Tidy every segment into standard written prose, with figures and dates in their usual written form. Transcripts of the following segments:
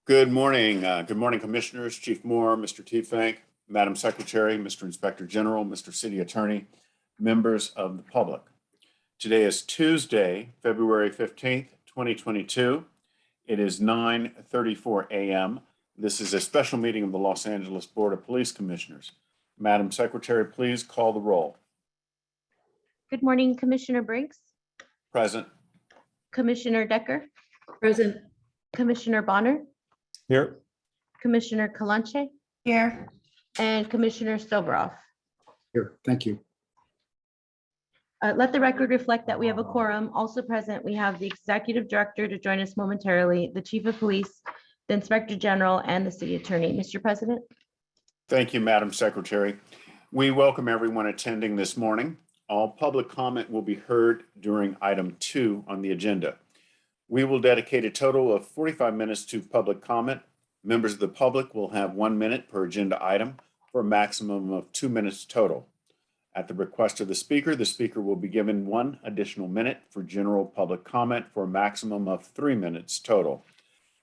Good morning. Good morning, Commissioners, Chief Moore, Mr. T-Fank, Madam Secretary, Mr. Inspector General, Mr. City Attorney, members of the public. Today is Tuesday, February 15th, 2022. It is 9:34 a.m. This is a special meeting of the Los Angeles Board of Police Commissioners. Madam Secretary, please call the roll. Good morning, Commissioner Briggs. Present. Commissioner Decker. Present. Commissioner Bonner. Here. Commissioner Kalanche. Here. And Commissioner Stobroff. Here, thank you. Let the record reflect that we have a quorum. Also present, we have the Executive Director to join us momentarily, the Chief of Police, the Inspector General, and the City Attorney. Mr. President. Thank you, Madam Secretary. We welcome everyone attending this morning. All public comment will be heard during item 2 on the agenda. We will dedicate a total of 45 minutes to public comment. Members of the public will have 1 minute per agenda item for a maximum of 2 minutes total. At the request of the speaker will be given 1 additional minute for general public comment for a maximum of 3 minutes total.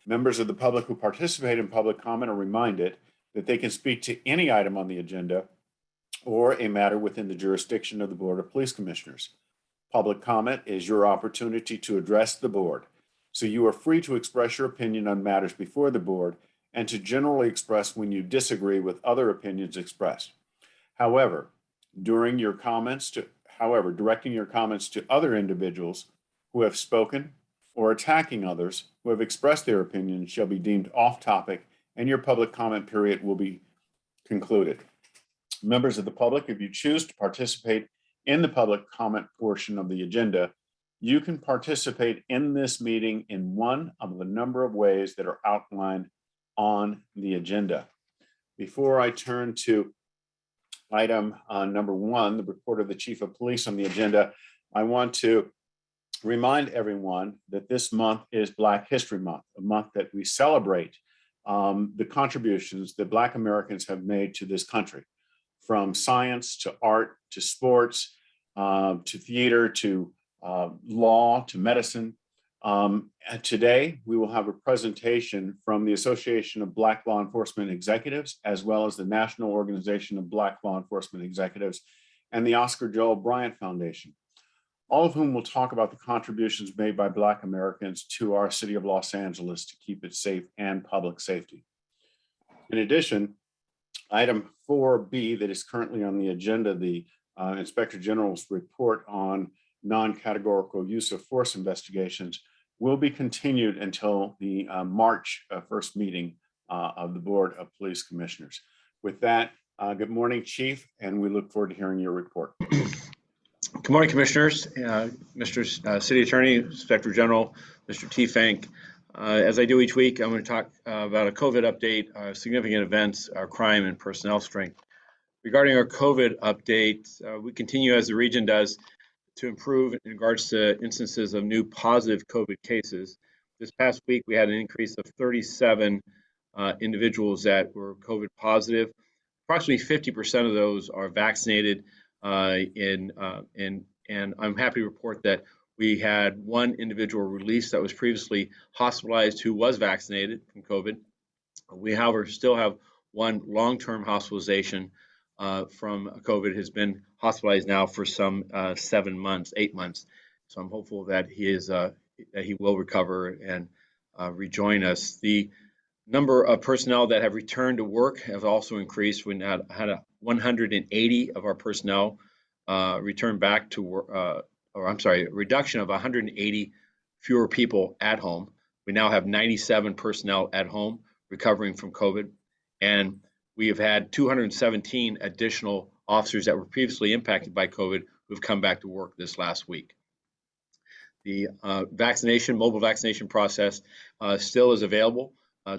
Members of the public who participate in public comment are reminded that they can speak to any item on the agenda or a matter within the jurisdiction of the Board of Police Commissioners. Public comment is your opportunity to address the board, so you are free to express your opinion on matters before the board and to generally express when you disagree with other opinions expressed. However, directing your comments to other individuals who have spoken or attacking others who have expressed their opinions shall be deemed off topic and your public comment period will be concluded. Members of the public, if you choose to participate in the public comment portion of the agenda, you can participate in this meeting in one of the number of ways that are outlined on the agenda. Before I turn to item number 1, the report of the Chief of Police on the agenda, I want to remind everyone that this month is Black History Month, a month that we celebrate the contributions that Black Americans have made to this country, from science to art to sports to theater to law to medicine. And today, we will have a presentation from the Association of Black Law Enforcement Executives, as well as the National Organization of Black Law Enforcement Executives and the Oscar Joel Bryant Foundation, all of whom will talk about the contributions made by Black Americans to our city of Los Angeles to keep it safe and public safety. In addition, item 4B that is currently on the agenda, the Inspector General's report on non-categorical use of force investigations, will be continued until the March 1st meeting of the Board of Police Commissioners. With that, good morning, Chief, and we look forward to hearing your report. Good morning, Commissioners, Mr. City Attorney, Inspector General, Mr. T-Fank. As I do each week, I'm going to talk about a COVID update, significant events, our crime and personnel strength. Regarding our COVID update, we continue, as the region does, to improve in regards to instances of new positive COVID cases. This past week, we had an increase of 37 individuals that were COVID positive. Approximately 50% of those are vaccinated, and I'm happy to report that we had 1 individual released that was previously hospitalized who was vaccinated from COVID. We, however, still have 1 long-term hospitalization from COVID, has been hospitalized now for some 8 months. So I'm hopeful that he will recover and rejoin us. The number of personnel that have returned to work have also increased. We had 180 of our personnel return back to work, a reduction of 180 fewer people at home. We now have 97 personnel at home recovering from COVID, and we have had 217 additional officers that were previously impacted by COVID who've come back to work this last week. The mobile vaccination process still is available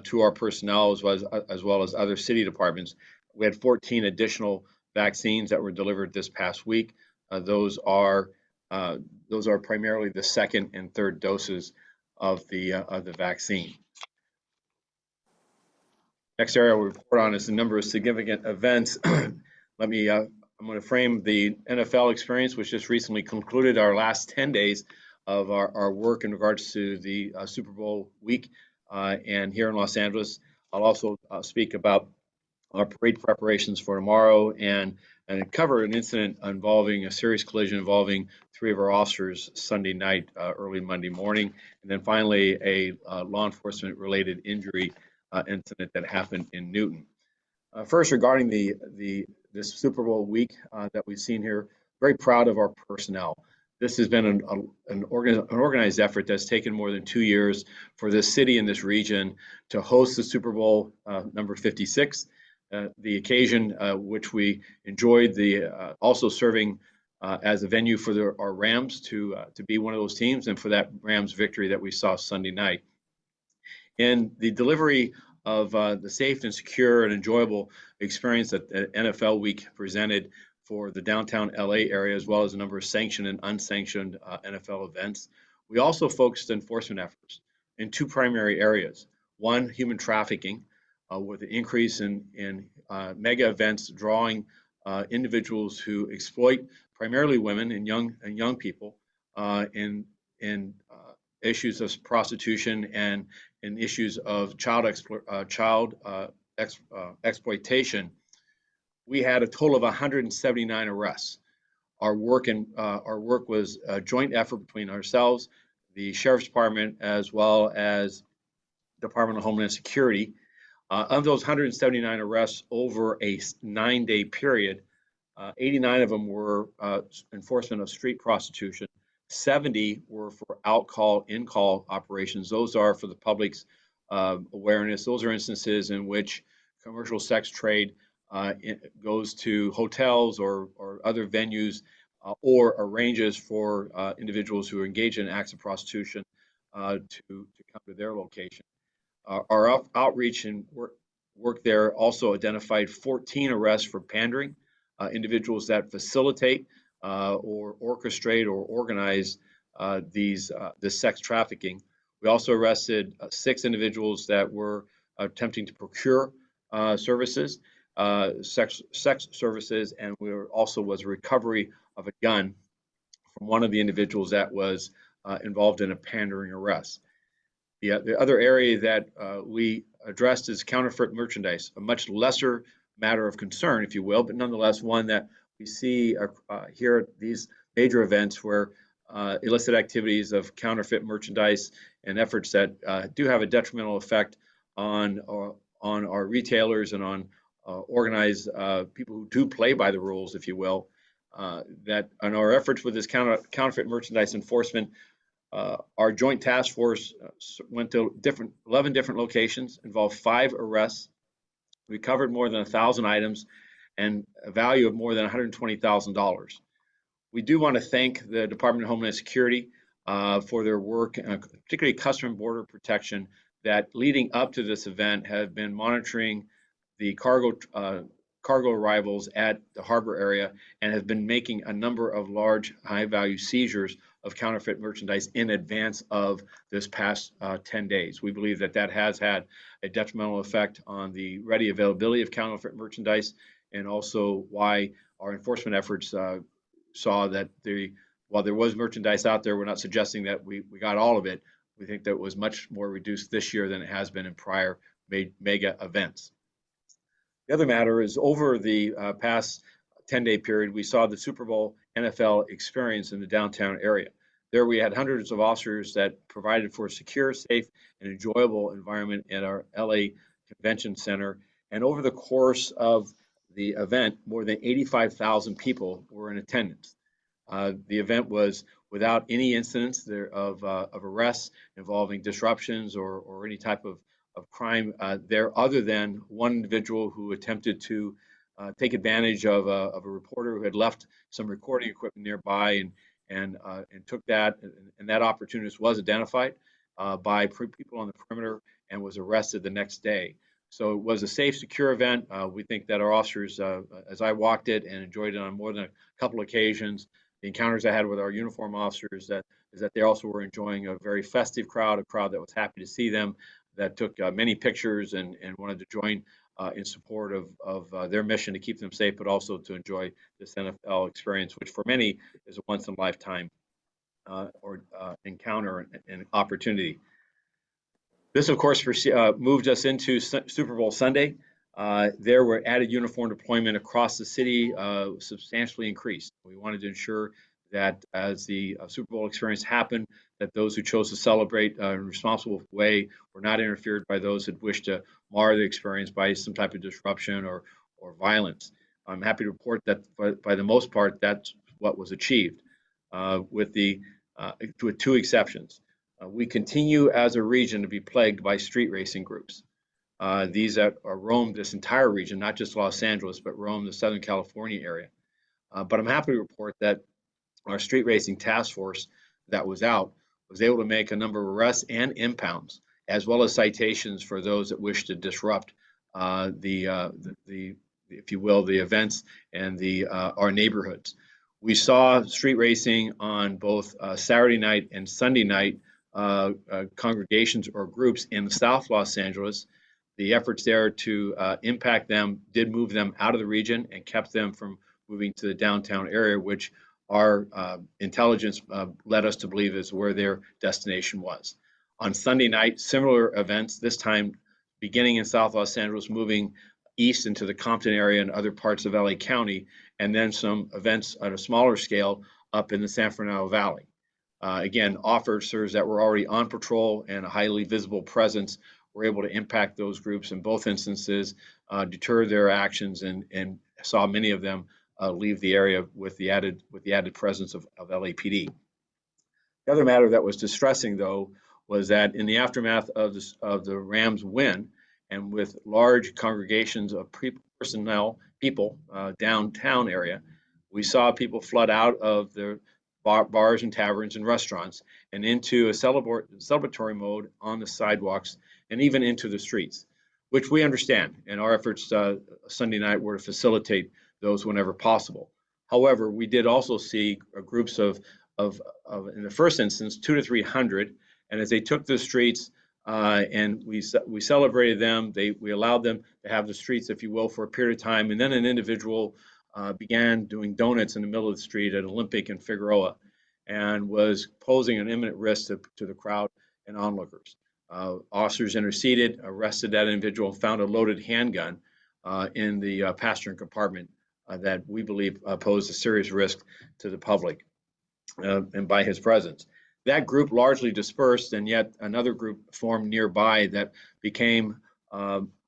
to our personnel as well as other city departments. We had 14 additional vaccines that were delivered this past week. Those are primarily the 2nd and 3rd doses of the vaccine. Next area we'll report on is the number of significant events. I'm going to frame the NFL experience, which just recently concluded our last 10 days of our work in regards to the Super Bowl week. and here in Los Angeles. I'll also speak about our parade preparations for tomorrow and cover an incident involving a serious collision involving 3 of our officers Sunday night, early Monday morning, and then finally a law enforcement related injury incident that happened in Newton. First, regarding this Super Bowl week that we've seen here, very proud of our personnel. This has been an organized effort that's taken more than 2 years for this city and this region to host the Super Bowl number 56. The occasion which we enjoyed also serving as a venue for our Rams to be one of those teams, and for that Rams victory that we saw Sunday night. And the delivery of the safe and secure and enjoyable experience that the NFL Week presented for the downtown LA area, as well as a number of sanctioned and unsanctioned NFL events. We also focused enforcement efforts in 2 primary areas. One, human trafficking, with the increase in mega events drawing individuals who exploit primarily women and young people in issues of prostitution and in issues of child exploitation. We had a total of 179 arrests. Our work was a joint effort between ourselves, the Sheriff's Department, as well as Department of Homeland Security. Of those 179 arrests over a 9-day period, 89 of them were enforcement of street prostitution. 70 were for out-call, in-call operations. Those are for the public's awareness. Those are instances in which commercial sex trade goes to hotels or other venues or arranges for individuals who are engaged in acts of prostitution to come to their location. Our outreach and work there also identified 14 arrests for pandering, individuals that facilitate or orchestrate or organize this sex trafficking. We also arrested 6 individuals that were attempting to procure services, sex services, and also was a recovery of a gun from one of the individuals that was involved in a pandering arrest. The other area that we addressed is counterfeit merchandise, a much lesser matter of concern, if you will, but nonetheless one that we see here at these major events where illicit activities of counterfeit merchandise and efforts that do have a detrimental effect on our retailers and on organized people who do play by the rules, if you will, that on our efforts with this counterfeit merchandise enforcement, our joint task force went to 11 different locations, involved 5 arrests, recovered more than 1,000 items, and a value of more than $120,000. We do want to thank the Department of Homeland Security for their work, particularly Customs and Border Protection, that leading up to this event have been monitoring the cargo arrivals at the harbor area and have been making a number of large high-value seizures of counterfeit merchandise in advance of this past 10 days. We believe that has had a detrimental effect on the ready availability of counterfeit merchandise, and also why our enforcement efforts saw that while there was merchandise out there, we're not suggesting that we got all of it. We think that it was much more reduced this year than it has been in prior mega events. The other matter is over the past 10-day period, we saw the Super Bowl NFL experience in the downtown area. There we had hundreds of officers that provided for a secure, safe, and enjoyable environment at our LA Convention Center. And over the course of the event, more than 85,000 people were in attendance. The event was without any incidents of arrests involving disruptions or any type of crime there, other than one individual who attempted to take advantage of a reporter who had left some recording equipment nearby and took that, and that opportunist was identified by people on the perimeter and was arrested the next day. So it was a safe, secure event. We think that our officers, as I walked it and enjoyed it on more than a couple occasions, the encounters I had with our uniform officers, is that they also were enjoying a very festive crowd, a crowd that was happy to see them, that took many pictures and wanted to join in support of their mission to keep them safe, but also to enjoy this NFL experience, which for many is a once-in-a-lifetime encounter and opportunity. This, of course, moved us into Super Bowl Sunday. There were added uniform deployment across the city, substantially increased. We wanted to ensure that as the Super Bowl experience happened, that those who chose to celebrate in a responsible way were not interfered by those that wished to mar the experience by some type of disruption or violence. I'm happy to report that by the most part, that's what was achieved, with two exceptions. We continue as a region to be plagued by street racing groups. These that roam this entire region, not just Los Angeles, but roam the Southern California area. But I'm happy to report that our street racing task force that was out was able to make a number of arrests and impounds, as well as citations for those that wish to disrupt if you will, the events and our neighborhoods. We saw street racing on both Saturday night and Sunday night congregations or groups in South Los Angeles. The efforts there to impact them did move them out of the region and kept them from moving to the downtown area, which our intelligence led us to believe is where their destination was. On Sunday night, similar events, this time beginning in South Los Angeles, moving east into the Compton area and other parts of LA County, and then some events at a smaller scale up in the San Fernando Valley. Again, officers that were already on patrol and a highly visible presence were able to impact those groups in both instances, deter their actions, and saw many of them leave the area with the added presence of LAPD. The other matter that was distressing, though, was that in the aftermath of the Rams win, and with large congregations of people downtown area, we saw people flood out of the bars and taverns and restaurants and into a celebratory mode on the sidewalks and even into the streets, which we understand. And our efforts Sunday night were to facilitate those whenever possible. However, we did also see groups of in the first instance, 200 to 300, and as they took the streets and we celebrated them, we allowed them to have the streets, if you will, for a period of time, and then an individual began doing donuts in the middle of the street at Olympic and Figueroa, and was posing an imminent risk to the crowd and onlookers. Officers interceded, arrested that individual, and found a loaded handgun in the passenger compartment that we believe posed a serious risk to the public and by his presence. That group largely dispersed, and yet another group formed nearby that became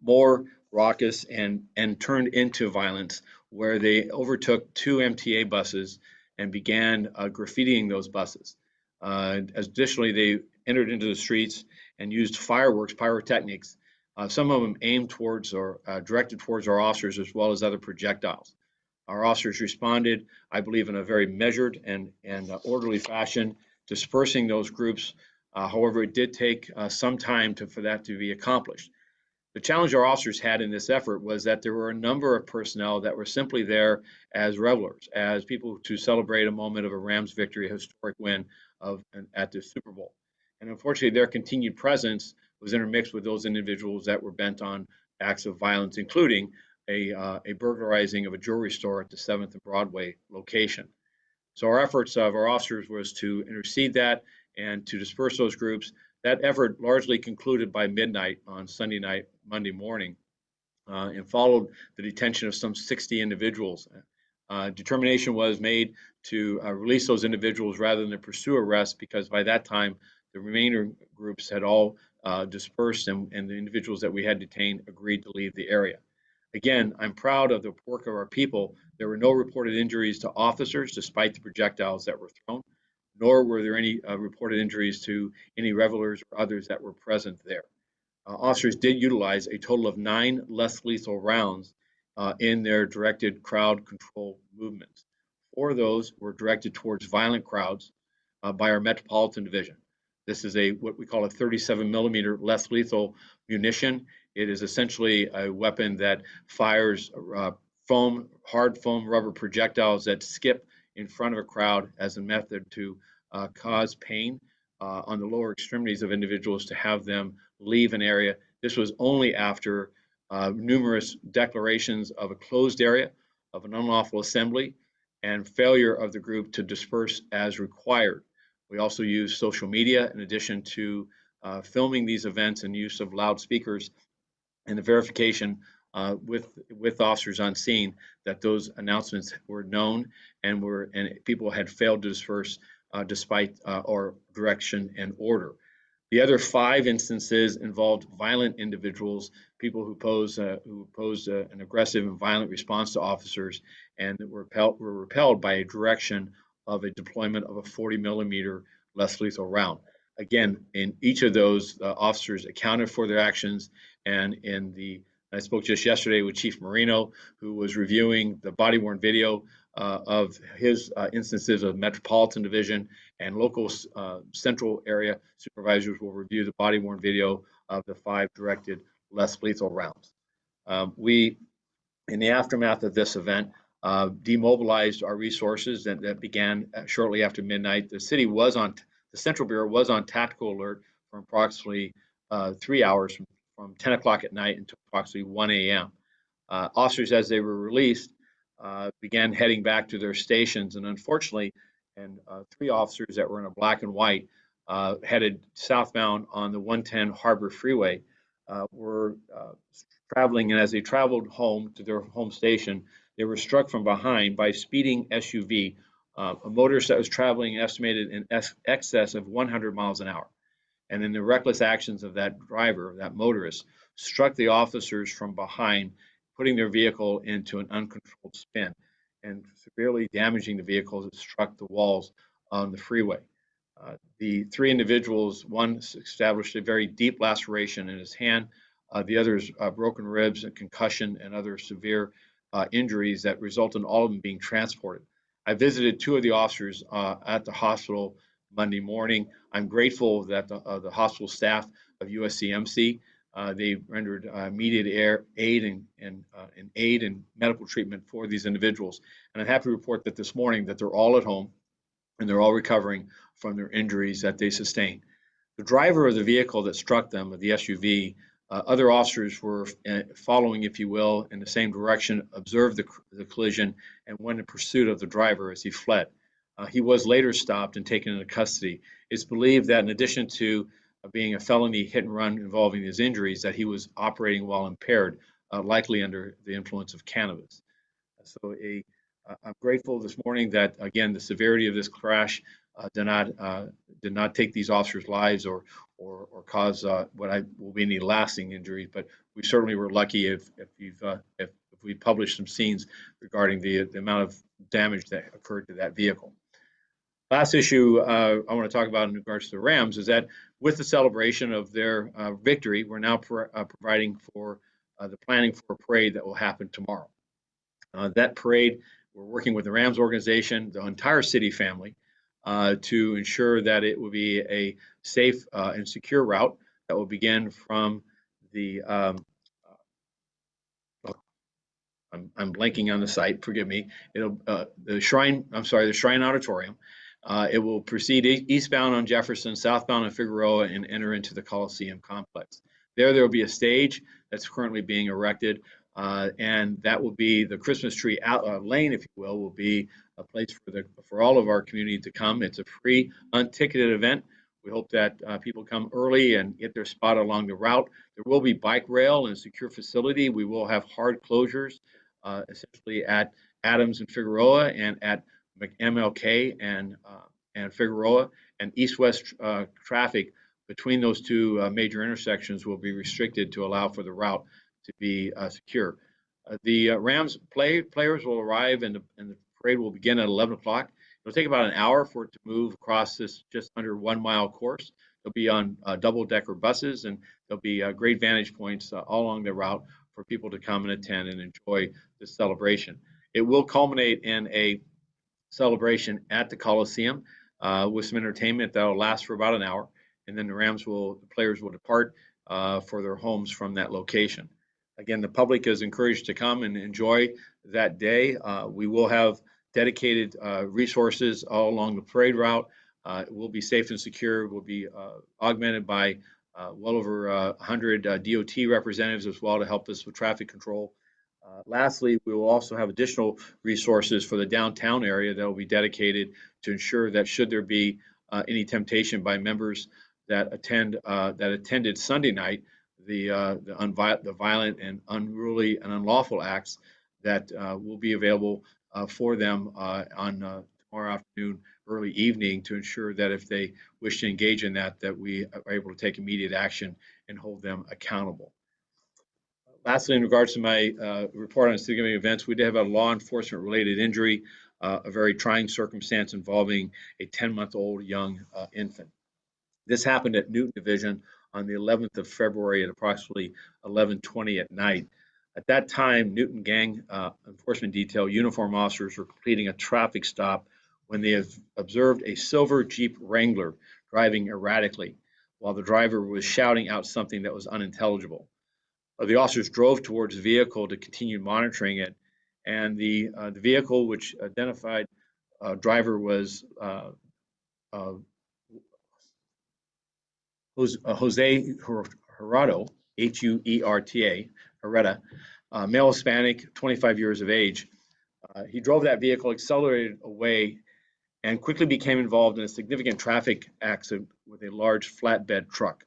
more raucous and turned into violence, where they overtook two MTA buses and began graffitiing those buses. Additionally, they entered into the streets and used fireworks, pyrotechnics, some of them aimed towards or directed towards our officers, as well as other projectiles. Our officers responded, I believe, in a very measured and orderly fashion, dispersing those groups. However, it did take some time for that to be accomplished. The challenge our officers had in this effort was that there were a number of personnel that were simply there as revelers, as people to celebrate a moment of a Rams victory, a historic win at the Super Bowl. And unfortunately, their continued presence was intermixed with those individuals that were bent on acts of violence, including a burglarizing of a jewelry store at the 7th and Broadway location. So our efforts of our officers was to intercede that and to disperse those groups. That effort largely concluded by midnight on Sunday night, Monday morning, and followed the detention of some 60 individuals. Determination was made to release those individuals rather than to pursue arrests, because by that time, the remainder groups had all dispersed, and the individuals that we had detained agreed to leave the area. Again, I'm proud of the work of our people. There were no reported injuries to officers, despite the projectiles that were thrown, nor were there any reported injuries to any revelers or others that were present there. Officers did utilize a total of 9 less lethal rounds in their directed crowd control movements. 4 of those were directed towards violent crowds by our Metropolitan Division. This is what we call a 37 millimeter less lethal munition. It is essentially a weapon that fires hard foam rubber projectiles that skip in front of a crowd as a method to cause pain on the lower extremities of individuals, to have them leave an area. This was only after numerous declarations of a closed area, of an unlawful assembly, and failure of the group to disperse as required. We also used social media in addition to filming these events and use of loudspeakers, and the verification with officers on scene that those announcements were known and people had failed to disperse despite or direction and order. The other 5 instances involved violent individuals, people who posed an aggressive and violent response to officers, and were repelled by a direction of a deployment of a 40mm less lethal round. Again, in each of those, officers accounted for their actions, and I spoke just yesterday with Chief Marino, who was reviewing the body-worn video of his instances of Metropolitan Division, and local central area supervisors will review the body-worn video of the 5 directed less lethal rounds. We, in the aftermath of this event, demobilized our resources that began shortly after midnight. The Central Bureau was on tactical alert for approximately 3 hours from 10 o'clock at night until approximately 1 a.m. Officers, as they were released, began heading back to their stations, and unfortunately, 3 officers that were in a black and white headed southbound on the 110 Harbor Freeway were traveling, and as they traveled home to their home station, they were struck from behind by a speeding SUV, a motorist that was traveling estimated in excess of 100 miles an hour. And then the reckless actions of that driver, that motorist, struck the officers from behind, putting their vehicle into an uncontrolled spin and severely damaging the vehicles that struck the walls on the freeway. The 3 individuals, one established a very deep laceration in his hand, the others broken ribs and concussion and other severe injuries that result in all of them being transported. I visited 2 of the officers at the hospital Monday morning. I'm grateful that the hospital staff of USCMC, they rendered immediate aid and medical treatment for these individuals. And I'm happy to report that this morning that they're all at home and they're all recovering from their injuries that they sustained. The driver of the vehicle that struck them, of the SUV, other officers were following, if you will, in the same direction, observed the collision, and went in pursuit of the driver as he fled. He was later stopped and taken into custody. It's believed that in addition to being a felony hit and run involving his injuries, that he was operating while impaired, likely under the influence of cannabis. So I'm grateful this morning that, again, the severity of this crash did not take these officers' lives or cause what will be any lasting injuries. But we certainly were lucky if we published some scenes regarding the amount of damage that occurred to that vehicle. Last issue I want to talk about in regards to the Rams is that with the celebration of their victory, we're now providing for the planning for a parade that will happen tomorrow. That parade, we're working with the Rams organization, the entire city family, to ensure that it will be a safe and secure route that will begin from the I'm blanking on the site, forgive me. The Shrine Auditorium. It will proceed eastbound on Jefferson, southbound on Figueroa, and enter into the Coliseum complex. There will be a stage that's currently being erected, and that will be the Christmas tree lane, if you will be a place for all of our community to come. It's a free, unticketed event. We hope that people come early and get their spot along the route. There will be bike rail and secure facility. We will have hard closures, essentially at Adams and Figueroa, and at MLK and Figueroa, and east-west traffic between those 2 major intersections will be restricted to allow for the route to be secure. The Rams players will arrive, and the parade will begin at 11 o'clock. It'll take about an hour for it to move across this just under 1 mile course. They'll be on double-decker buses, and there'll be great vantage points all along the route for people to come and attend and enjoy this celebration. It will culminate in a celebration at the Coliseum with some entertainment that will last for about an hour, and then the players will depart for their homes from that location. Again, the public is encouraged to come and enjoy that day. We will have dedicated resources all along the parade route. It will be safe and secure. It will be augmented by well over 100 DOT representatives as well to help us with traffic control. Lastly, we will also have additional resources for the downtown area that will be dedicated to ensure that should there be any temptation by members that attended Sunday night the violent and unruly and unlawful acts that will be available for them on tomorrow afternoon, early evening, to ensure that if they wish to engage in that we are able to take immediate action and hold them accountable. Lastly, in regards to my report on significant events, we did have a law enforcement related injury, a very trying circumstance involving a 10-month-old young infant. This happened at Newton Division on the 11th of February at approximately 11:20 at night. At that time, Newton Gang Enforcement Detail uniform officers were completing a traffic stop when they observed a silver Jeep Wrangler driving erratically while the driver was shouting out something that was unintelligible. The officers drove towards the vehicle to continue monitoring it, and the vehicle, which identified driver was Jose Herrado, Huerta, Herrera, male Hispanic, 25 years of age. He drove that vehicle, accelerated away, and quickly became involved in a significant traffic accident with a large flatbed truck.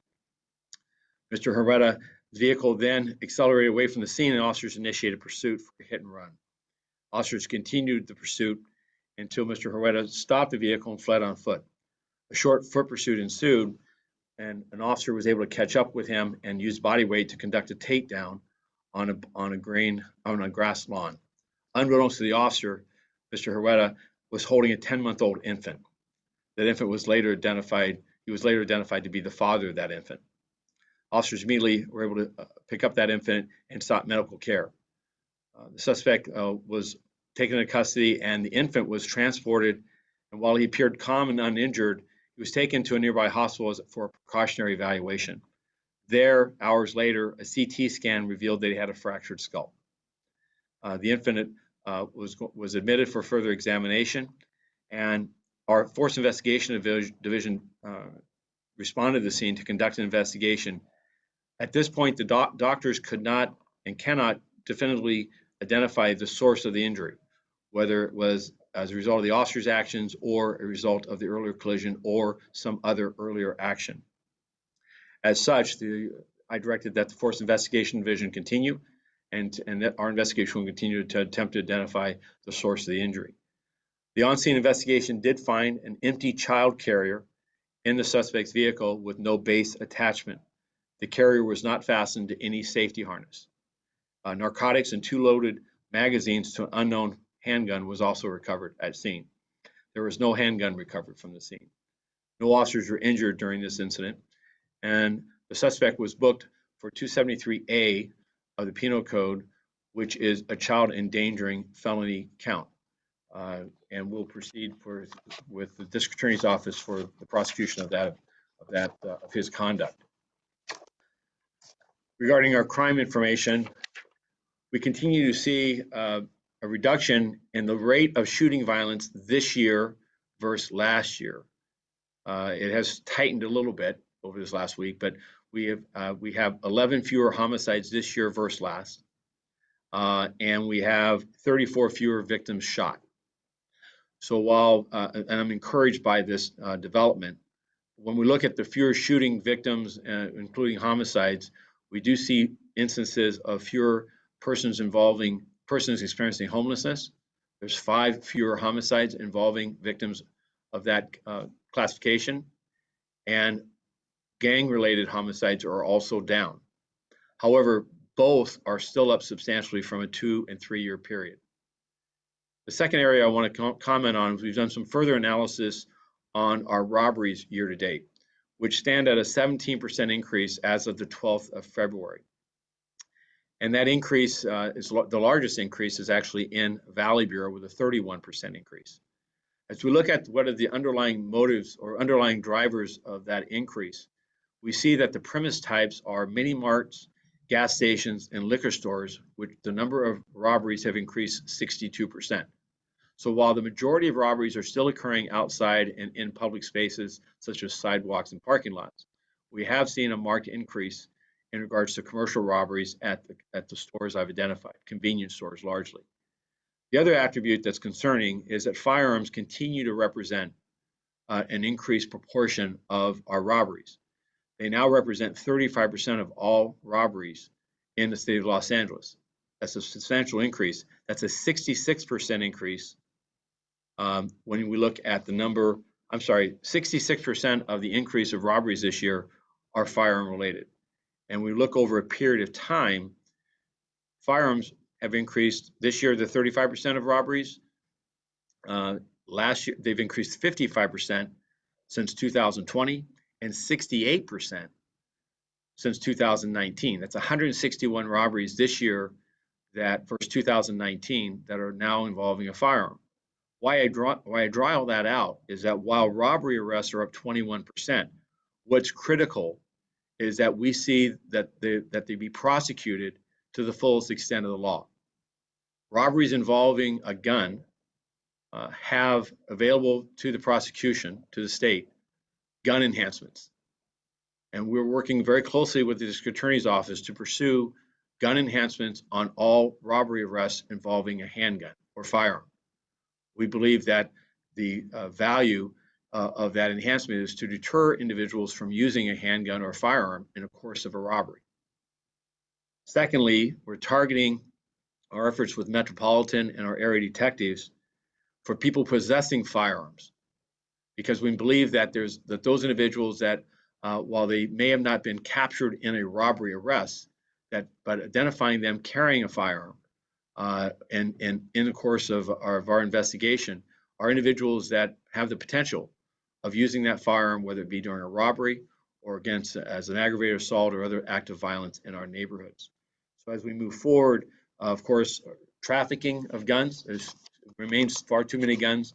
Mr. Herrera's vehicle then accelerated away from the scene, and officers initiated pursuit for a hit and run. Officers continued the pursuit until Mr. Herrera stopped the vehicle and fled on foot. A short foot pursuit ensued, and an officer was able to catch up with him and use body weight to conduct a takedown on a grass lawn. Unbeknownst to the officer, Mr. Herrera was holding a 10-month-old infant. That infant was later identified. He was later identified to be the father of that infant. Officers immediately were able to pick up that infant and sought medical care. The suspect was taken into custody, and the infant was transported. And while he appeared calm and uninjured, he was taken to a nearby hospital for a precautionary evaluation. There, hours later, a CT scan revealed that he had a fractured skull. The infant was admitted for further examination, and our Force Investigation Division responded to the scene to conduct an investigation. At this point, the doctors could not and cannot definitively identify the source of the injury, whether it was as a result of the officer's actions or a result of the earlier collision or some other earlier action. As such, I directed that the Force Investigation Division continue, and that our investigation will continue to attempt to identify the source of the injury. The on-scene investigation did find an empty child carrier in the suspect's vehicle with no base attachment. The carrier was not fastened to any safety harness. Narcotics and 2 loaded magazines to an unknown handgun was also recovered at scene. There was no handgun recovered from the scene. No officers were injured during this incident, and the suspect was booked for 273A of the Penal Code, which is a child endangering felony count. And we'll proceed with the District Attorney's Office for the prosecution of his conduct. Regarding our crime information, we continue to see a reduction in the rate of shooting violence this year versus last year. It has tightened a little bit over this last week, but we have 11 fewer homicides this year versus last, and we have 34 fewer victims shot. So while, and I'm encouraged by this development, when we look at the fewer shooting victims, including homicides, we do see instances of fewer persons experiencing homelessness. There's 5 fewer homicides involving victims of that classification, and gang-related homicides are also down. However, both are still up substantially from a 2- and 3-year period. The second area I want to comment on is we've done some further analysis on our robberies year to date, which stand at a 17% increase as of the 12th of February. And that increase is the largest increase is actually in Valley Bureau with a 31% increase. As we look at what are the underlying motives or underlying drivers of that increase, we see that the premise types are mini marts, gas stations, and liquor stores, which the number of robberies have increased 62%. So while the majority of robberies are still occurring outside and in public spaces, such as sidewalks and parking lots, we have seen a marked increase in regards to commercial robberies at the stores I've identified, convenience stores largely. The other attribute that's concerning is that firearms continue to represent an increased proportion of our robberies. They now represent 35% of all robberies in the state of Los Angeles. That's a substantial increase. That's a 66% increase when we look at the number. I'm sorry, 66% of the increase of robberies this year are firearm related. And we look over a period of time, firearms have increased. This year, the 35% of robberies. Last year, they've increased 55% since 2020 and 68% since 2019. That's 161 robberies this year that versus 2019 that are now involving a firearm. Why I draw all that out is that while robbery arrests are up 21%, what's critical is that we see that they be prosecuted to the fullest extent of the law. Robberies involving a gun have available to the prosecution, to the state, gun enhancements. And we're working very closely with the district attorney's office to pursue gun enhancements on all robbery arrests involving a handgun or firearm. We believe that the value of that enhancement is to deter individuals from using a handgun or firearm in the course of a robbery. Secondly, we're targeting our efforts with Metropolitan and our area detectives for people possessing firearms, because we believe that those individuals that while they may have not been captured in a robbery arrest, but identifying them carrying a firearm and in the course of our investigation are individuals that have the potential of using that firearm, whether it be during a robbery or against as an aggravated assault or other act of violence in our neighborhoods. So as we move forward, of course, trafficking of guns, there remains far too many guns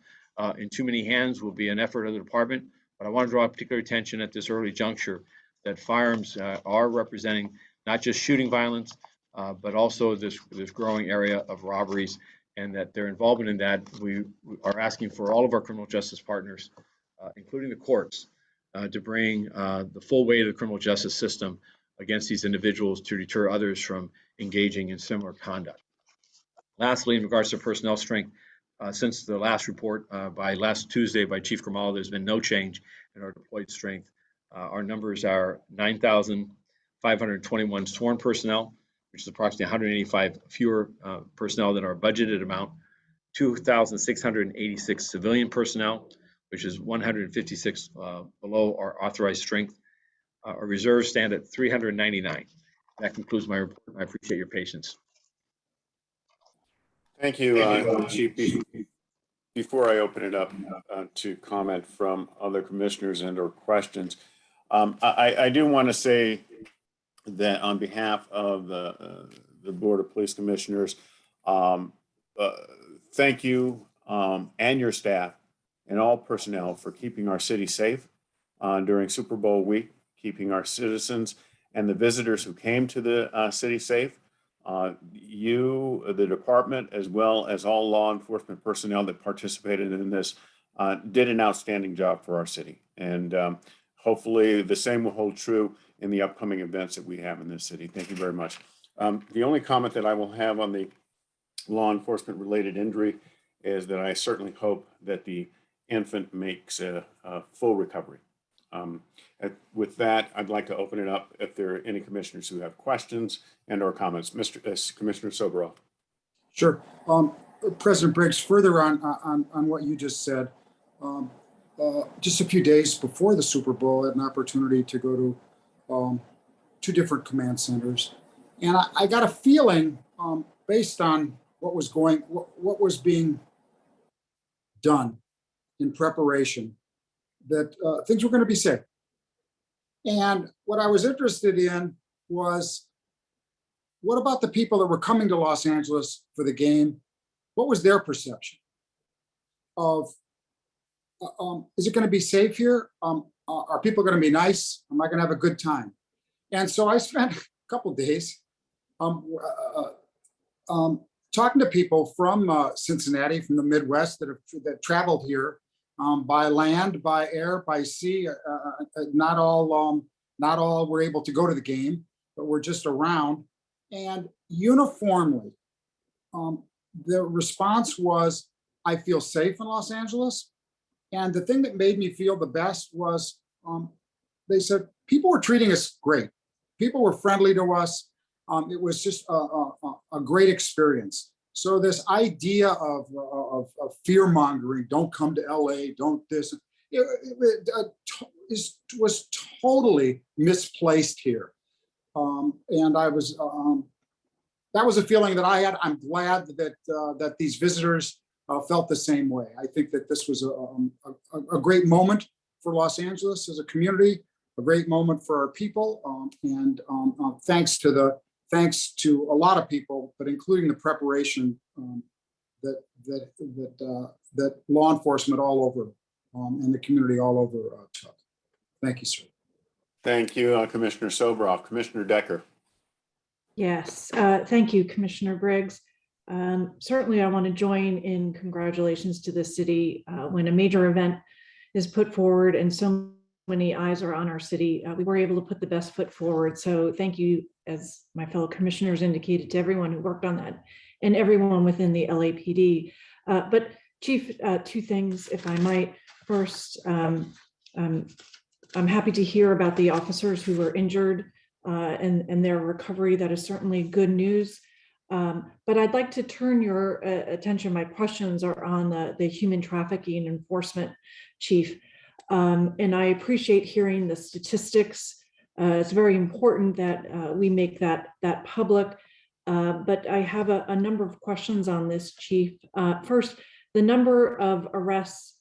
in too many hands, will be an effort of the department. But I want to draw particular attention at this early juncture that firearms are representing not just shooting violence, but also this growing area of robberies, and that their involvement in that, we are asking for all of our criminal justice partners, including the courts, to bring the full weight of the criminal justice system against these individuals to deter others from engaging in similar conduct. Lastly, in regards to personnel strength, since the last report by last Tuesday by Chief Grimaldo, there's been no change in our deployed strength. Our numbers are 9,521 sworn personnel, which is approximately 185 fewer personnel than our budgeted amount, 2,686 civilian personnel, which is 156 below our authorized strength. Our reserves stand at 399. That concludes my report. I appreciate your patience. Thank you, Chief. Before I open it up to comment from other commissioners and or questions, I do want to say that on behalf of the Board of Police Commissioners, thank you and your staff and all personnel for keeping our city safe during Super Bowl week, keeping our citizens and the visitors who came to the city safe. You, the department, as well as all law enforcement personnel that participated in this, did an outstanding job for our city. And hopefully the same will hold true in the upcoming events that we have in this city. Thank you very much. The only comment that I will have on the law enforcement related injury is that I certainly hope that the infant makes a full recovery. With that, I'd like to open it up if there are any commissioners who have questions and or comments. Commissioner Soboroff. Sure. President Briggs, further on what you just said, just a few days before the Super Bowl, I had an opportunity to go to 2 different command centers. And I got a feeling based on what was being done in preparation that things were going to be safe. And what I was interested in was, what about the people that were coming to Los Angeles for the game? What was their perception of, is it going to be safe here? Are people going to be nice? Am I going to have a good time? And so I spent a couple of days talking to people from Cincinnati, from the Midwest that traveled here by land, by air, by sea. Not all were able to go to the game, but were just around. And uniformly, the response was, I feel safe in Los Angeles. And the thing that made me feel the best was they said people were treating us great. People were friendly to us. It was just a great experience. So this idea of fear mongering, don't come to LA, don't this, was totally misplaced here. And I was, that was a feeling that I had. I'm glad that these visitors felt the same way. I think that this was a great moment for Los Angeles as a community, a great moment for our people, and thanks to a lot of people, but including the preparation that law enforcement all over and the community all over took. Thank you, sir. Thank you, Commissioner Sobroff. Commissioner Decker. Yes, thank you, Commissioner Briggs. Certainly, I want to join in congratulations to the city when a major event is put forward and so many eyes are on our city. We were able to put the best foot forward. So thank you, as my fellow commissioners indicated, to everyone who worked on that and everyone within the LAPD. But Chief, two things, if I might. First, I'm happy to hear about the officers who were injured and their recovery. That is certainly good news. But I'd like to turn your attention, my questions are on the human trafficking enforcement, Chief. And I appreciate hearing the statistics. It's very important that we make that public. But I have a number of questions on this, Chief. First, the number of arrests,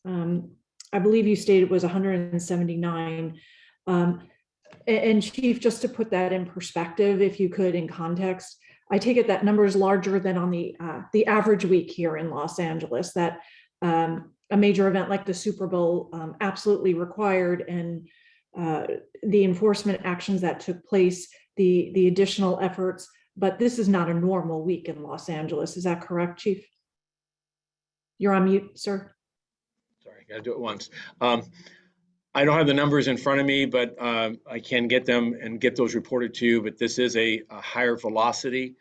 I believe you stated was 179. And Chief, just to put that in perspective, if you could, in context, I take it that number is larger than on the average week here in Los Angeles, that a major event like the Super Bowl absolutely required, and the enforcement actions that took place, the additional efforts, but this is not a normal week in Los Angeles. Is that correct, Chief? You're on mute, sir. Sorry, got to do it once. I don't have the numbers in front of me, but I can get them and get those reported to you. But this is a higher velocity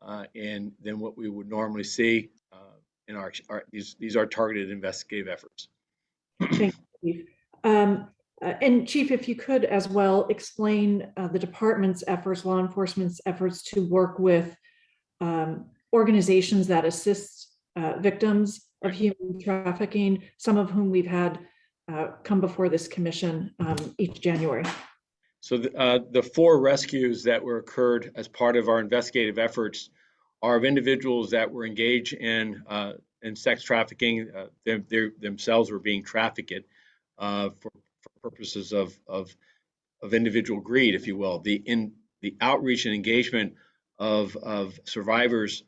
than what we would normally see in these are targeted investigative efforts. Thank you, Chief. And Chief, if you could as well explain the department's efforts, law enforcement's efforts to work with organizations that assist victims of human trafficking, some of whom we've had come before this commission each January. So the 4 rescues that were occurred as part of our investigative efforts are of individuals that were engaged in sex trafficking. They themselves were being trafficked for purposes of individual greed, if you will. The outreach and engagement of survivors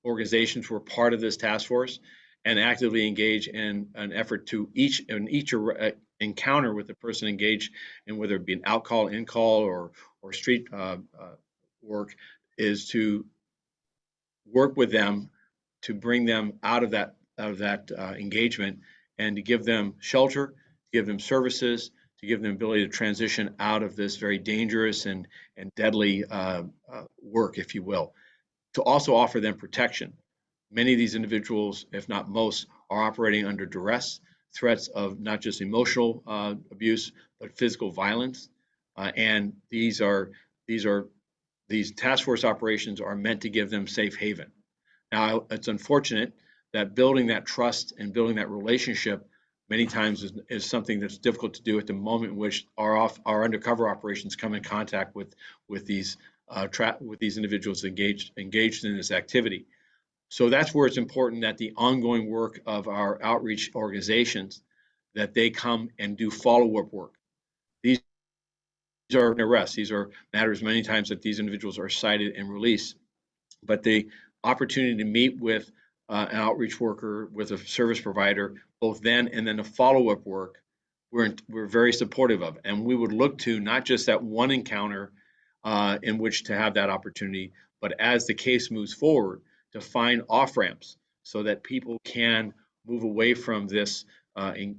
organizations were part of this task force and actively engage in an effort to each encounter with the person engaged in, whether it be an out call, in call, or street work, is to work with them to bring them out of that engagement and to give them shelter, give them services, to give them the ability to transition out of this very dangerous and deadly work, if you will, to also offer them protection. Many of these individuals, if not most, are operating under duress, threats of not just emotional abuse, but physical violence. And these task force operations are meant to give them safe haven. Now, it's unfortunate that building that trust and building that relationship many times is something that's difficult to do at the moment in which our undercover operations come in contact with these individuals engaged in this activity. So that's where it's important that the ongoing work of our outreach organizations, that they come and do follow-up work. These are arrests. These are matters many times that these individuals are cited and released. But the opportunity to meet with an outreach worker, with a service provider, both then and then the follow-up work, we're very supportive of. And we would look to not just that one encounter in which to have that opportunity, but as the case moves forward, to find off-ramps so that people can move away from this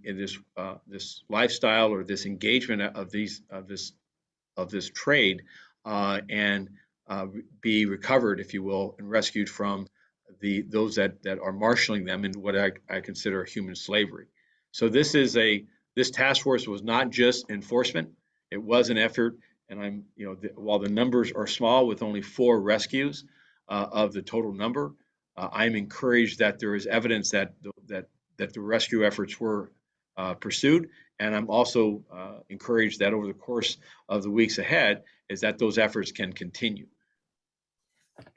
this lifestyle or this engagement of this trade and be recovered, if you will, and rescued from those that are marshaling them in what I consider human slavery. So this task force was not just enforcement. It was an effort, and while the numbers are small with only 4 rescues of the total number, I'm encouraged that there is evidence that the rescue efforts were pursued, and I'm also encouraged that over the course of the weeks ahead is that those efforts can continue.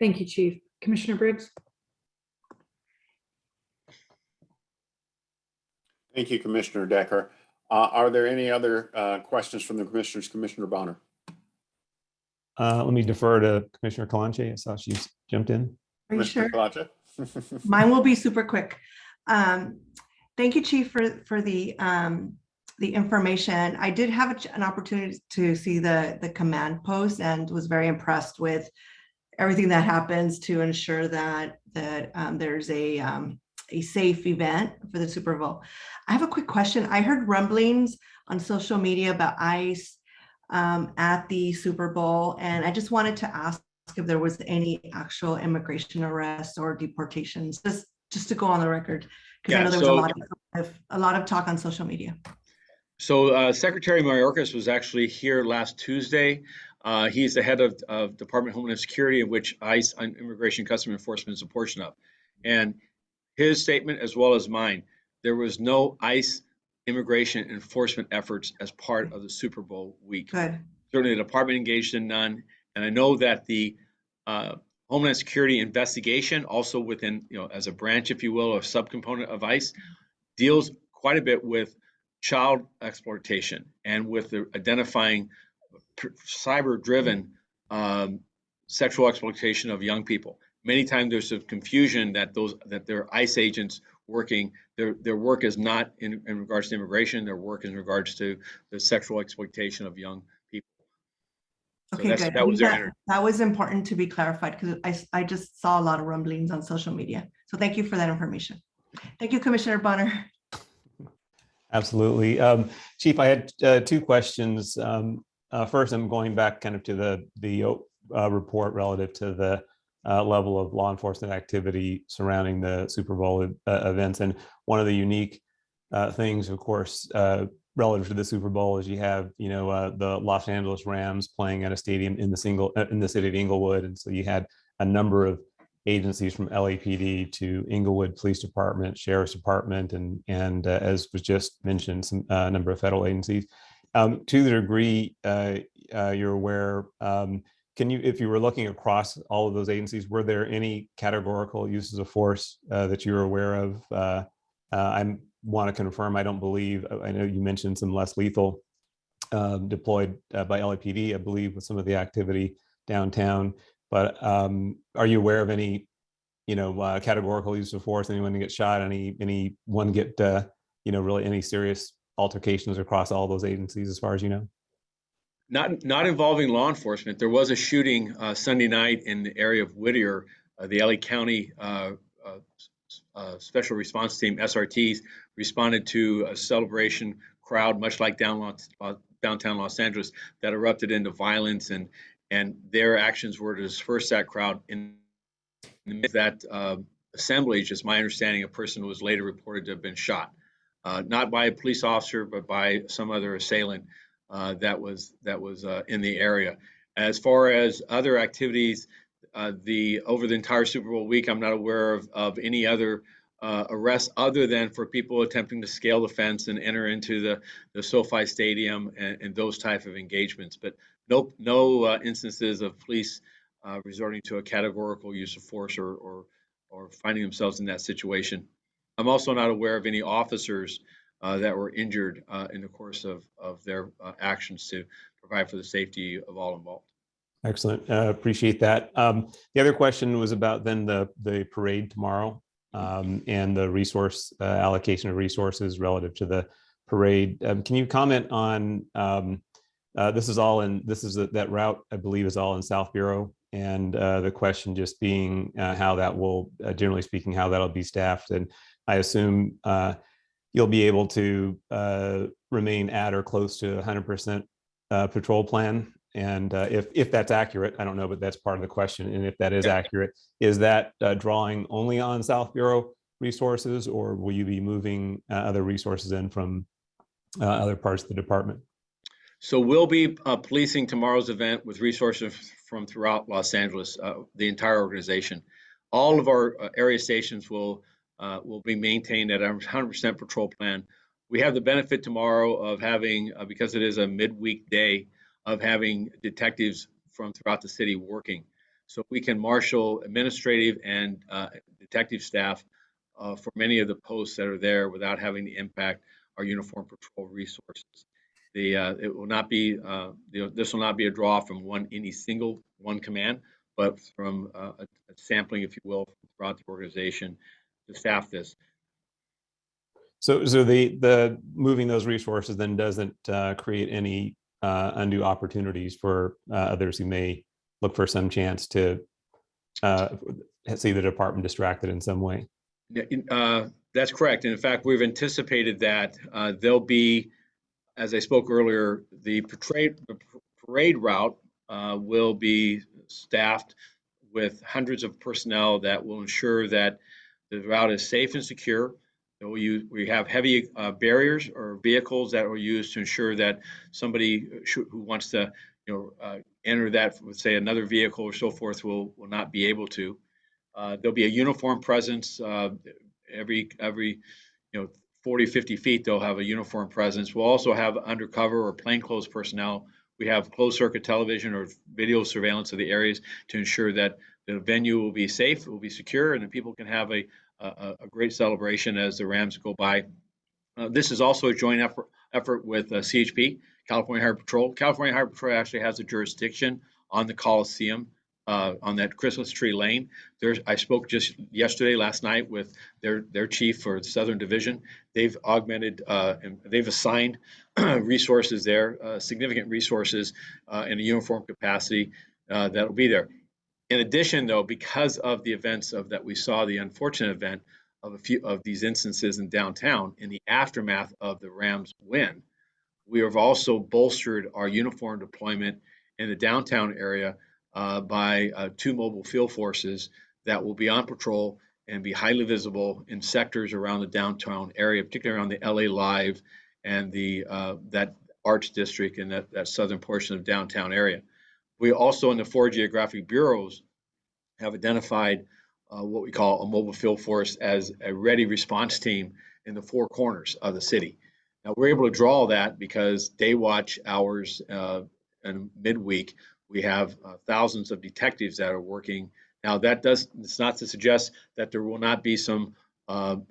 Thank you, Chief. Commissioner Briggs? Thank you, Commissioner Decker. Are there any other questions from the commissioners? Commissioner Bonner. Let me defer to Commissioner Kalanche. I saw she's jumped in. Are you Commissioner sure? Kalacha? Mine will be super quick. Thank you, Chief, for the information. I did have an opportunity to see the command post and was very impressed with everything that happens to ensure that there's a safe event for the Super Bowl. I have a quick question. I heard rumblings on social media about ICE at the Super Bowl, and I just wanted to ask if there was any actual immigration arrests or deportations, just to go on the record, because I know there was a lot of talk on social media. So Secretary Mayorkas was actually here last Tuesday. He's the head of Department of Homeland Security, in which ICE, Immigration Customs Enforcement, is a portion of. And his statement, as well as mine, there was no ICE immigration enforcement efforts as part of the Super Bowl week. Good. Certainly the department engaged in none. And I know that the Homeland Security investigation, also within, as a branch, if you will, or subcomponent of ICE, deals quite a bit with child exploitation and with the identifying cyber-driven sexual exploitation of young people. Many times there's some confusion that they're ICE agents working. Their work is not in regards to immigration. Their work is in regards to the sexual exploitation of young people. So Okay, good. That was their that was important to be clarified, because I just saw a lot of rumblings on social media. So thank you for that information. Thank you, Commissioner Bonner. Absolutely. Chief, I had 2 questions. First, I'm going back kind of to the report relative to the level of law enforcement activity surrounding the Super Bowl events. And one of the unique things, of course, relative to the Super Bowl is you have, the Los Angeles Rams playing at a stadium in the city of Inglewood. And so you had a number of agencies from LAPD to Inglewood Police Department, Sheriff's Department, and as was just mentioned, some number of federal agencies. To the degree you're aware, can you, if you were looking across all of those agencies, were there any categorical uses of force that you're aware of? I want to confirm, I don't believe, I know you mentioned some less lethal deployed by LAPD, I believe, with some of the activity downtown. But are you aware of any, categorical use of force? Anyone get shot? Anyone get, really any serious altercations across all those agencies, as far as you know? Not involving law enforcement. There was a shooting Sunday night in the area of Whittier. The LA County Special Response Team, SRTs, responded to a celebration crowd, much like downtown Los Angeles, that erupted into violence, and their actions were to disperse that crowd. In the midst of that assemblage, it's my understanding, a person was later reported to have been shot, not by a police officer, but by some other assailant that was in the area. As far as other activities, over the entire Super Bowl week, I'm not aware of any other arrests other than for people attempting to scale the fence and enter into the SoFi Stadium and those type of engagements. But no instances of police resorting to a categorical use of force or finding themselves in that situation. I'm also not aware of any officers that were injured in the course of their actions to provide for the safety of all involved. Excellent. Appreciate that. The other question was about then the parade tomorrow and the resource allocation of resources relative to the parade. Can you comment on that route, I believe, is all in South Bureau, and the question just being how that will, generally speaking, how that'll be staffed. And I assume you'll be able to remain at or close to 100% patrol plan. And if that's accurate, I don't know, but that's part of the question. And if that is accurate, is that drawing only on South Bureau resources, or will you be moving other resources in from other parts of the department? So we'll be policing tomorrow's event with resources from throughout Los Angeles, the entire organization. All of our area stations will be maintained at a 100% patrol plan. We have the benefit tomorrow of having, because it is a midweek day, of having detectives from throughout the city working. So we can marshal administrative and detective staff for many of the posts that are there without having to impact our uniform patrol resources. It will not be, this will not be a draw from any single command, but from a sampling, if you will, throughout the organization to staff this. So the moving those resources then doesn't create any undue opportunities for others who may look for some chance to see the department distracted in some way. That's correct. And in fact, we've anticipated that there'll be, as I spoke earlier, the parade route will be staffed with hundreds of personnel that will ensure that the route is safe and secure. We have heavy barriers or vehicles that are used to ensure that somebody who wants to, enter that with, say, another vehicle or so forth will not be able to. There'll be a uniform presence every 40, 50 feet. They'll have a uniform presence. We'll also have undercover or plainclothes personnel. We have closed circuit television or video surveillance of the areas to ensure that the venue will be safe, it will be secure, and that people can have a great celebration as the Rams go by. This is also a joint effort with CHP, California Highway Patrol. California Highway Patrol actually has a jurisdiction on the Coliseum, on that Christmas tree lane. I spoke just last night with their chief for the Southern Division. They've augmented and they've assigned resources there, significant resources in a uniform capacity that'll be there. In addition, though, because of the events that we saw, the unfortunate event of a few of these instances in downtown, in the aftermath of the Rams win, we have also bolstered our uniform deployment in the downtown area by 2 mobile field forces that will be on patrol and be highly visible in sectors around the downtown area, particularly around the LA Live and that Arts District and that southern portion of downtown area. We also, in the 4 geographic bureaus, have identified what we call a mobile field force as a ready response team in the 4 corners of the city. Now, we're able to draw that because day watch hours and midweek, we have thousands of detectives that are working. Now, it's not to suggest that there will not be some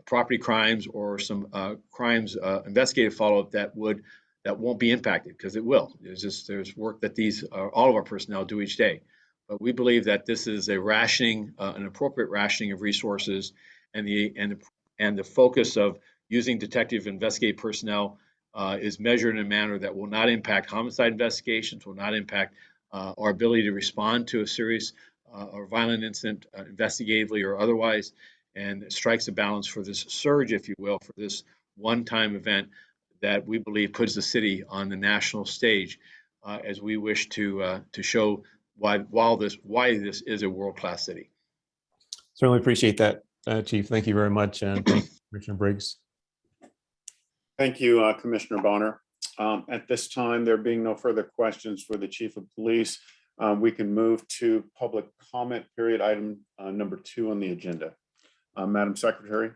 property crimes or some crimes investigative follow-up that won't be impacted, because it will. There's work that all of our personnel do each day. But we believe that this is a rationing, an appropriate rationing of resources, and the focus of using detective investigative personnel is measured in a manner that will not impact homicide investigations, will not impact our ability to respond to a serious or violent incident investigatively or otherwise, and it strikes a balance for this surge, if you will, for this one-time event that we believe puts the city on the national stage as we wish to show why this is a world-class city. Certainly appreciate that, Chief. Thank you very much, and thank you, Commissioner Briggs. Thank you, Commissioner Bonner. At this time, there being no further questions for the Chief of Police, we can move to public comment period, item number 2 on the agenda. Madam Secretary.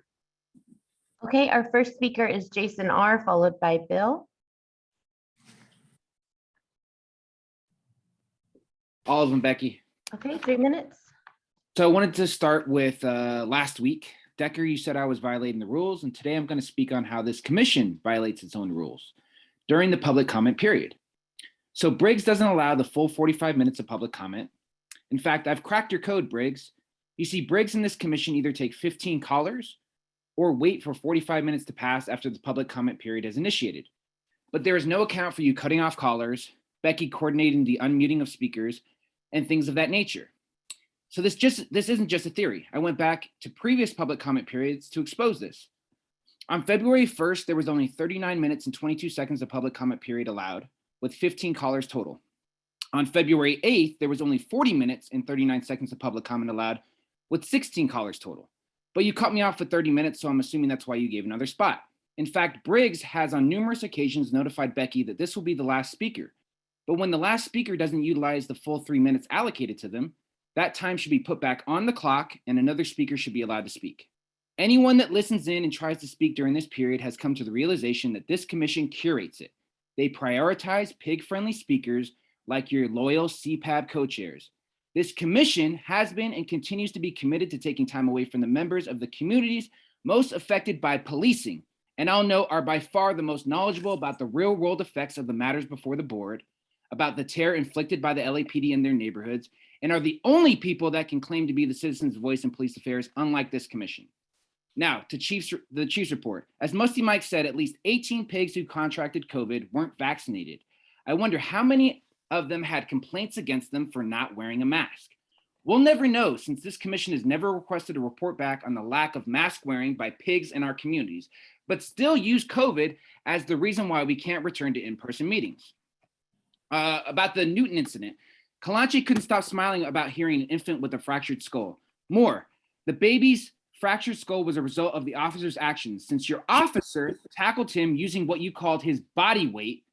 Okay, our first speaker is Jason R., followed by Bill. All of them, Becky. Okay, 3 minutes. So I wanted to start with last week. Decker, you said I was violating the rules, and today I'm going to speak on how this commission violates its own rules during the public comment period. So Briggs doesn't allow the full 45 minutes of public comment. In fact, I've cracked your code, Briggs. You see, Briggs and this commission either take 15 callers or wait for 45 minutes to pass after the public comment period has initiated. But there is no account for you cutting off callers, Becky coordinating the unmuting of speakers, and things of that nature. So this isn't just a theory. I went back to previous public comment periods to expose this. On February 1st, there was only 39 minutes and 22 seconds of public comment period allowed, with 15 callers total. On February 8th, there was only 40 minutes and 39 seconds of public comment allowed, with 16 callers total. But you cut me off for 30 minutes, so I'm assuming that's why you gave another spot. In fact, Briggs has on numerous occasions notified Becky that this will be the last speaker. But when the last speaker doesn't utilize the full 3 minutes allocated to them, that time should be put back on the clock and another speaker should be allowed to speak. Anyone that listens in and tries to speak during this period has come to the realization that this commission curates it. They prioritize pig-friendly speakers like your loyal CPAB co-chairs. This commission has been and continues to be committed to taking time away from the members of the communities most affected by policing, and I'll note are by far the most knowledgeable about the real-world effects of the matters before the board, about the terror inflicted by the LAPD in their neighborhoods, and are the only people that can claim to be the citizens' voice in police affairs, unlike this commission. Now, to the Chief's report. As Musty Mike said, at least 18 pigs who contracted COVID weren't vaccinated. I wonder how many of them had complaints against them for not wearing a mask. We'll never know, since this commission has never requested a report back on the lack of mask wearing by pigs in our communities, but still use COVID as the reason why we can't return to in-person meetings. About the Newton incident, Kalanchi couldn't stop smiling about hearing an infant with a fractured skull. More, the baby's fractured skull was a result of the officer's actions. Since your officer tackled him using what you called his body weight,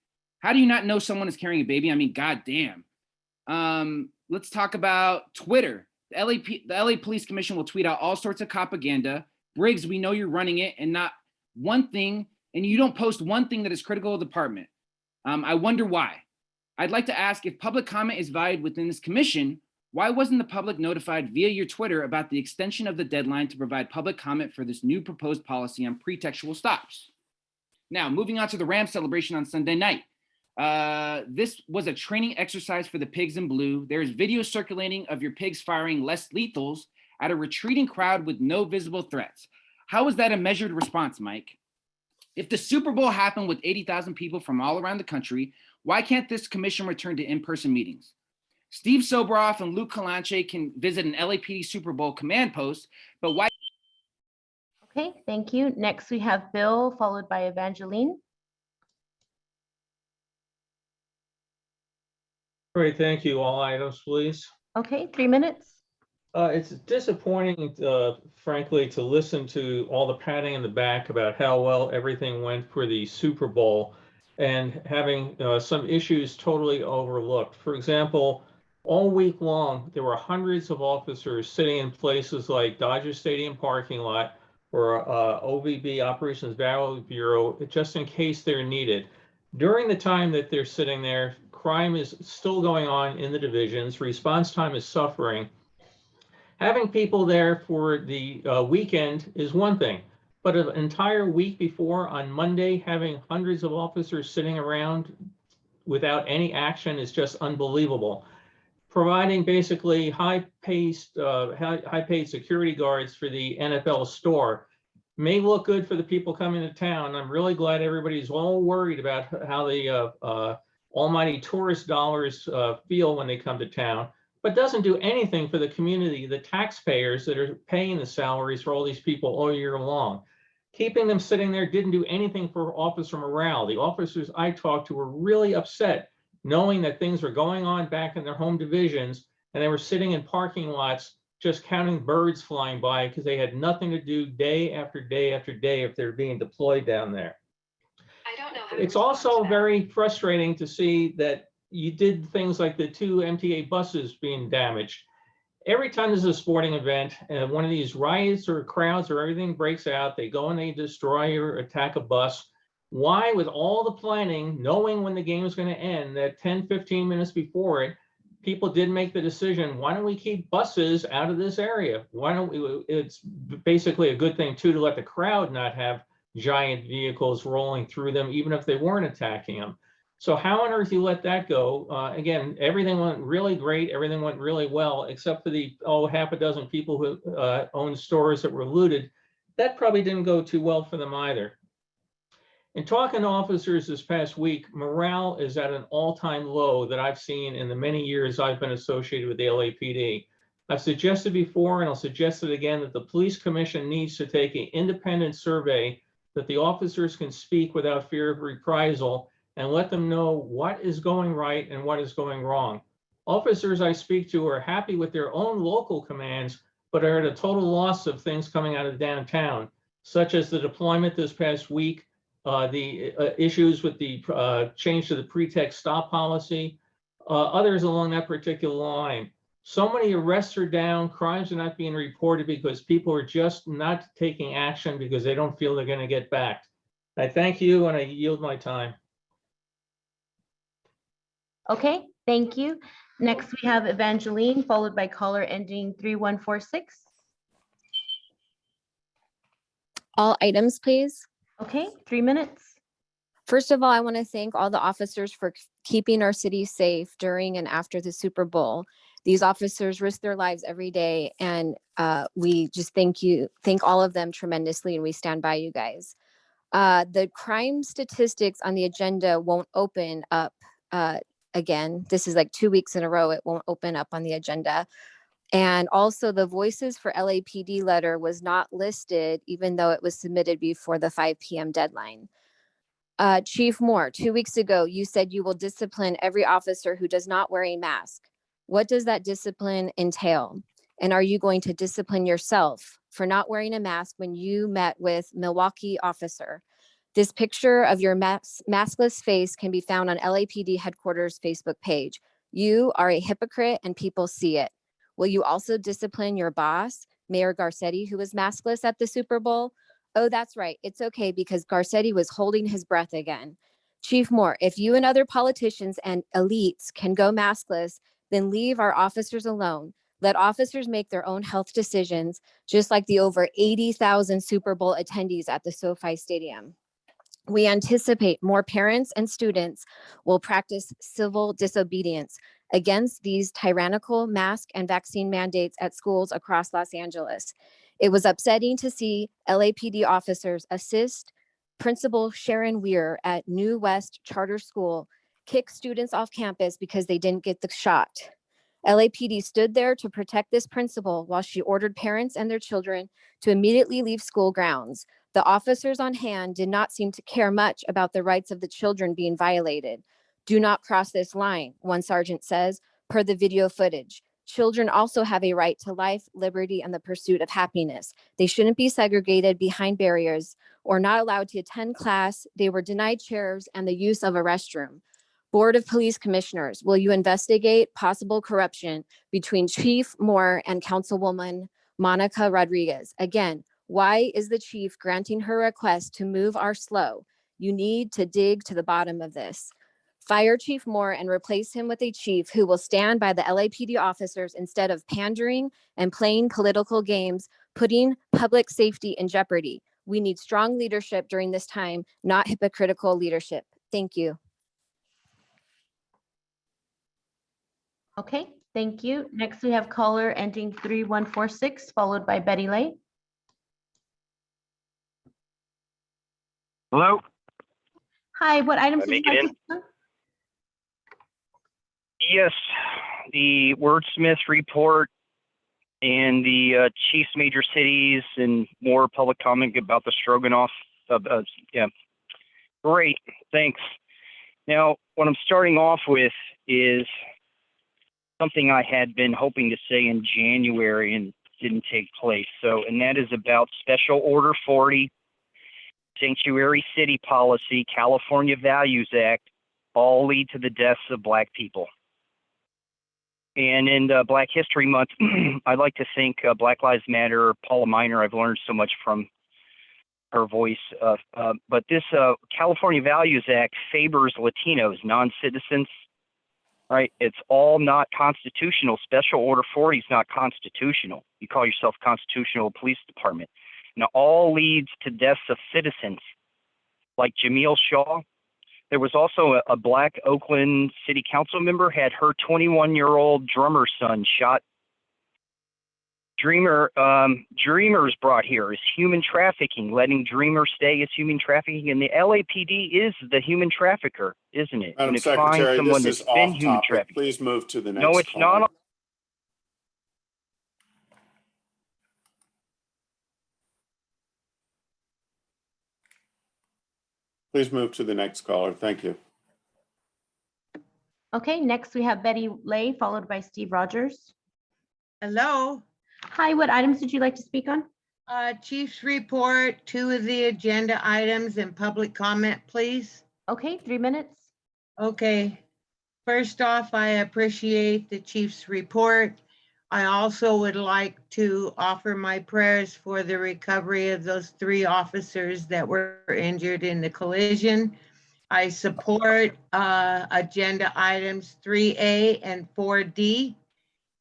how do you not know someone is carrying a baby? I mean, goddamn. Let's talk about Twitter. The LA Police Commission will tweet out all sorts of propaganda. Briggs, we know you're running it, and not one thing, and you don't post one thing that is critical of the department. I wonder why. I'd like to ask, if public comment is valued within this commission, why wasn't the public notified via your Twitter about the extension of the deadline to provide public comment for this new proposed policy on pretextual stops? Now, moving on to the Rams celebration on Sunday night. This was a training exercise for the pigs in blue. There is video circulating of your pigs firing less lethals at a retreating crowd with no visible threats. How is that a measured response, Mike? If the Super Bowl happened with 80,000 people from all around the country, why can't this commission return to in-person meetings? Steve Sobroff and Luke Kalanche can visit an LAPD Super Bowl command post, but why? Okay, thank you. Next, we have Bill, followed by Evangeline. Great, thank you. All items, please. Okay, 3 minutes. It's disappointing, frankly, to listen to all the patting in the back about how well everything went for the Super Bowl and having some issues totally overlooked. For example, all week long, there were hundreds of officers sitting in places like Dodger Stadium parking lot or OVB, Operations Battle Bureau, just in case they're needed. During the time that they're sitting there, crime is still going on in the divisions. Response time is suffering. Having people there for the weekend is one thing, but an entire week before on Monday, having hundreds of officers sitting around without any action is just unbelievable. Providing basically high-paid security guards for the NFL store may look good for the people coming to town. I'm really glad everybody's all worried about how the almighty tourist dollars feel when they come to town, but doesn't do anything for the community, the taxpayers that are paying the salaries for all these people all year long. Keeping them sitting there didn't do anything for officer morale. The officers I talked to were really upset knowing that things were going on back in their home divisions, and they were sitting in parking lots just counting birds flying by because they had nothing to do day after day after day if they're being deployed down there. It's also very frustrating to see that you did things like the 2 MTA buses being damaged. Every time there's a sporting event, one of these riots or crowds or everything breaks out, they go and they destroy or attack a bus. Why, with all the planning, knowing when the game is going to end, that 10, 15 minutes before it, people did make the decision, why don't we keep buses out of this area? Why don't we, it's basically a good thing too to let the crowd not have giant vehicles rolling through them, even if they weren't attacking them. So how on earth you let that go? Again, everything went really great. Everything went really well, except for the half a dozen people who owned stores that were looted. That probably didn't go too well for them either. In talking to officers this past week, morale is at an all-time low that I've seen in the many years I've been associated with the LAPD. I've suggested before, and I'll suggest it again, that the police commission needs to take an independent survey that the officers can speak without fear of reprisal and let them know what is going right and what is going wrong. Officers I speak to are happy with their own local commands, but are at a total loss of things coming out of downtown, such as the deployment this past week the issues with the change to the pretext stop policy, others along that particular line. So many arrests are down, crimes are not being reported because people are just not taking action because they don't feel they're going to get backed. I thank you and I yield my time. Okay, thank you. Next, we have Evangeline, followed by caller ending 3146. All items, please. Okay, 3 minutes. First of all, I want to thank all the officers for keeping our city safe during and after the Super Bowl. These officers risk their lives every day, and we just thank all of them tremendously, and we stand by you guys. The crime statistics on the agenda won't open up again. This is like 2 weeks in a row. It won't open up on the agenda. And also the Voices for LAPD letter was not listed, even though it was submitted before the 5 p.m. deadline. Chief Moore, 2 weeks ago, you said you will discipline every officer who does not wear a mask. What does that discipline entail? And are you going to discipline yourself for not wearing a mask when you met with Milwaukee officer? This picture of your maskless face can be found on LAPD headquarters Facebook page. You are a hypocrite and people see it. Will you also discipline your boss, Mayor Garcetti, who was maskless at the Super Bowl? Oh, that's right. It's okay because Garcetti was holding his breath again. Chief Moore, if you and other politicians and elites can go maskless, then leave our officers alone. Let officers make their own health decisions, just like the over 80,000 Super Bowl attendees at the SoFi Stadium. We anticipate more parents and students will practice civil disobedience against these tyrannical mask and vaccine mandates at schools across Los Angeles. It was upsetting to see LAPD officers assist Principal Sharon Weir at New West Charter School kick students off campus because they didn't get the shot. LAPD stood there to protect this principal while she ordered parents and their children to immediately leave school grounds. The officers on hand did not seem to care much about the rights of the children being violated. Do not cross this line, one sergeant says, per the video footage. Children also have a right to life, liberty, and the pursuit of happiness. They shouldn't be segregated behind barriers or not allowed to attend class. They were denied chairs and the use of a restroom. Board of Police Commissioners, will you investigate possible corruption between Chief Moore and Councilwoman Monica Rodriguez? Again, why is the chief granting her request to move our slow? You need to dig to the bottom of this. Fire Chief Moore and replace him with a chief who will stand by the LAPD officers instead of pandering and playing political games, putting public safety in jeopardy. We need strong leadership during this time, not hypocritical leadership. Thank you. Okay, thank you. Next, we have caller ending 3146, followed by Betty Lay. Hello? Hi, what items Can I did you make it like in? to discuss? Yes, the wordsmith report and the Chiefs major cities and more public comment about the Stroganoff. Yeah, great, thanks. Now, what I'm starting off with is something I had been hoping to say in January and didn't take place. So, and that is about Special Order 40, Sanctuary City Policy, California Values Act, all lead to the deaths of Black people. And in Black History Month, I'd like to thank Black Lives Matter, Paula Miner. I've learned so much from her voice. But this California Values Act favors Latinos, non-citizens, right? It's all not constitutional. Special Order 40 is not constitutional. You call yourself constitutional police department. Now, all leads to deaths of citizens like Jameel Shaw. There was also a Black Oakland City Council member had her 21-year-old drummer son shot. Dreamers brought here is human trafficking, letting dreamers stay is human trafficking, and the LAPD is the human trafficker, isn't it? Madam When it finds Secretary, someone this is that's been off human topic. trafficking. Please move to the next No, it's caller. not. Please move to the next caller. Thank you. Okay, next we have Betty Lay, followed by Steve Rogers. Hello. Hi, what items did you like to speak on? Chief's report, 2 of the agenda items and public comment, please. Okay, 3 minutes. Okay. First off, I appreciate the chief's report. I also would like to offer my prayers for the recovery of those 3 officers that were injured in the collision. I support agenda items 3A and 4D.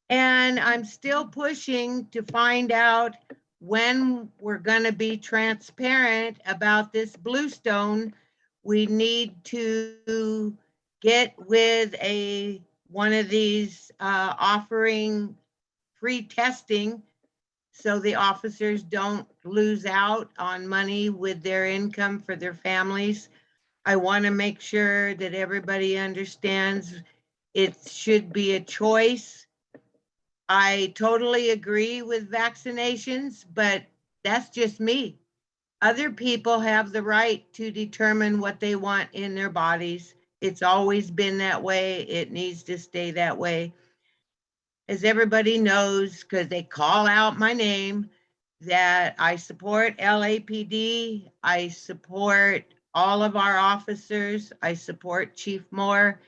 And I'm still pushing to find out when we're going to be transparent about this Bluestone. We need to get with one of these offering free testing so the officers don't lose out on money with their income for their families. I want to make sure that everybody understands it should be a choice. I totally agree with vaccinations, but that's just me. Other people have the right to determine what they want in their bodies. It's always been that way. It needs to stay that way. As everybody knows, because they call out my name, that I support LAPD. I support all of our officers. I support Chief Moore.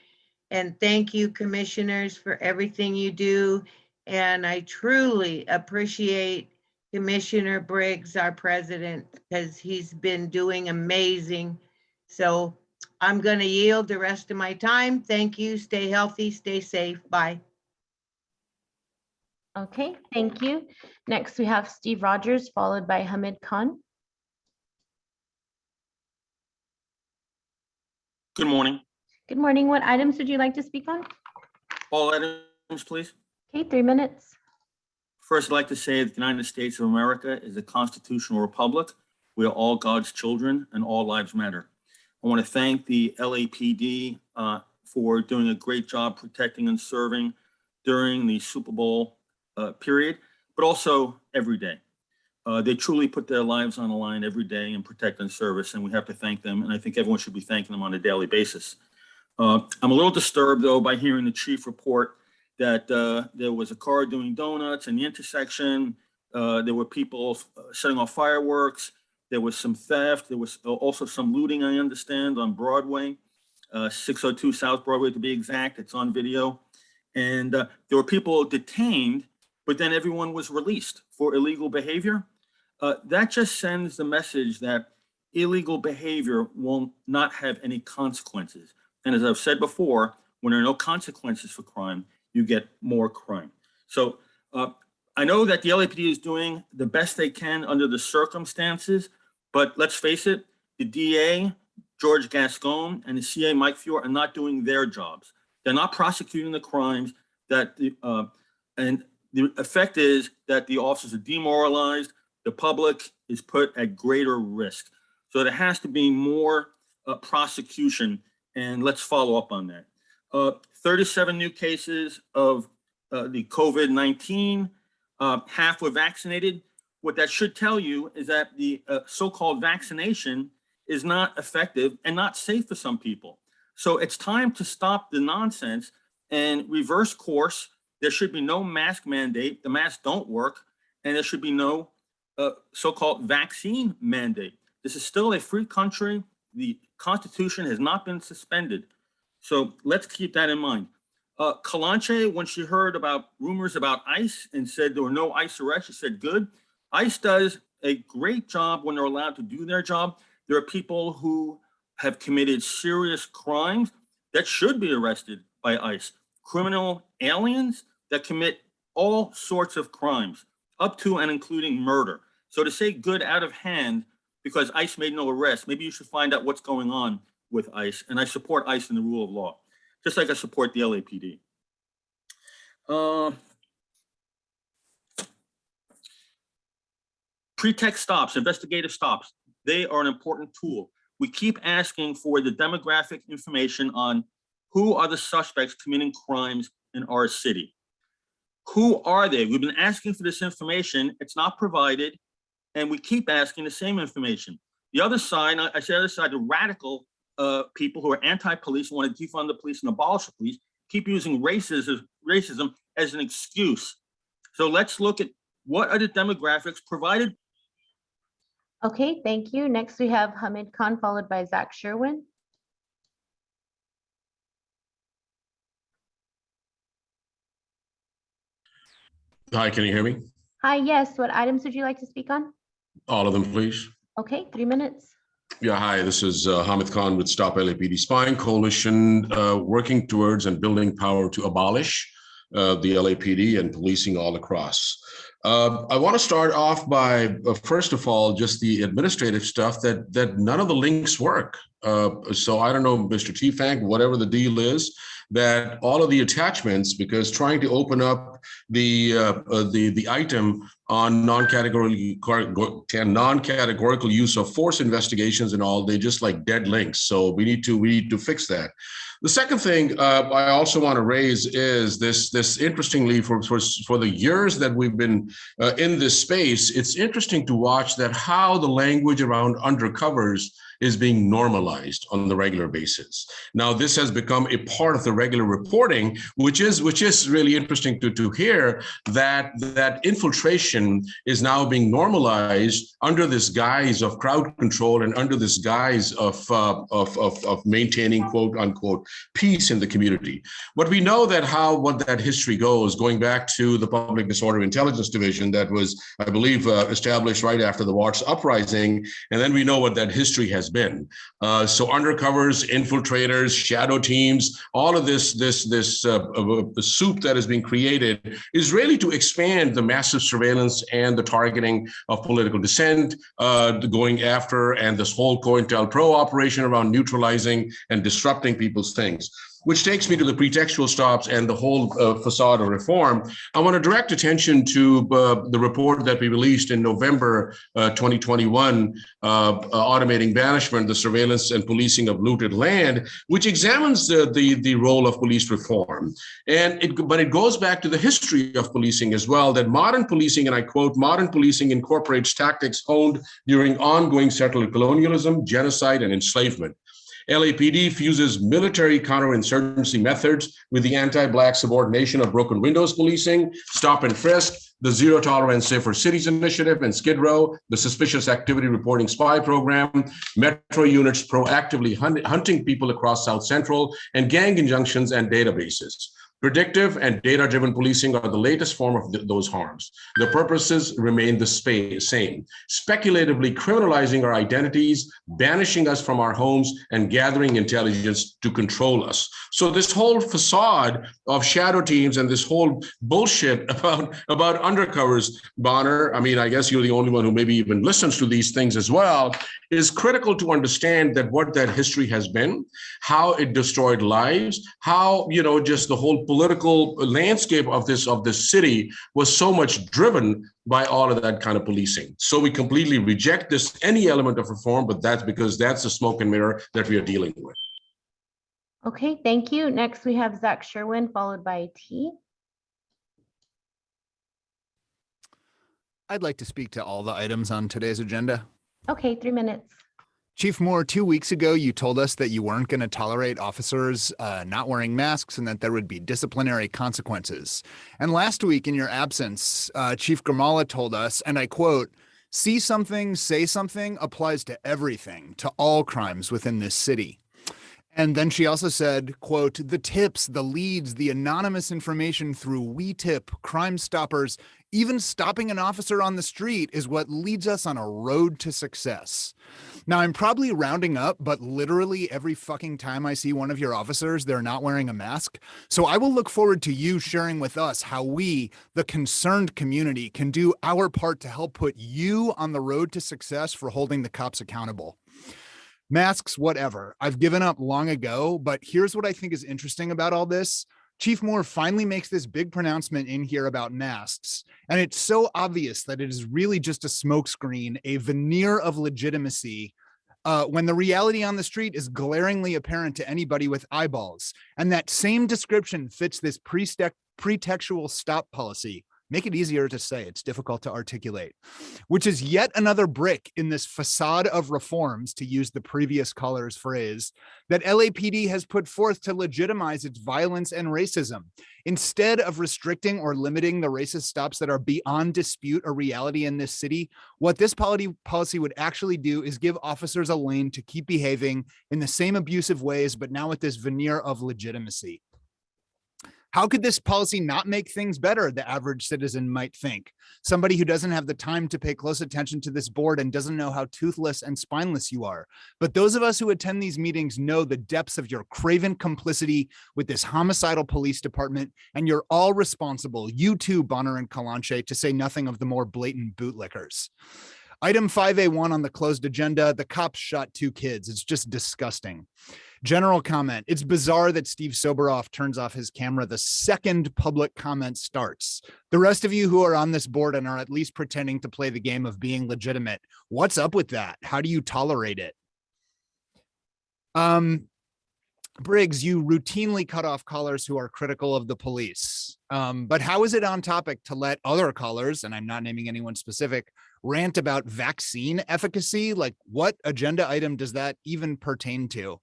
And thank you, commissioners, for everything you do. And I truly appreciate Commissioner Briggs, our president, because he's been doing amazing. So I'm going to yield the rest of my time. Thank you. Stay healthy, stay safe. Bye. Okay, thank you. Next, we have Steve Rogers, followed by Hamid Khan. Good morning. Good morning. What items would you like to speak on? All items, please. Okay, 3 minutes. First, I'd like to say that the United States of America is a constitutional republic. We are all God's children and all lives matter. I want to thank the LAPD for doing a great job protecting and serving during the Super Bowl period, but also every day. They truly put their lives on the line every day in protect and service, and we have to thank them. And I think everyone should be thanking them on a daily basis. I'm a little disturbed, though, by hearing the chief report that there was a car doing donuts in the intersection. There were people setting off fireworks. There was some theft. There was also some looting, I understand, on Broadway, 602 South Broadway to be exact. It's on video. And there were people detained, but then everyone was released for illegal behavior. That just sends the message that illegal behavior will not have any consequences. And as I've said before, when there are no consequences for crime, you get more crime. So I know that the LAPD is doing the best they can under the circumstances, but let's face it, the DA, George Gascon, and the CA, Mike Fior, are not doing their jobs. They're not prosecuting the crimes that, and the effect is that the officers are demoralized, the public is put at greater risk. So there has to be more prosecution, and let's follow up on that. 37 new cases of the COVID-19, half were vaccinated. What that should tell you is that the so-called vaccination is not effective and not safe for some people. So it's time to stop the nonsense and reverse course. There should be no mask mandate. The masks don't work, and there should be no so-called vaccine mandate. This is still a free country. The Constitution has not been suspended. So let's keep that in mind. Kalanche, when she heard about rumors about ICE and said there were no ICE arrests, she said, good. ICE does a great job when they're allowed to do their job. There are people who have committed serious crimes that should be arrested by ICE. Criminal aliens that commit all sorts of crimes, up to and including murder. So to say good out of hand because ICE made no arrest, maybe you should find out what's going on with ICE. And I support ICE in the rule of law, just like I support the LAPD. Pretext stops, investigative stops, they are an important tool. We keep asking for the demographic information on who are the suspects committing crimes in our city. Who are they? We've been asking for this information. It's not provided, and we keep asking the same information. The other side, I say the other side, the radical people who are anti-police, want to defund the police and abolish the police, keep using racism as an excuse. So let's look at what are the demographics provided Okay, thank you. Next, we have Hamid Khan, followed by Zach Sherwin. Hi, can you hear me? Hi, yes. What items would you like to speak on? All of them, please. Okay, 3 minutes. Yeah, hi, this is Hamid Khan with Stop LAPD Spying Coalition, working towards and building power to abolish the LAPD and policing all across. I want to start off by, first of all, just the administrative stuff that none of the links work. So I don't know, Mr. T-Fank, whatever the deal is, that all of the attachments, because trying to open up the item on non-categorical use of force investigations and all, they just like dead links. So we need to fix that. The second thing I also want to raise is this interestingly, for the years that we've been in this space, it's interesting to watch that how the language around undercovers is being normalized on the regular basis. Now, this has become a part of the regular reporting, which is really interesting to hear that infiltration is now being normalized under this guise of crowd control and under this guise of maintaining quote unquote peace in the community. But we know that what that history goes, going back to the Public Disorder Intelligence Division that was, I believe, established right after the Watts uprising, and then we know what that history has been. So undercovers, infiltrators, shadow teams, all of this soup that is being created is really to expand the massive surveillance and the targeting of political dissent, going after, and this whole COINTELPRO operation around neutralizing and disrupting people's things. Which takes me to the pretextual stops and the whole facade of reform. I want to direct attention to the report that we released in November 2021, Automating Banishment, the Surveillance and Policing of Looted Land, which examines the role of police reform. But it goes back to the history of policing as well, that modern policing, and I quote, modern policing incorporates tactics honed during ongoing settler colonialism, genocide, and enslavement. LAPD fuses military counterinsurgency methods with the anti-Black subordination of broken windows policing, stop and frisk, the Zero Tolerance Safer Cities Initiative, and Skid Row, the Suspicious Activity Reporting Spy Program, Metro units proactively hunting people across South Central, and gang injunctions and databases. Predictive and data-driven policing are the latest form of those harms. The purposes remain the same, speculatively criminalizing our identities, banishing us from our homes, and gathering intelligence to control us. So this whole facade of shadow teams and this whole bullshit about undercovers, Bonner, I mean, I guess you're the only one who maybe even listens to these things as well, is critical to understand that what that history has been, how it destroyed lives, how, just the whole political landscape of this city was so much driven by all of that kind of policing. So we completely reject any element of reform, but that's because that's the smoke and mirror that we are dealing with. Okay, thank you. Next, we have Zach Sherwin, followed by T. I'd like to speak to all the items on today's agenda. Okay, 3 minutes. Chief Moore, 2 weeks ago, you told us that you weren't going to tolerate officers not wearing masks and that there would be disciplinary consequences. And last week, in your absence, Chief Grimala told us, and I quote, "See something, say something applies to everything, to all crimes within this city." And then she also said, quote, "The tips, the leads, the anonymous information through WeTip, Crime Stoppers, even stopping an officer on the street is what leads us on a road to success." Now, I'm probably rounding up, but literally every fucking time I see one of your officers, they're not wearing a mask. So I will look forward to you sharing with us how we, the concerned community, can do our part to help put you on the road to success for holding the cops accountable. Masks, whatever. I've given up long ago, but here's what I think is interesting about all this. Chief Moore finally makes this big pronouncement in here about masks, and it's so obvious that it is really just a smokescreen, a veneer of legitimacy, when the reality on the street is glaringly apparent to anybody with eyeballs. And that same description fits this pretextual stop policy. Make it easier to say. It's difficult to articulate, which is yet another brick in this facade of reforms, to use the previous caller's phrase, that LAPD has put forth to legitimize its violence and racism. Instead of restricting or limiting the racist stops that are beyond dispute a reality in this city, what this policy would actually do is give officers a lane to keep behaving in the same abusive ways, but now with this veneer of legitimacy. How could this policy not make things better, the average citizen might think? Somebody who doesn't have the time to pay close attention to this board and doesn't know how toothless and spineless you are. But those of us who attend these meetings know the depths of your craven complicity with this homicidal police department, and you're all responsible, you too, Bonner and Kalanche, to say nothing of the more blatant bootlickers. Item 5A1 on the closed agenda, the cops shot 2 kids. It's just disgusting. General comment. It's bizarre that Steve Soberoff turns off his camera the second public comment starts. The rest of you who are on this board and are at least pretending to play the game of being legitimate, what's up with that? How do you tolerate it? Briggs, you routinely cut off callers who are critical of the police. But how is it on topic to let other callers, and I'm not naming anyone specific, rant about vaccine efficacy? Like, what agenda item does that even pertain to?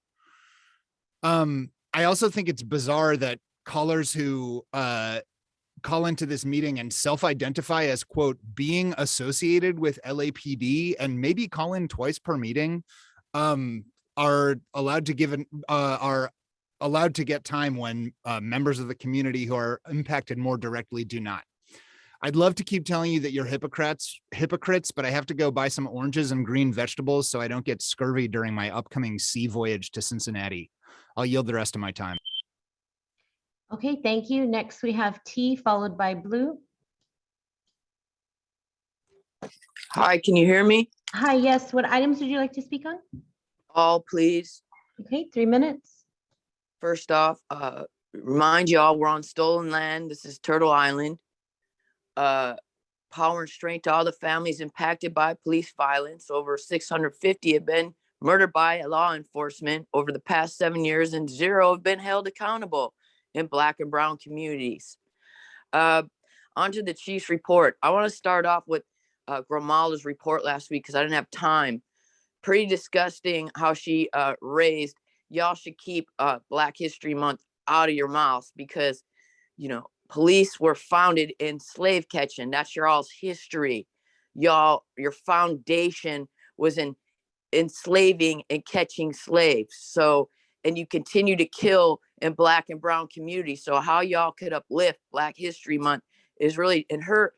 I also think it's bizarre that callers who call into this meeting and self-identify as, quote, being associated with LAPD and maybe call in twice per meeting are allowed to get time when members of the community who are impacted more directly do not. I'd love to keep telling you that you're hypocrites, but I have to go buy some oranges and green vegetables so I don't get scurvy during my upcoming sea voyage to Cincinnati. I'll yield the rest of my time. Okay, thank you. Next, we have T followed by Blue. Hi, can you hear me? Hi, yes. What items would you like to speak on? All, please. Okay, 3 minutes. First off, remind y'all we're on stolen land. This is Turtle Island. Power and strength to all the families impacted by police violence. Over 650 have been murdered by law enforcement over the past 7 years, and 0 have been held accountable in Black and brown communities. Onto the chief's report. I want to start off with Gramala's report last week because I didn't have time. Pretty disgusting how she raised, y'all should keep Black History Month out of your mouths because, you know, police were founded in slave catching. That's your all's history. Y'all, your foundation was in enslaving and catching slaves. So, and you continue to kill in Black and brown communities. So how y'all could uplift Black History Month is really, and her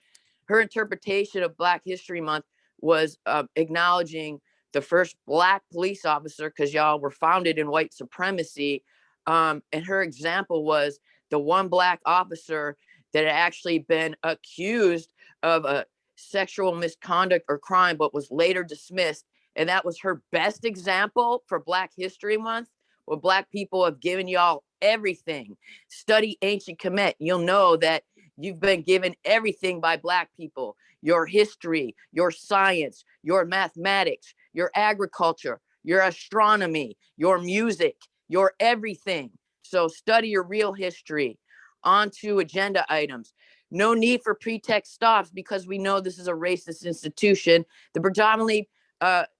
interpretation of Black History Month was acknowledging the first Black police officer, because y'all were founded in white supremacy. And her example was the one Black officer that had actually been accused of a sexual misconduct or crime, but was later dismissed. And that was her best example for Black History Month, where Black people have given y'all everything. Study ancient Kemet. You'll know that you've been given everything by Black people. Your history, your science, your mathematics, your agriculture, your astronomy, your music, your everything. So study your real history. On to agenda items. No need for pretext stops because we know this is a racist institution. The predominantly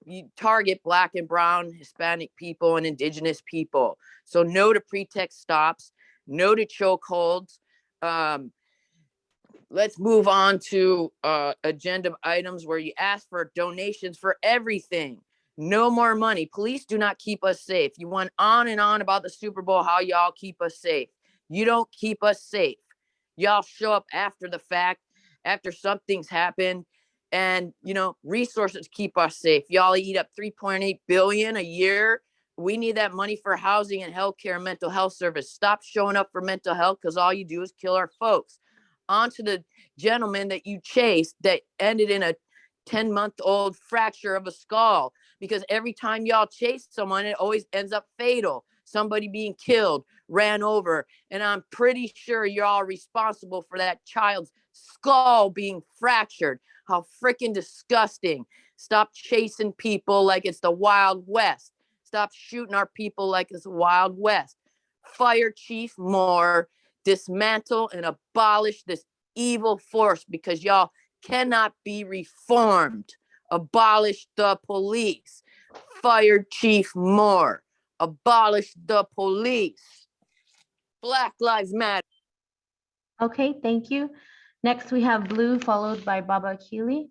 you target Black and brown, Hispanic people and indigenous people. So no to pretext stops, no to chokeholds. Let's move on to agenda items where you ask for donations for everything. No more money. Police do not keep us safe. You went on and on about the Super Bowl, how y'all keep us safe. You don't keep us safe. Y'all show up after the fact, after something's happened, and you know, resources keep us safe. Y'all eat up 3.8 billion a year. We need that money for housing and healthcare and mental health service. Stop showing up for mental health because all you do is kill our folks. On to the gentleman that you chased that ended in a 10-month-old fracture of a skull, because every time y'all chase someone, it always ends up fatal. Somebody being killed, ran over, and I'm pretty sure you're all responsible for that child's skull being fractured. How freaking disgusting. Stop chasing people like it's the Wild West. Stop shooting our people like it's the Wild West. Fire Chief Moore. Dismantle and abolish this evil force because y'all cannot be reformed. Abolish the police. Fire Chief Moore. Abolish the police. Black Lives Matter. Okay, thank you. Next, we have Blue, followed by Baba Keely.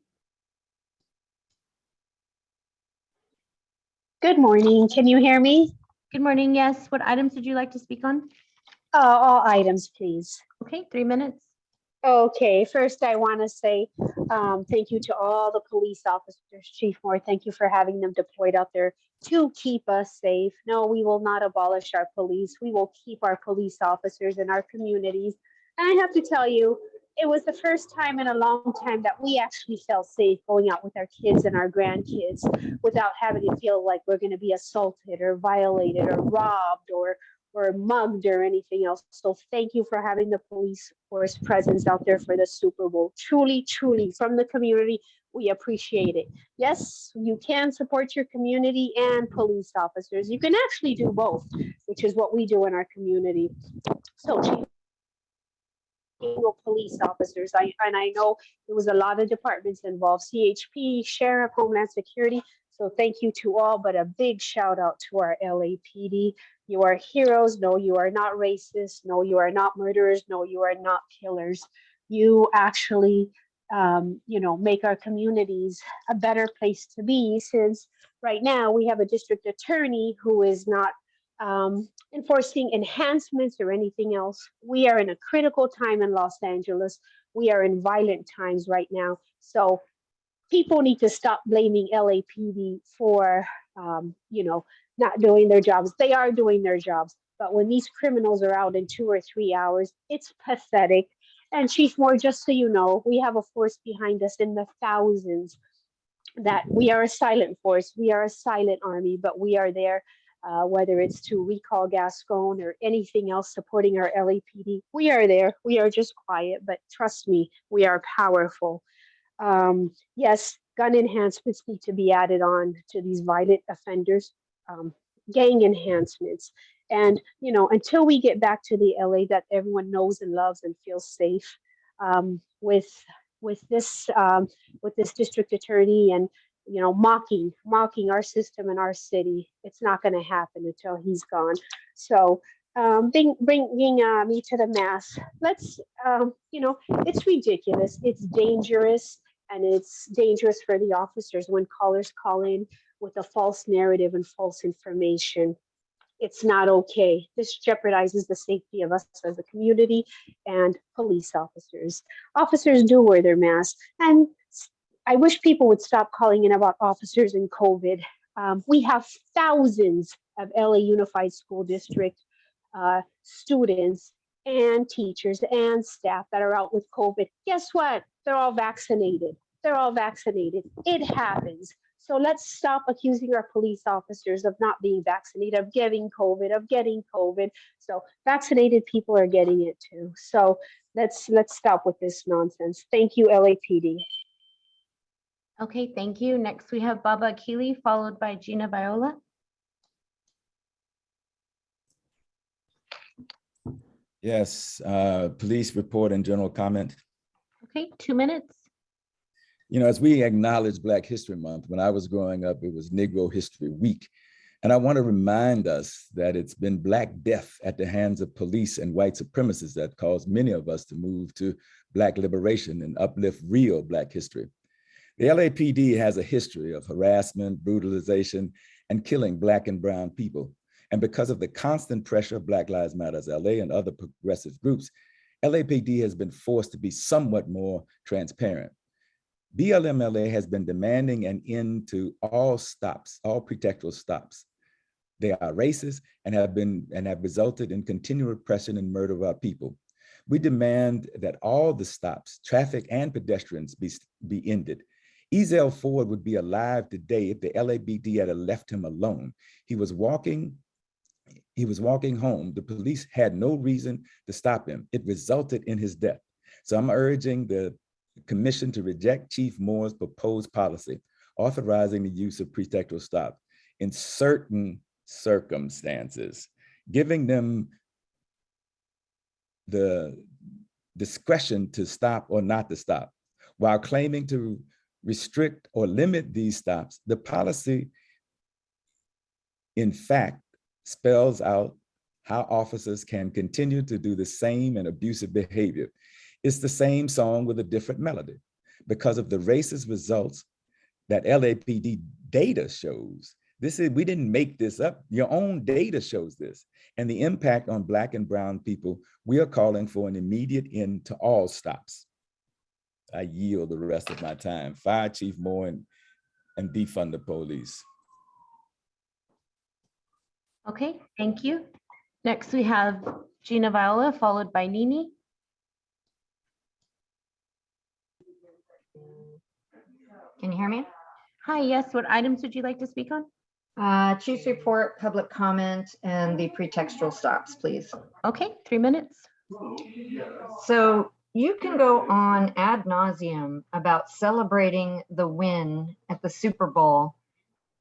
Good morning. Can you hear me? Good morning. Yes. What items did you like to speak on? All items, please. Okay, 3 minutes. Okay, first I want to say thank you to all the police officers. Chief Moore, thank you for having them deployed out there to keep us safe. No, we will not abolish our police. We will keep our police officers in our communities. And I have to tell you, it was the first time in a long time that we actually felt safe going out with our kids and our grandkids without having to feel like we're going to be assaulted or violated or robbed or mugged or anything else. So thank you for having the police force presence out there for the Super Bowl. Truly, truly, from the community, we appreciate it. Yes, you can support your community and police officers. You can actually do both, which is what we do in our community. So Chief, police officers. I know there was a lot of departments involved, CHP, Sheriff, Homeland Security. So thank you to all, but a big shout out to our LAPD. You are heroes. No, you are not racist. No, you are not murderers. No, you are not killers. You actually, make our communities a better place to be, since right now we have a district attorney who is not enforcing enhancements or anything else. We are in a critical time in Los Angeles. We are in violent times right now. So people need to stop blaming LAPD for, not doing their jobs. They are doing their jobs. But when these criminals are out in 2 or 3 hours, it's pathetic. And Chief Moore, just so you know, we have a force behind us in the thousands that we are a silent force. We are a silent army, but we are there. Whether it's to recall Gascon or anything else supporting our LAPD, we are there. We are just quiet, but trust me, we are powerful. Yes, gun enhancements need to be added on to these violent offenders, gang enhancements. And, until we get back to the LA that everyone knows and loves and feels safe, with this district attorney and mocking our system and our city, it's not going to happen until he's gone. So bringing me to the mass, let's it's ridiculous, it's dangerous, and it's dangerous for the officers when callers call in with a false narrative and false information. It's not okay. This jeopardizes the safety of us as a community and police officers. Officers do wear their masks, and I wish people would stop calling in about officers and COVID. We have thousands of LA Unified School District students and teachers and staff that are out with COVID. Guess what? They're all vaccinated. They're all vaccinated. It happens. So let's stop accusing our police officers of not being vaccinated, of getting COVID. So vaccinated people are getting it too. So let's stop with this nonsense. Thank you, LAPD. Okay, thank you. Next, we have Baba Keely, followed by Gina Viola. Yes, police report and general comment. Okay, 2 minutes. As we acknowledge Black History Month, when I was growing up, it was Negro History Week. And I want to remind us that it's been Black death at the hands of police and white supremacists that caused many of us to move to Black liberation and uplift real Black history. The LAPD has a history of harassment, brutalization, and killing Black and brown people. And because of the constant pressure of Black Lives Matter LA and other progressive groups, LAPD has been forced to be somewhat more transparent. BLMLA has been demanding an end to all stops, all pretextual stops. They are racist and have resulted in continual repression and murder of our people. We demand that all the stops, traffic and pedestrians, be ended. Ezell Ford would be alive today if the LAPD had left him alone. He was walking home. The police had no reason to stop him. It resulted in his death. So I'm urging the Commission to reject Chief Moore's proposed policy, authorizing the use of pretextual stops in certain circumstances, giving them the discretion to stop or not to stop. While claiming to restrict or limit these stops, the policy, in fact, spells out how officers can continue to do the same and abusive behavior. It's the same song with a different melody because of the racist results that LAPD data shows. We didn't make this up. Your own data shows this. And the impact on Black and brown people, we are calling for an immediate end to all stops. I yield the rest of my time. Fire Chief Moore and defund the police. Okay, thank you. Next, we have Gina Viola, followed by Nini. Can you hear me? Hi, yes, what items would you like to speak on? Chief's report, public comment, and the pretextual stops, please. Okay, 3 minutes. So you can go on ad nauseum about celebrating the win at the Super Bowl,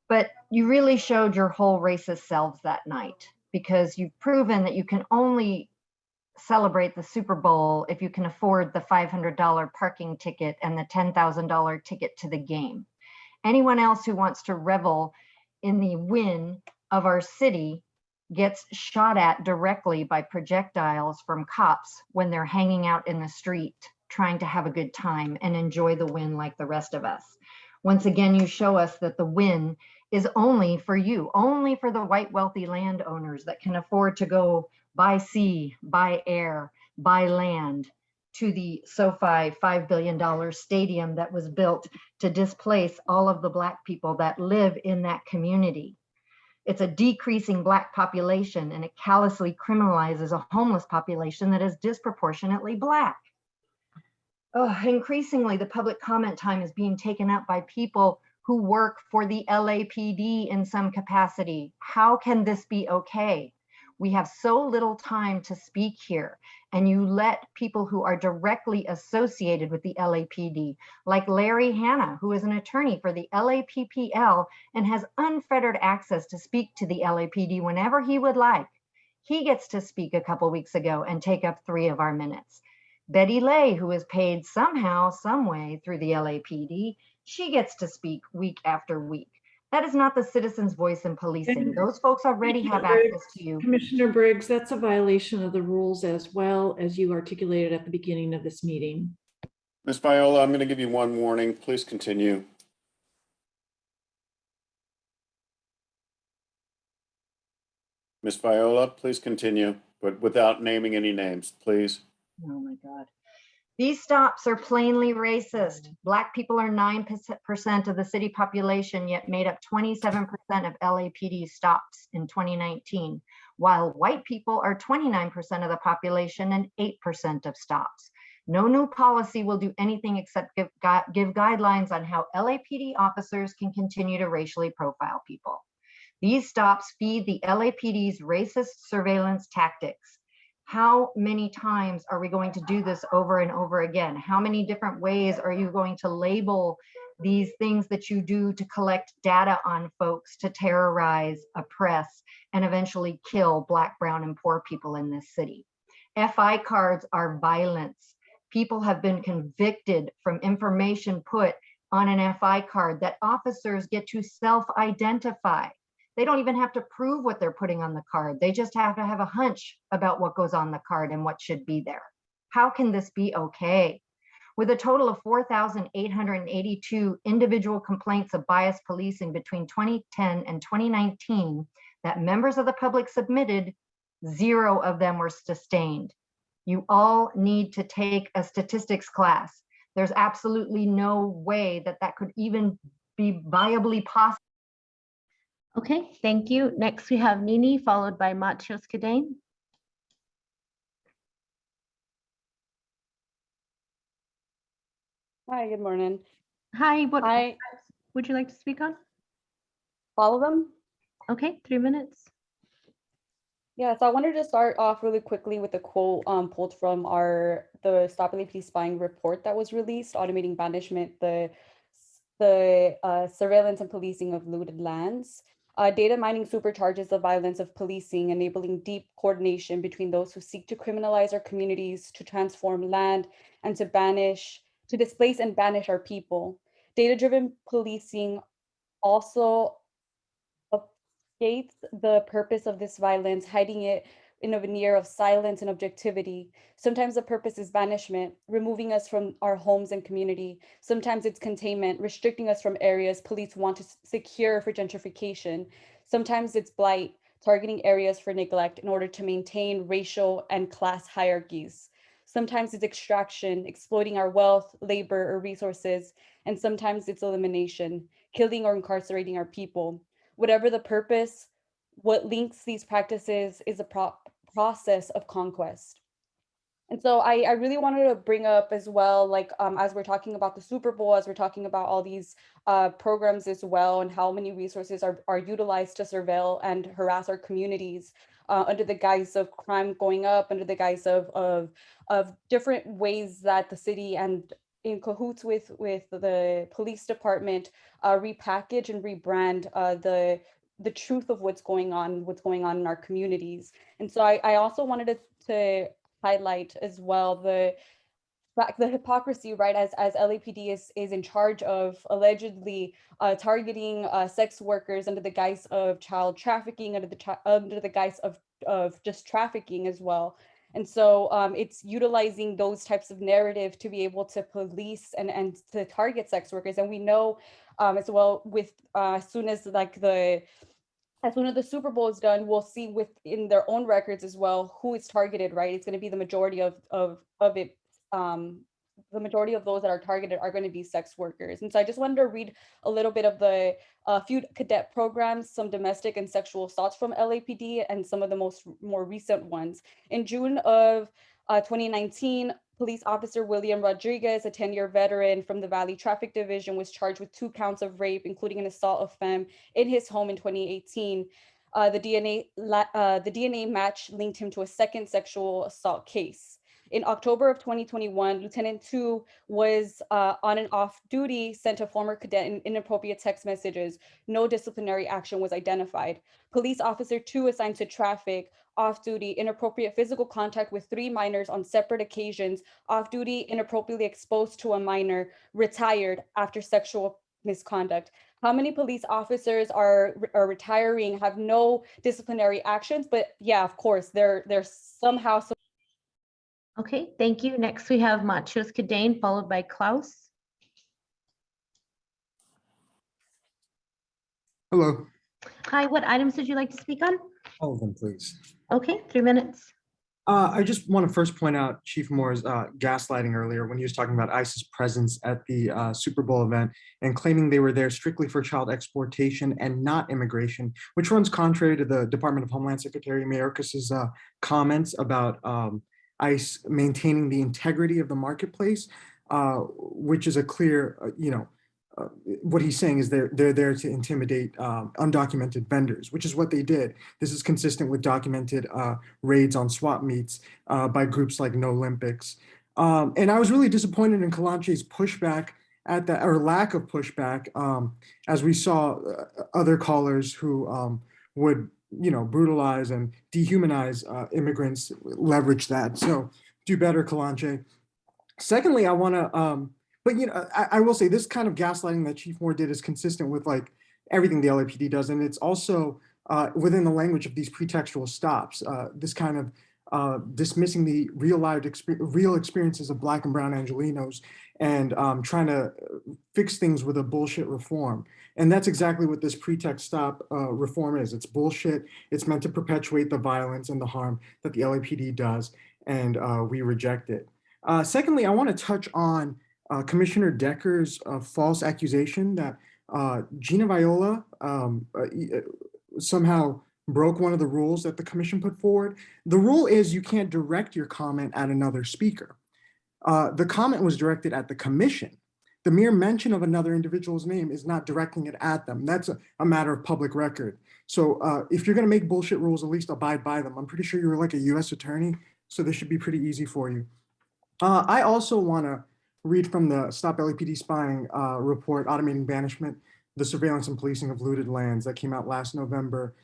but you really showed your whole racist selves that night because you've proven that you can only celebrate the Super Bowl if you can afford the $500 parking ticket and the $10,000 ticket to the game. Anyone else who wants to revel in the win of our city gets shot at directly by projectiles from cops when they're hanging out in the street trying to have a good time and enjoy the win like the rest of us. Once again, you show us that the win is only for you, only for the white wealthy landowners that can afford to go by sea, by air, by land to the SoFi $5 billion stadium that was built to displace all of the Black people that live in that community. It's a decreasing Black population, and it callously criminalizes a homeless population that is disproportionately Black. Increasingly, the public comment time is being taken up by people who work for the LAPD in some capacity. How can this be okay? We have so little time to speak here, and you let people who are directly associated with the LAPD, like Larry Hanna, who is an attorney for the LAPPL and has unfettered access to speak to the LAPD whenever he would like. He gets to speak a couple weeks ago and take up 3 of our minutes. Betty Lay, who is paid somehow, some way through the LAPD, she gets to speak week after week. That is not the citizen's voice in policing. Those folks already have access to you. Commissioner Briggs, that's a violation of the rules as well as you articulated at the beginning of this meeting. Ms. Viola, I'm going to give you one warning. Please continue. Ms. Viola, please continue, but without naming any names, please. Oh my God. These stops are plainly racist. Black people are 9% of the city population, yet made up 27% of LAPD stops in 2019, while white people are 29% of the population and 8% of stops. No new policy will do anything except give guidelines on how LAPD officers can continue to racially profile people. These stops feed the LAPD's racist surveillance tactics. How many times are we going to do this over and over again? How many different ways are you going to label these things that you do to collect data on folks, to terrorize, oppress, and eventually kill Black, brown, and poor people in this city? FI cards are violence. People have been convicted from information put on an FI card that officers get to self-identify. They don't even have to prove what they're putting on the card. They just have to have a hunch about what goes on the card and what should be there. How can this be okay? With a total of 4,882 individual complaints of biased policing between 2010 and 2019 that members of the public submitted, 0 of them were sustained. You all need to take a statistics class. There's absolutely no way that that could even be viably possible. Okay, thank you. Next, we have Nini, followed by Matios Kadane. Hi, good morning. Hi, what would you like to speak on? All of them? Okay, 3 minutes. Yeah, so I wanted to start off really quickly with a quote pulled from the Stop LAPD Spying report that was released, Automating Banishment, the surveillance and policing of looted lands. Data mining supercharges the violence of policing, enabling deep coordination between those who seek to criminalize our communities, to transform land, and to displace and banish our people. Data-driven policing also obfuscates the purpose of this violence, hiding it in a veneer of silence and objectivity. Sometimes the purpose is banishment, removing us from our homes and community. Sometimes it's containment, restricting us from areas police want to secure for gentrification. Sometimes it's blight, targeting areas for neglect in order to maintain racial and class hierarchies. Sometimes it's extraction, exploiting our wealth, labor, or resources. And sometimes it's elimination, killing or incarcerating our people. Whatever the purpose, what links these practices is a process of conquest. And so I really wanted to bring up as well, like as we're talking about the Super Bowl, as we're talking about all these programs as well, and how many resources are utilized to surveil and harass our communities under the guise of crime going up, under the guise of different ways that the city and in cahoots with the police department repackage and rebrand the truth of what's going on in our communities. And so I also wanted to highlight as well the hypocrisy, right, as LAPD is in charge of allegedly targeting sex workers under the guise of child trafficking, under the guise of just trafficking as well. And so it's utilizing those types of narrative to be able to police and to target sex workers. And we know as well with as soon as the Super Bowl is done, we'll see within their own records as well who is targeted, right? It's going to be the majority of it. The majority of those that are targeted are going to be sex workers. And so I just wanted to read a little bit of the few cadet programs, some domestic and sexual assaults from LAPD, and some of the more recent ones. In June of 2019, police officer William Rodriguez, a 10-year veteran from the Valley Traffic Division, was charged with 2 counts of rape, including an assault of femme in his home in 2018. The DNA match linked him to a second sexual assault case. In October of 2021, Lieutenant 2 was on and off duty, sent a former cadet in inappropriate text messages. No disciplinary action was identified. Police officer 2 assigned to traffic, off duty, inappropriate physical contact with 3 minors on separate occasions, off duty, inappropriately exposed to a minor, retired after sexual misconduct. How many police officers are retiring, have no disciplinary actions? But yeah, of course, they're somehow. Okay, thank you. Next, we have Machos Kadane, followed by Klaus. Hello. Hi, what items would you like to speak on? All of them, please. Okay, 3 minutes. I just want to first point out Chief Moore's gaslighting earlier when he was talking about ICE's presence at the Super Bowl event and claiming they were there strictly for child exploitation and not immigration, which runs contrary to the Department of Homeland Secretary Mayorkas's comments about ICE maintaining the integrity of the marketplace, which is a clear, what he's saying is they're there to intimidate undocumented vendors, which is what they did. This is consistent with documented raids on swap meets by groups like No Olympics. And I was really disappointed in Kalanche's pushback at that, or lack of pushback, as we saw other callers who would brutalize and dehumanize immigrants leverage that. So do better, Kalanche. Secondly, I want to, but I will say this kind of gaslighting that Chief Moore did is consistent with like everything the LAPD does, and it's also within the language of these pretextual stops. This kind of dismissing the real experiences of Black and Brown Angelenos and trying to fix things with a bullshit reform. And that's exactly what this pretext stop reform is. It's bullshit. It's meant to perpetuate the violence and the harm that the LAPD does, and we reject it. Secondly, I want to touch on Commissioner Decker's false accusation that Gina Viola somehow broke one of the rules that the commission put forward. The rule is you can't direct your comment at another speaker. The comment was directed at the commission. The mere mention of another individual's name is not directing it at them. That's a matter of public record. So if you're going to make bullshit rules, at least abide by them. I'm pretty sure you're like a U.S. attorney, so this should be pretty easy for you. I also want to read from the Stop LAPD Spying report, Automating Banishment. the surveillance and policing of looted lands that came out last November.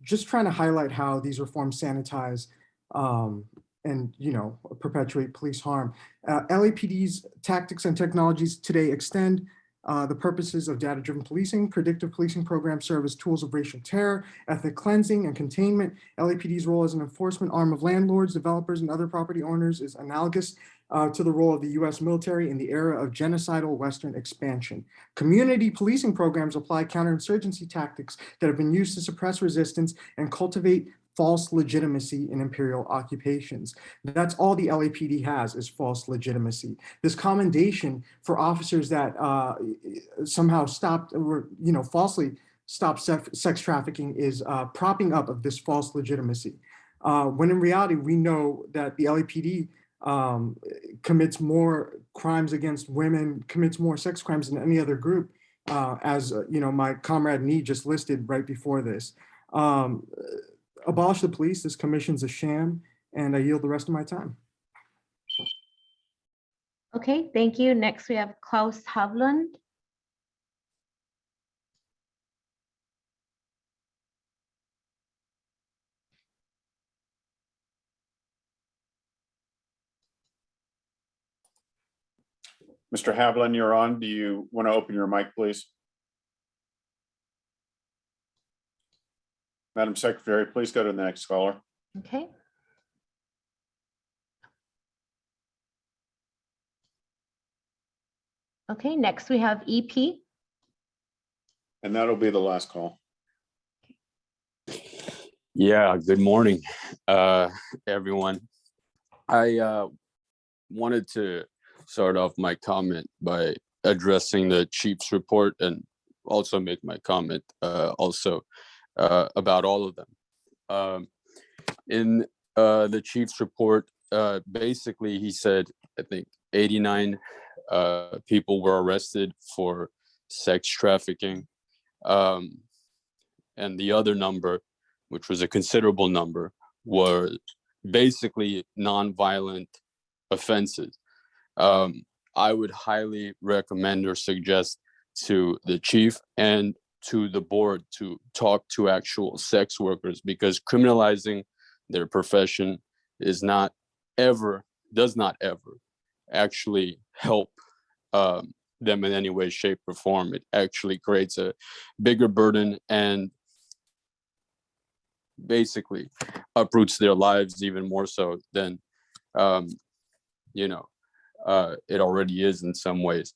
Just trying to highlight how these reforms sanitize and perpetuate police harm. LAPD's tactics and technologies today extend the purposes of data-driven policing. Predictive policing programs serve as tools of racial terror, ethnic cleansing, and containment. LAPD's role as an enforcement arm of landlords, developers, and other property owners is analogous to the role of the U.S. military in the era of genocidal Western expansion. Community policing programs apply counterinsurgency tactics that have been used to suppress resistance and cultivate false legitimacy in imperial occupations. That's all the LAPD has, is false legitimacy. This commendation for officers that somehow stopped or falsely stopped sex trafficking is propping up of this false legitimacy. When in reality, we know that the LAPD commits more crimes against women, commits more sex crimes than any other group, as my comrade Nee just listed right before this. Abolish the police. This commission's a sham, and I yield the rest of my time. Okay, thank you. Next, we have Klaus Havlund. Mr. Havlin, you're on. Do you want to open your mic, please? Madam Secretary, please go to the next caller. Okay. Okay, next we have EP. And that'll be the last call. Yeah, good morning, everyone. I wanted to start off my comment by addressing the chief's report and also make my comment about all of them. In the chief's report, basically he said, I think 89 people were arrested for sex trafficking. And the other number, which was a considerable number, were basically nonviolent offenses. I would highly recommend or suggest to the chief and to the board to talk to actual sex workers, because criminalizing their profession does not ever actually help them in any way, shape, or form. It actually creates a bigger burden and basically uproots their lives even more so than it already is in some ways.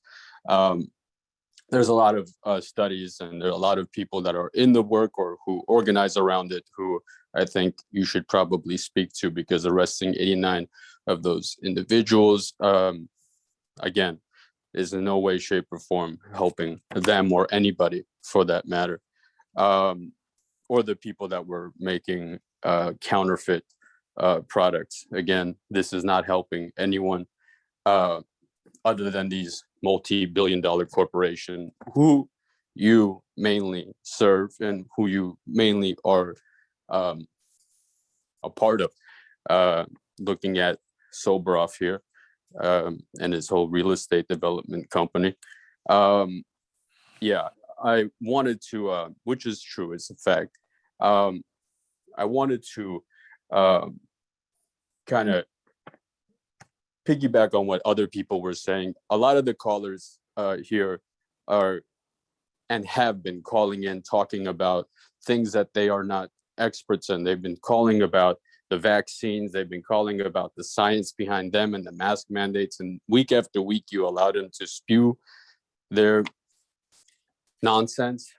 There's a lot of studies, and there are a lot of people that are in the work or who organize around it who I think you should probably speak to, because arresting 89 of those individuals, again, is in no way, shape, or form helping them or anybody for that matter, or the people that were making counterfeit products. Again, this is not helping anyone other than these multi-billion-dollar corporation who you mainly serve and who you mainly are a part of. Looking at Soboroff here and his whole real estate development company. Yeah, I wanted to, which is true, it's a fact. I wanted to kind of piggyback on what other people were saying. A lot of the callers here are and have been calling in talking about things that they are not experts in. They've been calling about the vaccines, they've been calling about the science behind them and the mask mandates, and week after week you allow them to spew their nonsense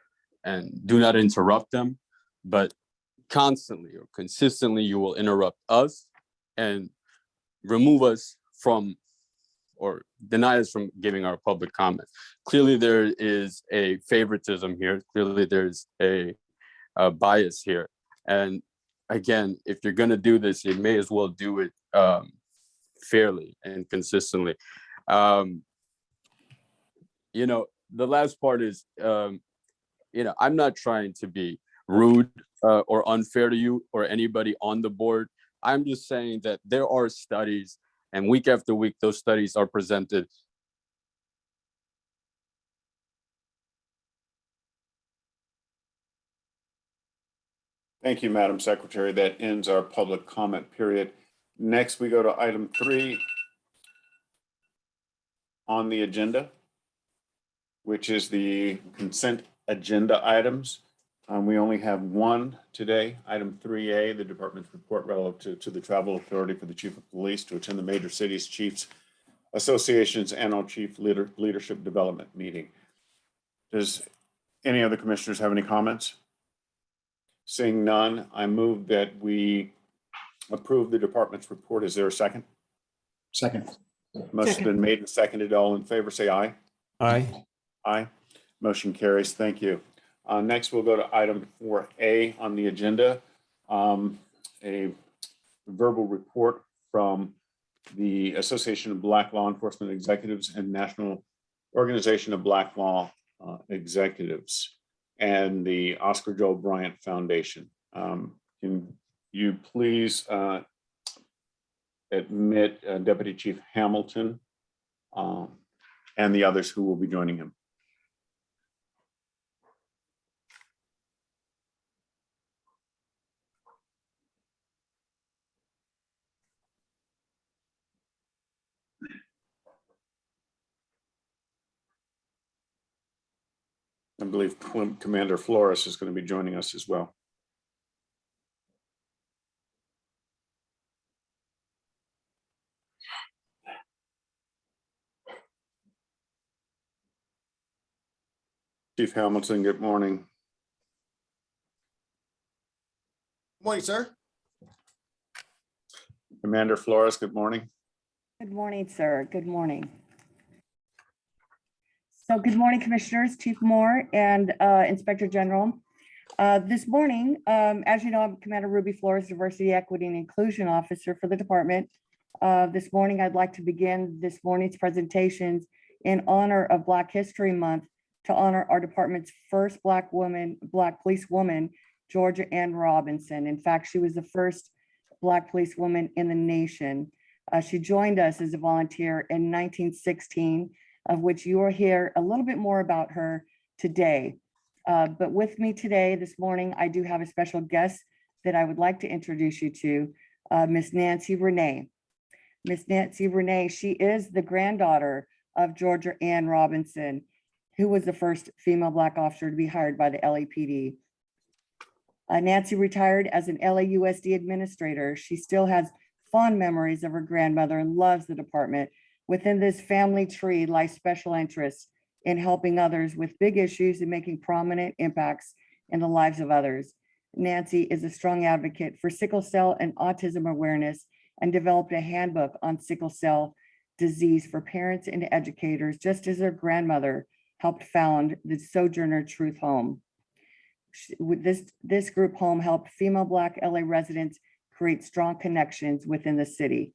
and do not interrupt them, but constantly or consistently you will interrupt us and remove us from or deny us from giving our public comment. Clearly there is a favoritism here. Clearly there's a bias here. And again, if you're gonna do this, you may as well do it fairly and consistently. The last part is, I'm not trying to be rude or unfair to you or anybody on the board. I'm just saying that there are studies, and week after week, those studies are presented Thank you, Madam Secretary. That ends our public comment period. Next, we go to item 3 on the agenda, which is the consent agenda items. We only have one today, item 3A, the department's report relative to the travel authority for the chief of police to attend the Major Cities Chiefs Association's annual chief leadership development meeting. Does any other commissioners have any comments? Seeing none, I move that we approve the department's report. Is there a second? Second. Motion's been made and seconded. All in favor, say aye. Aye. Aye. Motion carries. Thank you. Next, we'll go to item 4A on the agenda, a verbal report from the Association of Black Law Enforcement Executives and National Organization of Black Law Executives and the Oscar Joel Bryant Foundation. Can you please admit Deputy Chief Hamilton and the others who will be joining him? I believe Commander Flores is going to be joining us as well. Chief Hamilton, good morning. Good morning, sir. Commander Flores, good morning. Good morning, sir. Good morning. So good morning, Commissioners, Chief Moore and Inspector General. This morning, as you know, I'm Commander Ruby Flores, Diversity, Equity, and Inclusion Officer for the department. This morning, I'd like to begin this morning's presentations in honor of Black History Month to honor our department's first Black police woman, Georgia Ann Robinson. In fact, she was the first Black police woman in the nation. She joined us as a volunteer in 1916, of which you will hear a little bit more about her today. But with me today, this morning, I do have a special guest that I would like to introduce you to, Miss Nancy Renee. Miss Nancy Renee, she is the granddaughter of Georgia Ann Robinson, who was the first female Black officer to be hired by the LAPD. Nancy retired as an LAUSD administrator. She still has fond memories of her grandmother and loves the department. Within this family tree lies special interests in helping others with big issues and making prominent impacts in the lives of others. Nancy is a strong advocate for sickle cell and autism awareness and developed a handbook on sickle cell disease for parents and educators, just as her grandmother helped found the Sojourner Truth Home. With this group home helped female Black LA residents create strong connections within the city.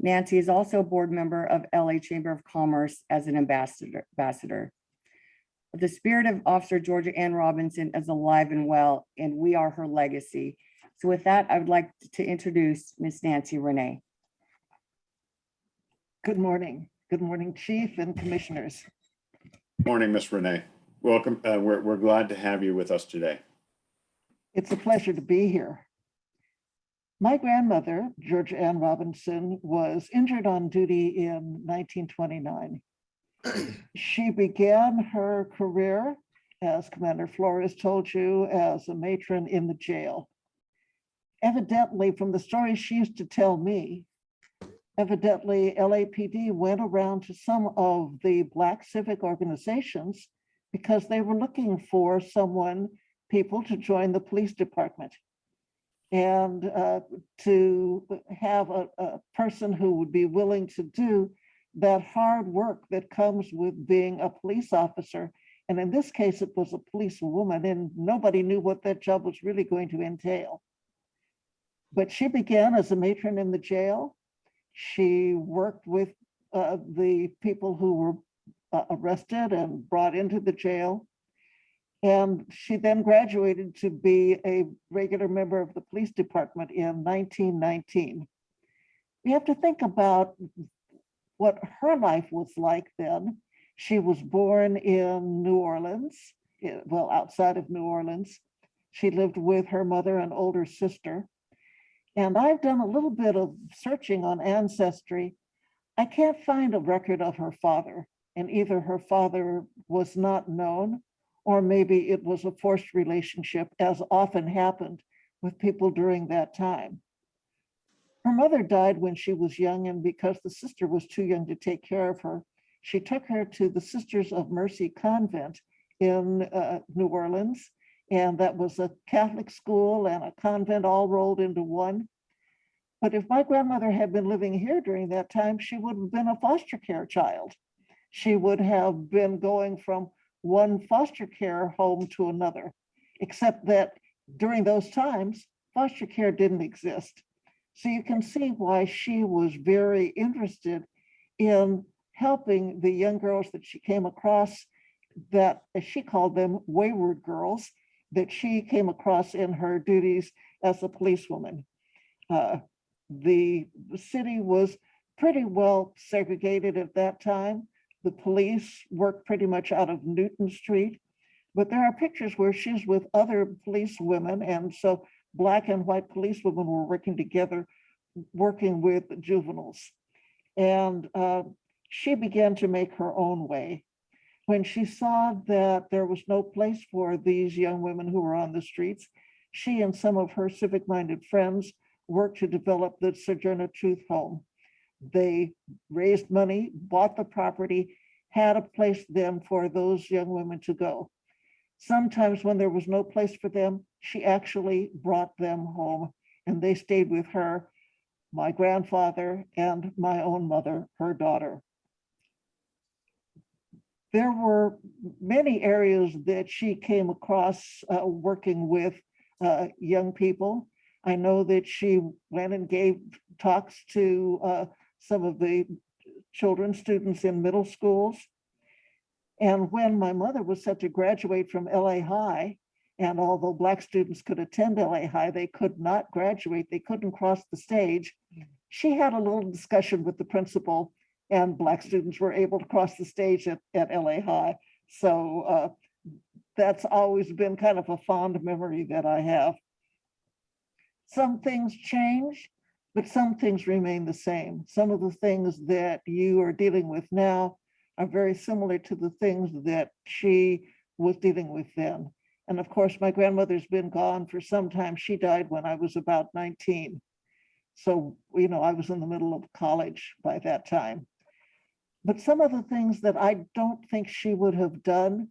Nancy is also a board member of LA Chamber of Commerce as an ambassador. The spirit of Officer Georgia Ann Robinson is alive and well, and we are her legacy. So with that, I would like to introduce Miss Nancy Renee. Good morning. Good morning, Chief and Commissioners. Morning, Miss Renee. Welcome. We're glad to have you with us today. It's a pleasure to be here. My grandmother, Georgia Ann Robinson, was injured on duty in 1929. She began her career, as Commander Flores told you, as a matron in the jail. Evidently, from the stories she used to tell me, evidently LAPD went around to some of the Black civic organizations because they were looking for people to join the police department. And to have a person who would be willing to do that hard work that comes with being a police officer. And in this case, it was a police woman, and nobody knew what that job was really going to entail. But she began as a matron in the jail. She worked with the people who were arrested and brought into the jail. And she then graduated to be a regular member of the police department in 1919. We have to think about what her life was like then. She was born in New Orleans, well, outside of New Orleans. She lived with her mother and older sister. And I've done a little bit of searching on Ancestry. I can't find a record of her father, and either her father was not known, or maybe it was a forced relationship, as often happened with people during that time. Her mother died when she was young, and because the sister was too young to take care of her, she took her to the Sisters of Mercy Convent in New Orleans. And that was a Catholic school and a convent all rolled into one. But if my grandmother had been living here during that time, she would have been a foster care child. She would have been going from one foster care home to another, except that during those times, foster care didn't exist. So you can see why she was very interested in helping the young girls that she came across, that, as she called them, wayward girls, that she came across in her duties as a policewoman. The city was pretty well segregated at that time. The police worked pretty much out of Newton Street, but there are pictures where she's with other police women, and so Black and white policewomen were working together, working with juveniles. And she began to make her own way. When she saw that there was no place for these young women who were on the streets, she and some of her civic-minded friends worked to develop the Sojourner Truth Home. They raised money, bought the property, had a place then for those young women to go. Sometimes when there was no place for them, she actually brought them home, and they stayed with her, my grandfather, and my own mother, her daughter. There were many areas that she came across working with young people. I know that she went and gave talks to some of the children, students in middle schools. And when my mother was set to graduate from LA High, and although Black students could attend LA High, they could not graduate, they couldn't cross the stage. She had a little discussion with the principal, and Black students were able to cross the stage at LA High. So that's always been kind of a fond memory that I have. Some things change, but some things remain the same. Some of the things that you are dealing with now are very similar to the things that she was dealing with then. And of course, my grandmother's been gone for some time. She died when I was about 19. So, you know, I was in the middle of college by that time. But some of the things that I don't think she would have done,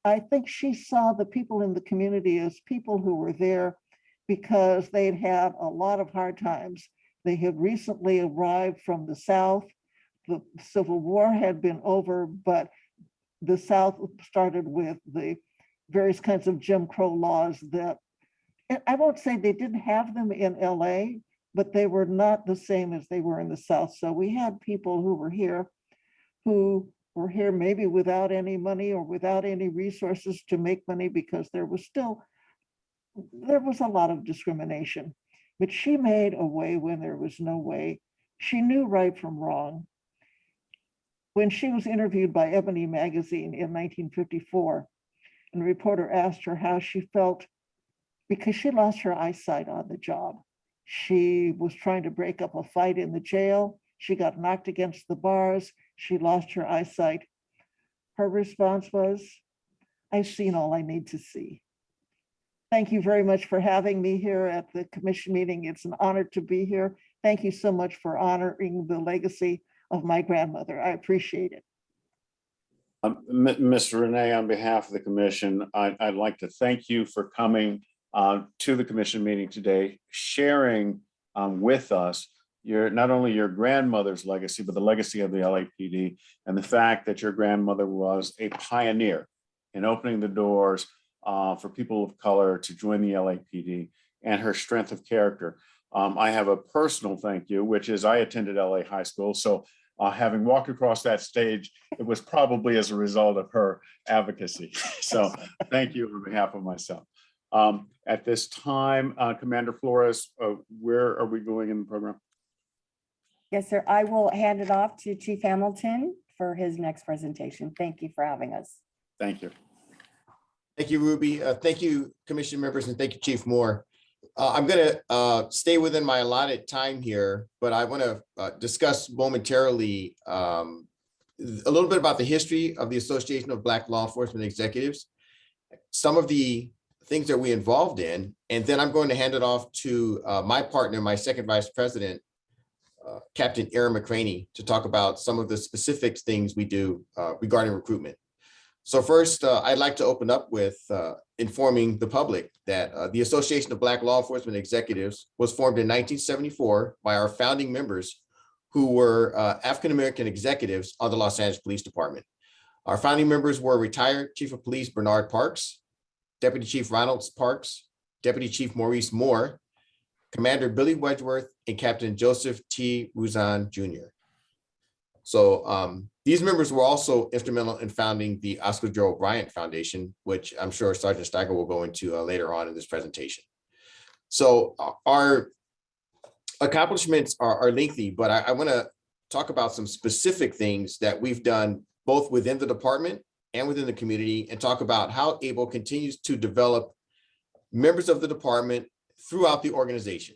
I think she saw the people in the community as people who were there because they'd had a lot of hard times. They had recently arrived from the South. The Civil War had been over, but the South started with the various kinds of Jim Crow laws that, I won't say they didn't have them in LA, but they were not the same as they were in the South. So we had people who were here maybe without any money or without any resources to make money because there was a lot of discrimination. But she made a way when there was no way. She knew right from wrong. When she was interviewed by Ebony magazine in 1954, and the reporter asked her how she felt because she lost her eyesight on the job. She was trying to break up a fight in the jail. She got knocked against the bars. She lost her eyesight. Her response was, "I've seen all I need to see." Thank you very much for having me here at the commission meeting. It's an honor to be here. Thank you so much for honoring the legacy of my grandmother. I appreciate it. Mr. Renee, on behalf of the commission, I'd like to thank you for coming to the commission meeting today, sharing with us not only your grandmother's legacy, but the legacy of the LAPD and the fact that your grandmother was a pioneer in opening the doors for people of color to join the LAPD and her strength of character. I have a personal thank you, which is I attended LA High School. So having walked across that stage, it was probably as a result of her advocacy. So thank you on behalf of myself. At this time, Commander Flores, where are we going in the program? Yes, sir. I will hand it off to Chief Hamilton for his next presentation. Thank you for having us. Thank you. Thank you, Ruby. Thank you, Commission members, and thank you, Chief Moore. I'm going to stay within my allotted time here, but I want to discuss momentarily a little bit about the history of the Association of Black Law Enforcement Executives, some of the things that we involved in, and then I'm going to hand it off to my partner, my second vice president, Captain Aaron McCraney, to talk about some of the specific things we do regarding recruitment. So first, I'd like to open up with informing the public that the Association of Black Law Enforcement Executives was formed in 1974 by our founding members who were African-American executives of the Los Angeles Police Department. Our founding members were retired Chief of Police Bernard Parks, Deputy Chief Ronald Parks, Deputy Chief Maurice Moore, Commander Billy Wedgeworth, and Captain Joseph T. Ruzan Jr. So these members were also instrumental in founding the Oscar Joe Bryant Foundation, which I'm sure Sergeant Steiger will go into later on in this presentation. So our accomplishments are lengthy, but I want to talk about some specific things that we've done both within the department and within the community, and talk about how ABLE continues to develop members of the department throughout the organization.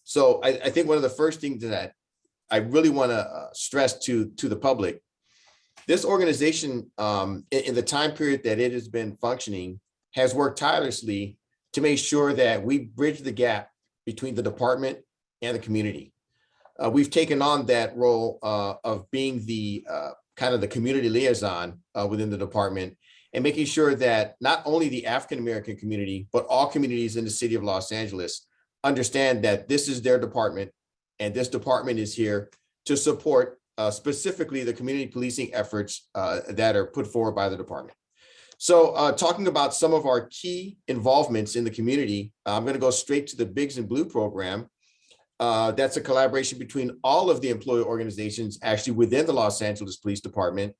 So I think one of the first things that I really want to stress to the public, this organization in the time period that it has been functioning has worked tirelessly to make sure that we bridge the gap between the department and the community. We've taken on that role of being the kind of the community liaison within the department, and making sure that not only the African-American community, but all communities in the city of Los Angeles understand that this is their department, and this department is here to support specifically the community policing efforts that are put forward by the department. So talking about some of our key involvements in the community, I'm going to go straight to the Bigs in Blue program. That's a collaboration between all of the employee organizations actually within the Los Angeles Police Department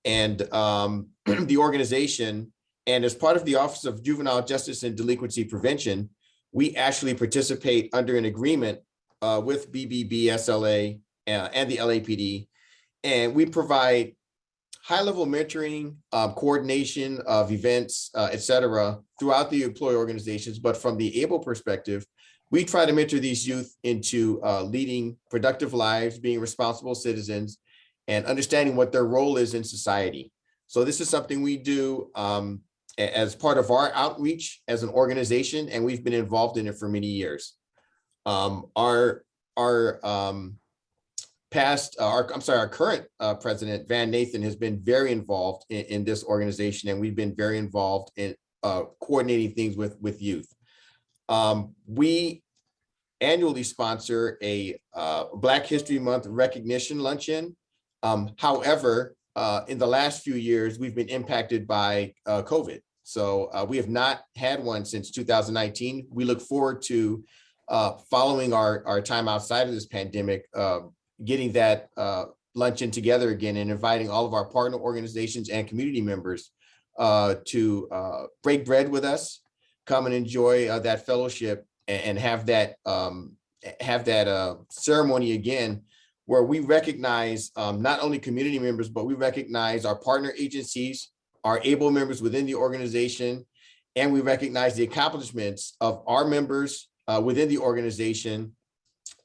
and the organization. And as part of the Office of Juvenile Justice and Delinquency Prevention, we actually participate under an agreement with BBB-SLA and the LAPD. And we provide high-level mentoring, coordination of events, et cetera, throughout the employee organizations. But from the ABLE perspective, we try to mentor these youth into leading productive lives, being responsible citizens, and understanding what their role is in society. So this is something we do as part of our outreach as an organization, and we've been involved in it for many years. Our current president, Van Nathan, has been very involved in this organization, and we've been very involved in coordinating things with youth. We annually sponsor a Black History Month recognition luncheon. However, in the last few years, we've been impacted by COVID. So we have not had one since 2019. We look forward to following our time outside of this pandemic, getting that luncheon together again and inviting all of our partner organizations and community members to break bread with us, come and enjoy that fellowship and have that ceremony again, where we recognize not only community members, but we recognize our partner agencies, our ABLE members within the organization, and we recognize the accomplishments of our members within the organization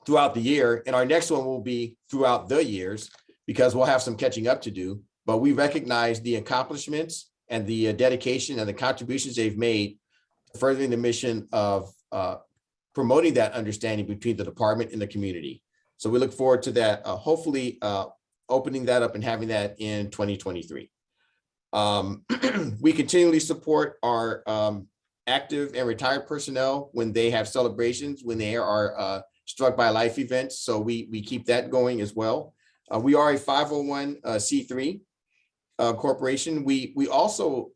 throughout the year. And our next one will be throughout the years, because we'll have some catching up to do. But we recognize the accomplishments and the dedication and the contributions they've made, furthering the mission of promoting that understanding between the department and the community. So we look forward to that, hopefully opening that up and having that in 2023. We continually support our active and retired personnel when they have celebrations, when they are struck by life events. So we keep that going as well. We are a 501c3 corporation. We also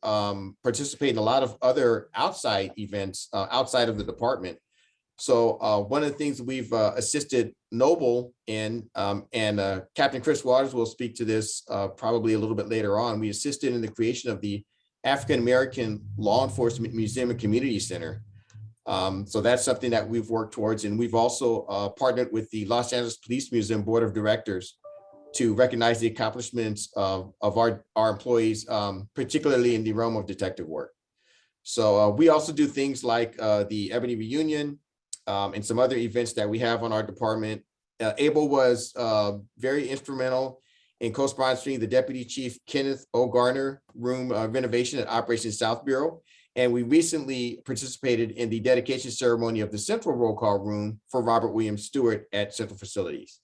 participate in a lot of other outside events outside of the department. So one of the things that we've assisted Noble in, and Captain Chris Waters will speak to this probably a little bit later on, we assisted in the creation of the African American Law Enforcement Museum and Community Center. So that's something that we've worked towards. And we've also partnered with the Los Angeles Police Museum Board of Directors to recognize the accomplishments of our employees, particularly in the realm of detective work. So we also do things like the Ebony Reunion and some other events that we have on our department. Abel was very instrumental in co-sponsoring the Deputy Chief Kenneth O. Garner room renovation at Operations South Bureau. And we recently participated in the dedication ceremony of the Central Roll Call Room for Robert Williams Stewart at Central Facilities.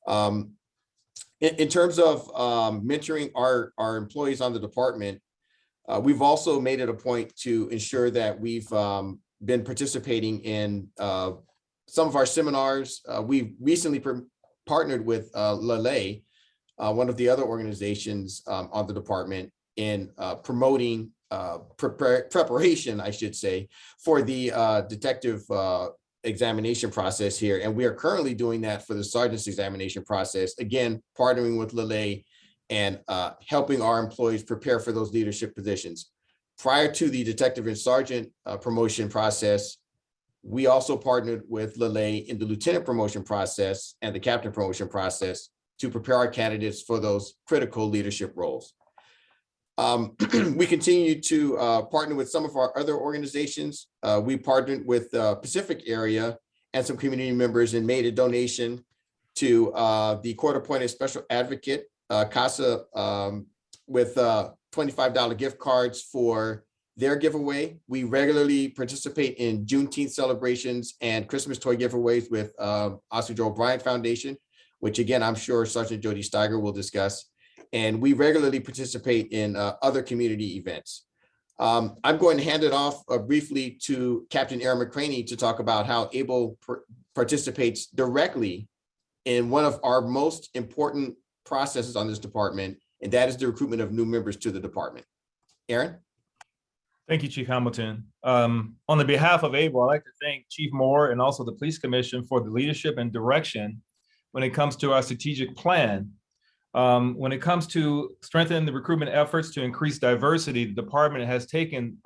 In terms of mentoring our employees on the department, we've also made it a point to ensure that we've been participating in some of our seminars. We've recently partnered with LLA, one of the other organizations on the department, in promoting preparation, I should say, for the detective examination process here. And we are currently doing that for the sergeant's examination process, again, partnering with LLA and helping our employees prepare for those leadership positions. Prior to the detective and sergeant promotion process, we also partnered with LLA in the lieutenant promotion process and the captain promotion process to prepare our candidates for those critical leadership roles. We continue to partner with some of our other organizations. We partnered with the Pacific area and some community members and made a donation to the court-appointed special advocate, CASA, with $25 gift cards for their giveaway. We regularly participate in Juneteenth celebrations and Christmas toy giveaways with Oscar Joe Bryant Foundation, which again, I'm sure Sergeant Jody Steiger will discuss. And we regularly participate in other community events. I'm going to hand it off briefly to Captain Aaron McCraney to talk about how ABLE participates directly in one of our most important processes on this department, and that is the recruitment of new members to the department. Aaron? Thank you, Chief Hamilton. On the behalf of ABLE, I'd like to thank Chief Moore and also the Police Commission for the leadership and direction when it comes to our strategic plan. When it comes to strengthening the recruitment efforts to increase diversity, the department has taken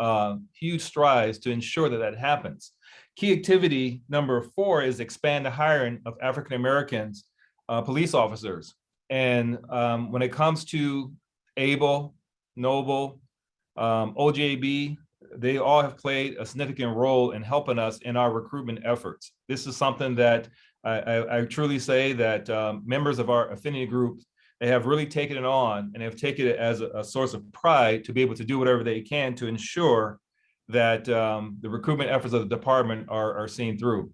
huge strides to ensure that that happens. Key activity number 4 is expand the hiring of African-Americans police officers. And when it comes to ABLE, Noble, OJB, they all have played a significant role in helping us in our recruitment efforts. This is something that I truly say that members of our affinity group, they have really taken it on and have taken it as a source of pride to be able to do whatever they can to ensure that the recruitment efforts of the department are seen through.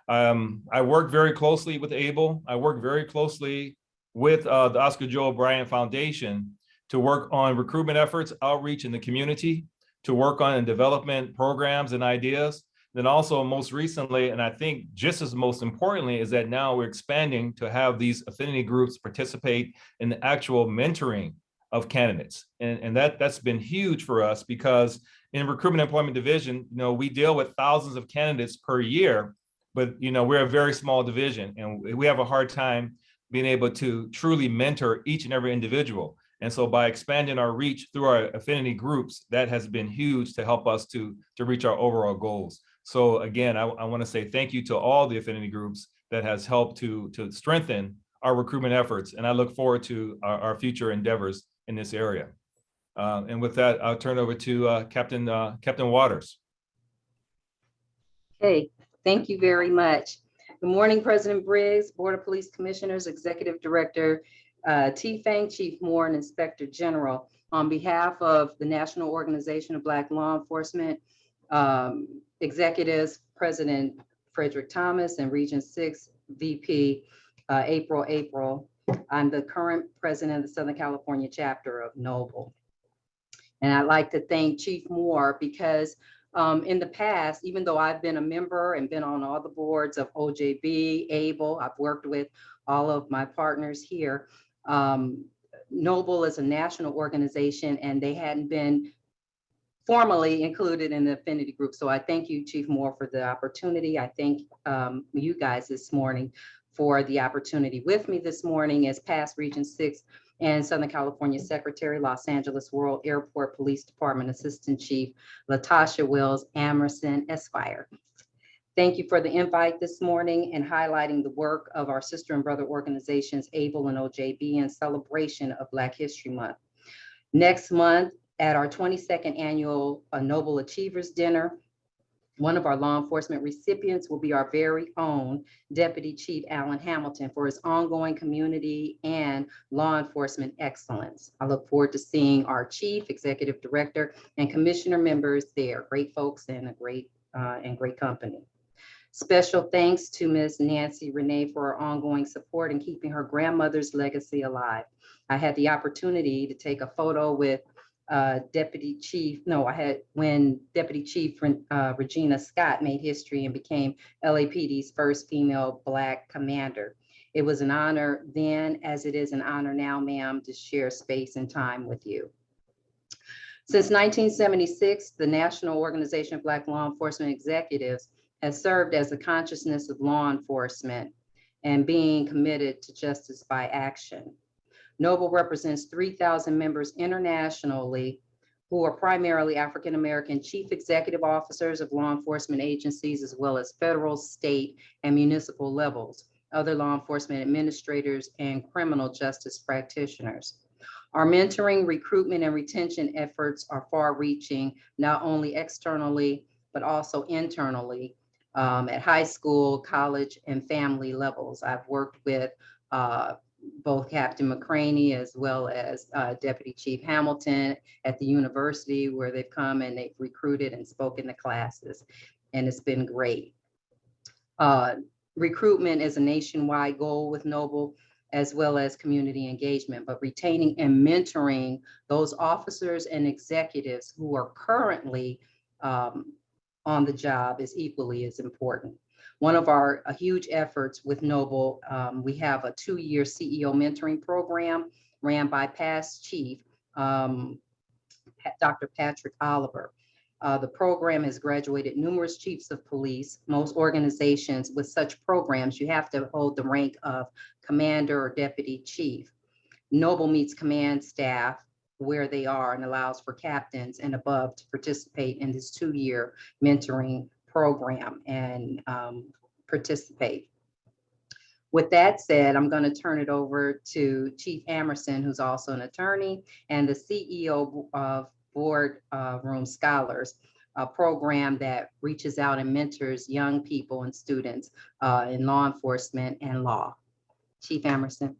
I work very closely with ABLE. I work very closely with the Oscar Joe Bryant Foundation to work on recruitment efforts, outreach in the community, to work on development programs and ideas. Then also most recently, and I think just as most importantly, is that now we're expanding to have these affinity groups participate in the actual mentoring of candidates. And that's been huge for us because in recruitment employment division, we deal with thousands of candidates per year, but we're a very small division and we have a hard time being able to truly mentor each and every individual. And so by expanding our reach through our affinity groups, that has been huge to help us to reach our overall goals. So again, I want to say thank you to all the affinity groups that has helped to strengthen our recruitment efforts. And I look forward to our future endeavors in this area. And with that, I'll turn over to Captain Waters. Okay, thank you very much. Good morning, President Briggs, Board of Police Commissioners, Executive Director T. Fang, Chief Moore, and Inspector General. On behalf of the National Organization of Black Law Enforcement executives, President Frederick Thomas, and Region 6 VP April. I'm the current president of the Southern California chapter of Noble. And I'd like to thank Chief Moore because in the past, even though I've been a member and been on all the boards of OJB, ABLE, I've worked with all of my partners here. Noble is a national organization and they hadn't been formally included in the affinity group. So I thank you, Chief Moore, for the opportunity. I thank you guys this morning for the opportunity with me this morning as past Region 6 and Southern California Secretary, Los Angeles World Airport Police Department Assistant Chief, Latasha Wills Amerson Esquire. Thank you for the invite this morning and highlighting the work of our sister and brother organizations, ABLE and OJB, in celebration of Black History Month. Next month, At our 22nd annual Noble Achievers Dinner, one of our law enforcement recipients will be our very own Deputy Chief Alan Hamilton for his ongoing community and law enforcement excellence. I look forward to seeing our Chief, Executive Director, and Commissioner members there. Great folks and a great company. Special thanks to Ms. Nancy Renee for her ongoing support in keeping her grandmother's legacy alive. I had the opportunity to take a photo with when Deputy Chief Regina Scott made history and became LAPD's first female Black commander. It was an honor then, as it is an honor now, ma'am, to share space and time with you. Since 1976, the National Organization of Black Law Enforcement Executives has served as the consciousness of law enforcement and being committed to justice by action. Noble represents 3,000 members internationally who are primarily African-American chief executive officers of law enforcement agencies, as well as federal, state, and municipal levels, other law enforcement administrators, and criminal justice practitioners. Our mentoring, recruitment, and retention efforts are far-reaching, not only externally, but also internally at high school, college, and family levels. I've worked with both Captain McCraney as well as Deputy Chief Hamilton at the university, where they've come and they've recruited and spoken to classes, and it's been great. Recruitment is a nationwide goal with Noble, as well as community engagement, but retaining and mentoring those officers and executives who are currently on the job is equally as important. One of our huge efforts with Noble, we have a 2-year CEO mentoring program ran by past chief, Dr. Patrick Oliver. The program has graduated numerous chiefs of police. Most organizations with such programs, you have to hold the rank of commander or deputy chief. Noble meets command staff where they are and allows for captains and above to participate in this 2-year mentoring program and participate. With that said, I'm going to turn it over to Chief Amerson, who's also an attorney and the CEO of Boardroom Scholars, a program that reaches out and mentors young people and students in law enforcement and law. Chief Amerson.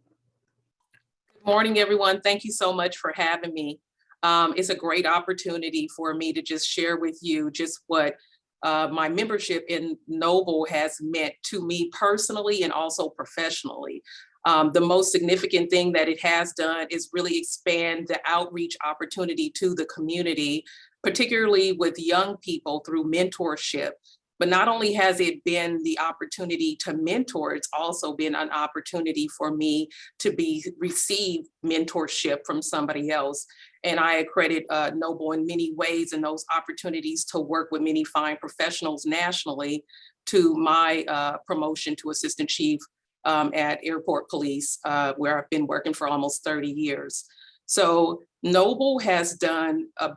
Good morning, everyone. Thank you so much for having me. It's a great opportunity for me to just share with you just what my membership in Noble has meant to me personally and also professionally. The most significant thing that it has done is really expand the outreach opportunity to the community, particularly with young people through mentorship. But not only has it been the opportunity to mentor, it's also been an opportunity for me to receive mentorship from somebody else. And I accredit Noble in many ways in those opportunities to work with many fine professionals nationally to my promotion to assistant chief at Airport Police, where I've been working for almost 30 years. So Noble has done a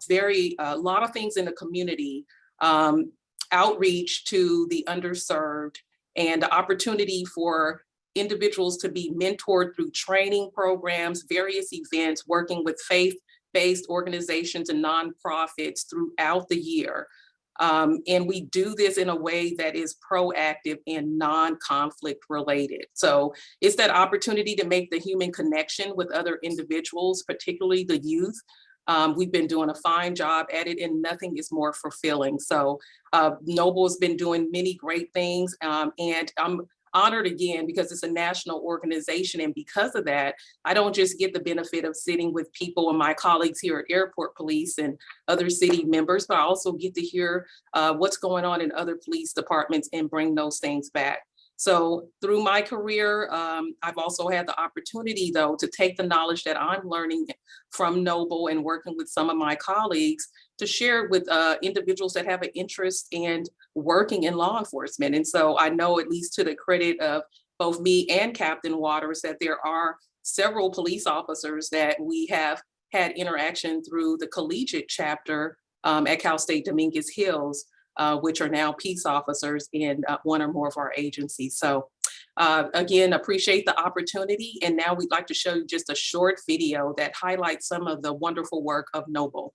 lot of things in the community, outreach to the underserved, and the opportunity for individuals to be mentored through training programs, various events, working with faith-based organizations and nonprofits throughout the year. And we do this in a way that is proactive and non-conflict related. So it's that opportunity to make the human connection with other individuals, particularly the youth. We've been doing a fine job at it, and nothing is more fulfilling. So Noble has been doing many great things, and I'm honored again because it's a national organization. And because of that, I don't just get the benefit of sitting with people and my colleagues here at Airport Police and other city members, but I also get to hear what's going on in other police departments and bring those things back. So through my career, I've also had the opportunity, though, to take the knowledge that I'm learning from Noble and working with some of my colleagues to share with individuals that have an interest in working in law enforcement. And so I know, at least to the credit of both me and Captain Waters, that there are several police officers that we have had interaction through the collegiate chapter at Cal State Dominguez Hills, which are now peace officers in one or more of our agencies. So again, appreciate the opportunity. And now we'd like to show you just a short video that highlights some of the wonderful work of Noble.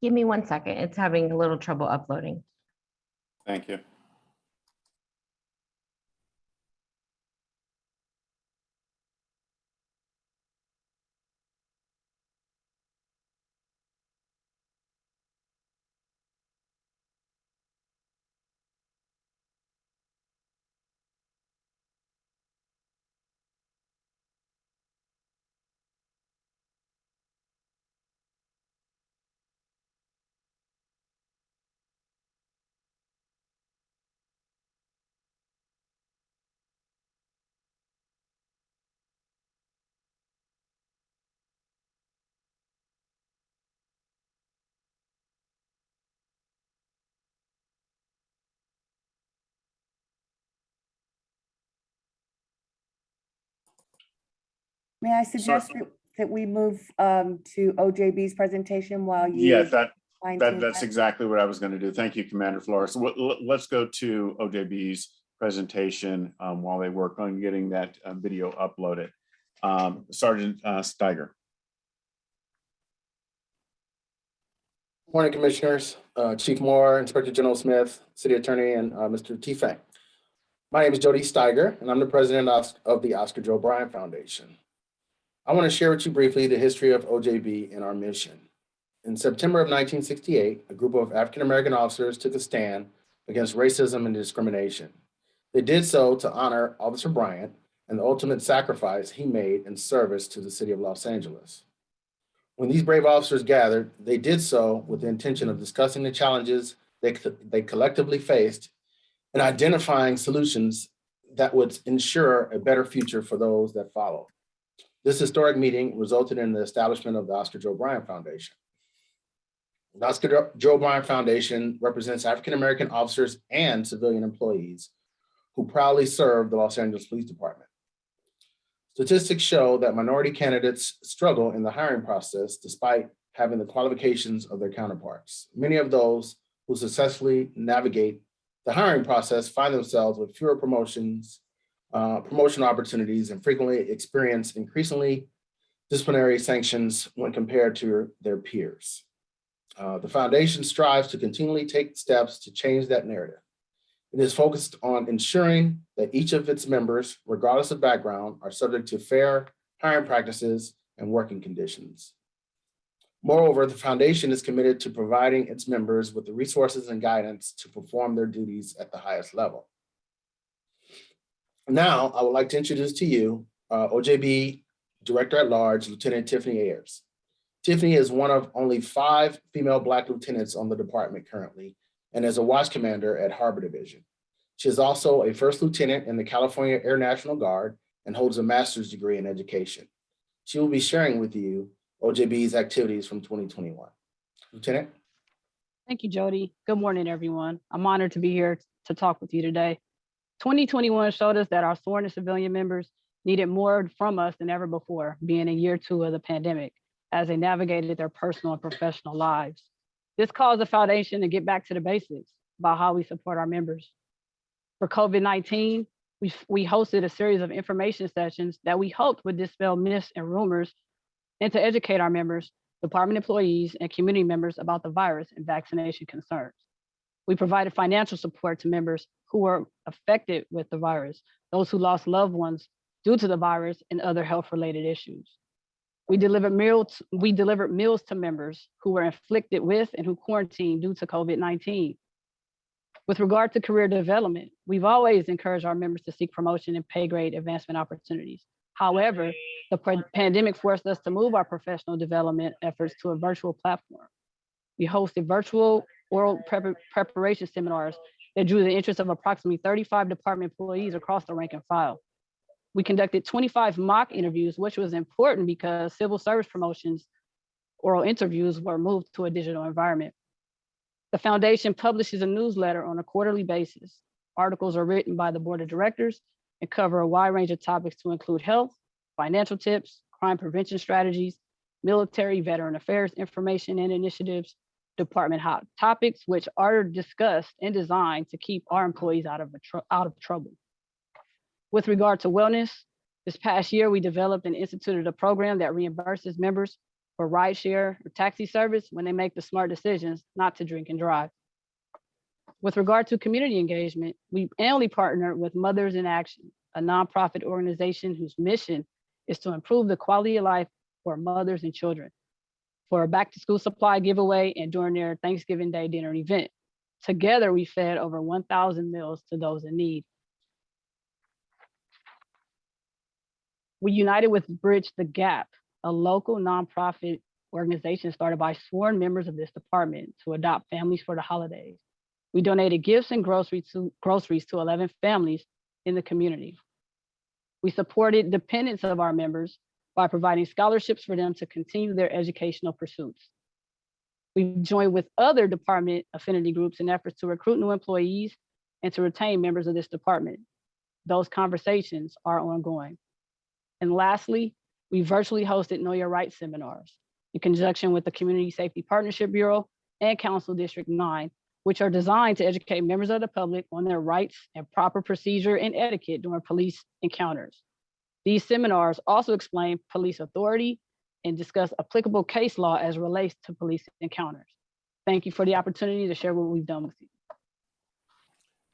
Give me 1 second. It's having a little trouble uploading. Thank you. May I suggest that we move to OJB's presentation while you? Yeah, fine-tune that's that? exactly what I was going to do. Thank you, Commander Flores. So let's go to OJB's presentation while they work on getting that video uploaded. Sergeant Steiger. Morning, Commissioners, Chief Moore, Inspector General Smith, City Attorney, and Mr. Tifang. My name is Jody Steiger, and I'm the president of the Oscar Joe Bryant Foundation. I want to share with you briefly the history of OJB and our mission. In September of 1968, a group of African-American officers took a stand against racism and discrimination. They did so to honor Officer Bryant and the ultimate sacrifice he made in service to the city of Los Angeles. When these brave officers gathered, they did so with the intention of discussing the challenges they collectively faced and identifying solutions that would ensure a better future for those that follow. This historic meeting resulted in the establishment of the Oscar Joe Bryant Foundation. The Oscar Joe Bryant Foundation represents African-American officers and civilian employees who proudly serve the Los Angeles Police Department. Statistics show that minority candidates struggle in the hiring process despite having the qualifications of their counterparts. Many of those who successfully navigate the hiring process find themselves with fewer promotional opportunities and frequently experience increasingly disciplinary sanctions when compared to their peers. The foundation strives to continually take steps to change that narrative. It is focused on ensuring that each of its members, regardless of background, are subject to fair hiring practices and working conditions. Moreover, the foundation is committed to providing its members with the resources and guidance to perform their duties at the highest level. Now, I would like to introduce to you OJB Director at Large, Lieutenant Tiffany Ayers. Tiffany is one of only 5 female Black lieutenants on the department currently, and is a watch commander at Harbor Division. She is also a first lieutenant in the California Air National Guard and holds a master's degree in education. She will be sharing with you OJB's activities from 2021. Lieutenant. Thank you, Jody. Good morning, everyone. I'm honored to be here to talk with you today. 2021 showed us that our sworn and civilian members needed more from us than ever before, being in year 2 of the pandemic, as they navigated their personal and professional lives. This caused the foundation to get back to the basics about how we support our members. For COVID-19, we hosted a series of information sessions that we hoped would dispel myths and rumors and to educate our members, department employees, and community members about the virus and vaccination concerns. We provided financial support to members who were affected with the virus, those who lost loved ones due to the virus and other health-related issues. We delivered meals to members who were inflicted with and who quarantined due to COVID-19. With regard to career development, we've always encouraged our members to seek promotion and pay grade advancement opportunities. However, the pandemic forced us to move our professional development efforts to a virtual platform. We hosted virtual oral preparation seminars that drew the interest of approximately 35 department employees across the rank and file. We conducted 25 mock interviews, which was important because civil service promotions oral interviews were moved to a digital environment. The foundation publishes a newsletter on a quarterly basis. Articles are written by the board of directors and cover a wide range of topics to include health, financial tips, crime prevention strategies, military, veteran affairs information and initiatives, department hot topics, which are discussed and designed to keep our employees out of trouble. With regard to wellness, this past year, we developed and instituted a program that reimburses members for rideshare or taxi service when they make the smart decisions not to drink and drive. With regard to community engagement, we annually partner with Mothers in Action, a nonprofit organization whose mission is to improve the quality of life for mothers and children, for a back to school supply giveaway and during their Thanksgiving Day dinner event. Together, we fed over 1,000 meals to those in need. We united with Bridge the Gap, a local nonprofit organization started by sworn members of this department to adopt families for the holidays. We donated gifts and groceries to 11 families in the community. We supported dependents of our members by providing scholarships for them to continue their educational pursuits. We joined with other department affinity groups in efforts to recruit new employees and to retain members of this department. Those conversations are ongoing. And lastly, we virtually hosted Know Your Rights seminars in conjunction with the Community Safety Partnership Bureau and Council District 9, which are designed to educate members of the public on their rights and proper procedure and etiquette during police encounters. These seminars also explain police authority and discuss applicable case law as it relates to police encounters. Thank you for the opportunity to share what we've done with you.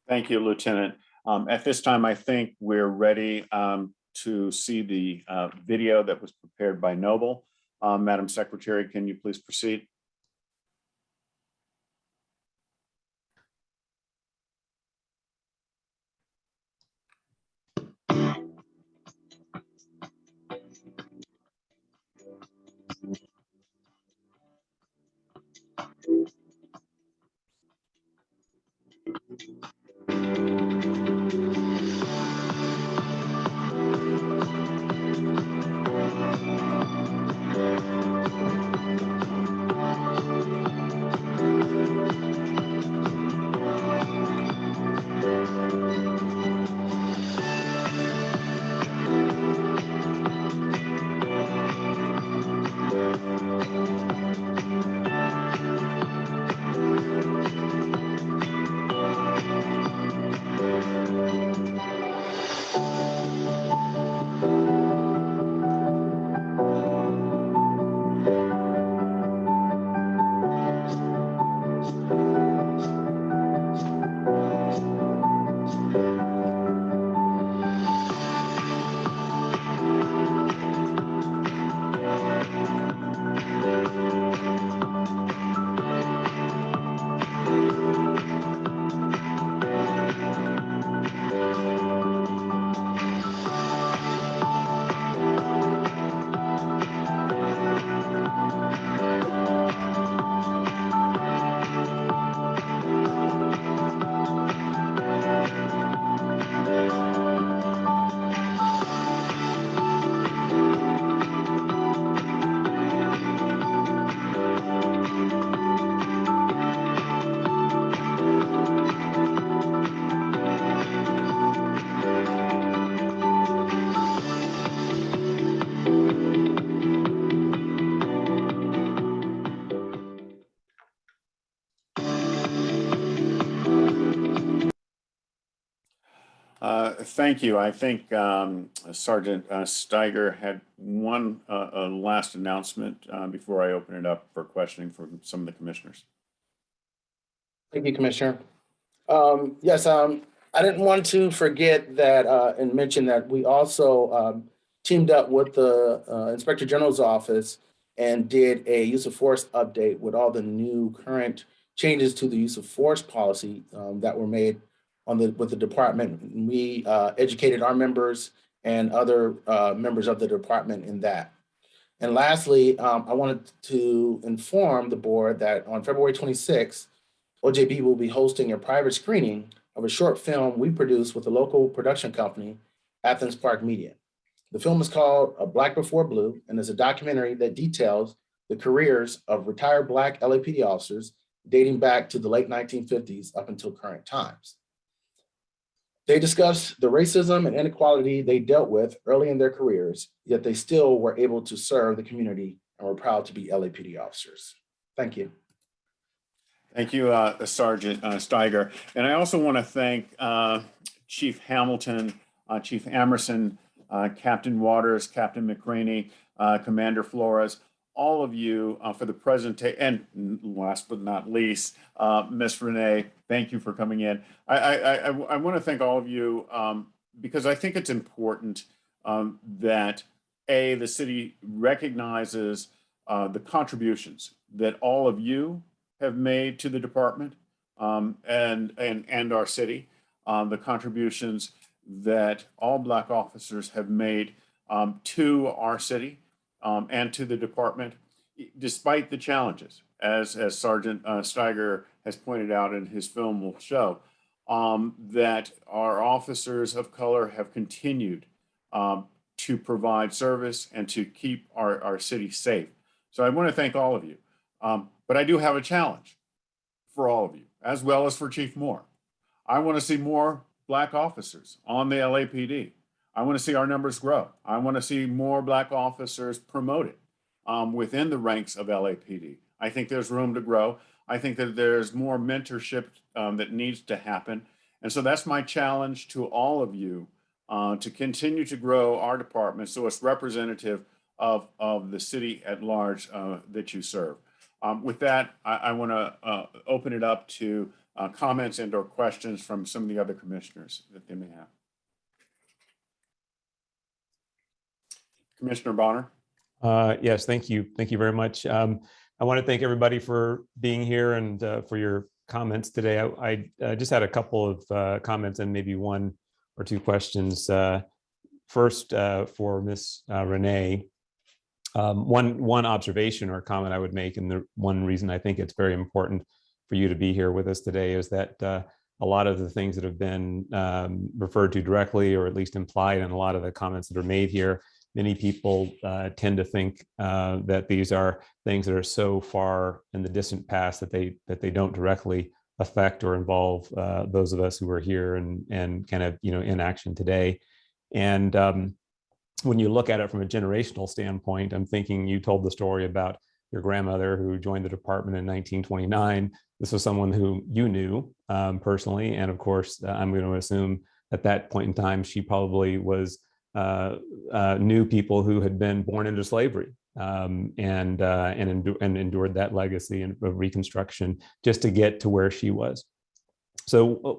Thank you, Lieutenant. At this time, I think we're ready to see the video that was prepared by Noble. Madam Secretary, can you please proceed? Thank you. I think Sergeant Steiger had one last announcement before I open it up for questioning from some of the commissioners. Thank you, Commissioner. Yes, I didn't want to forget that and mention that we also teamed up with the Inspector General's office and did a use of force update with all the new current changes to the use of force policy that were made with the department. We educated our members and other members of the department in that. And lastly, I wanted to inform the board that on February 26th, OJB will be hosting a private screening of a short film we produced with a local production company, Athens Park Media. The film is called Black Before Blue and is a documentary that details the careers of retired Black LAPD officers dating back to the late 1950s up until current times. They discuss the racism and inequality they dealt with early in their careers, yet they still were able to serve the community and were proud to be LAPD officers. Thank you. Thank you, Sergeant Steiger. And I also want to thank Chief Hamilton, Chief Amerson, Captain Waters, Captain McCraney, Commander Flores, all of you for the presentation. And last but not least, Ms. Renee, thank you for coming in. I want to thank all of you because I think it's important that the city recognizes the contributions that all of you have made to the department and our city, the contributions that all Black officers have made to our city and to the department, despite the challenges, as Sergeant Steiger has pointed out in his film will show, that our officers of color have continued to provide service and to keep our city safe. So I want to thank all of you. But I do have a challenge for all of you, as well as for Chief Moore. I want to see more Black officers on the LAPD. I want to see our numbers grow. I want to see more Black officers promoted within the ranks of LAPD. I think there's room to grow. I think that there's more mentorship that needs to happen. And so that's my challenge to all of you to continue to grow our department so it's representative of the city at large that you serve. With that, I want to open it up to comments and or questions from some of the other commissioners that they may have. Commissioner Bonner. Yes, thank you. Thank you very much. I want to thank everybody for being here and for your comments today. I just had a couple of comments and maybe one or two questions. First, for Ms. Renee, one observation or comment I would make, and the one reason I think it's very important for you to be here with us today is that a lot of the things that have been referred to directly or at least implied in a lot of the comments that are made here, many people tend to think that these are things that are so far in the distant past that they don't directly affect or involve those of us who are here and kind of in action today. And when you look at it from a generational standpoint, I'm thinking you told the story about your grandmother who joined the department in 1929. This was someone who you knew personally, and of course, I'm going to assume at that point in time she probably was knew people who had been born into slavery and endured that legacy of Reconstruction just to get to where she was. So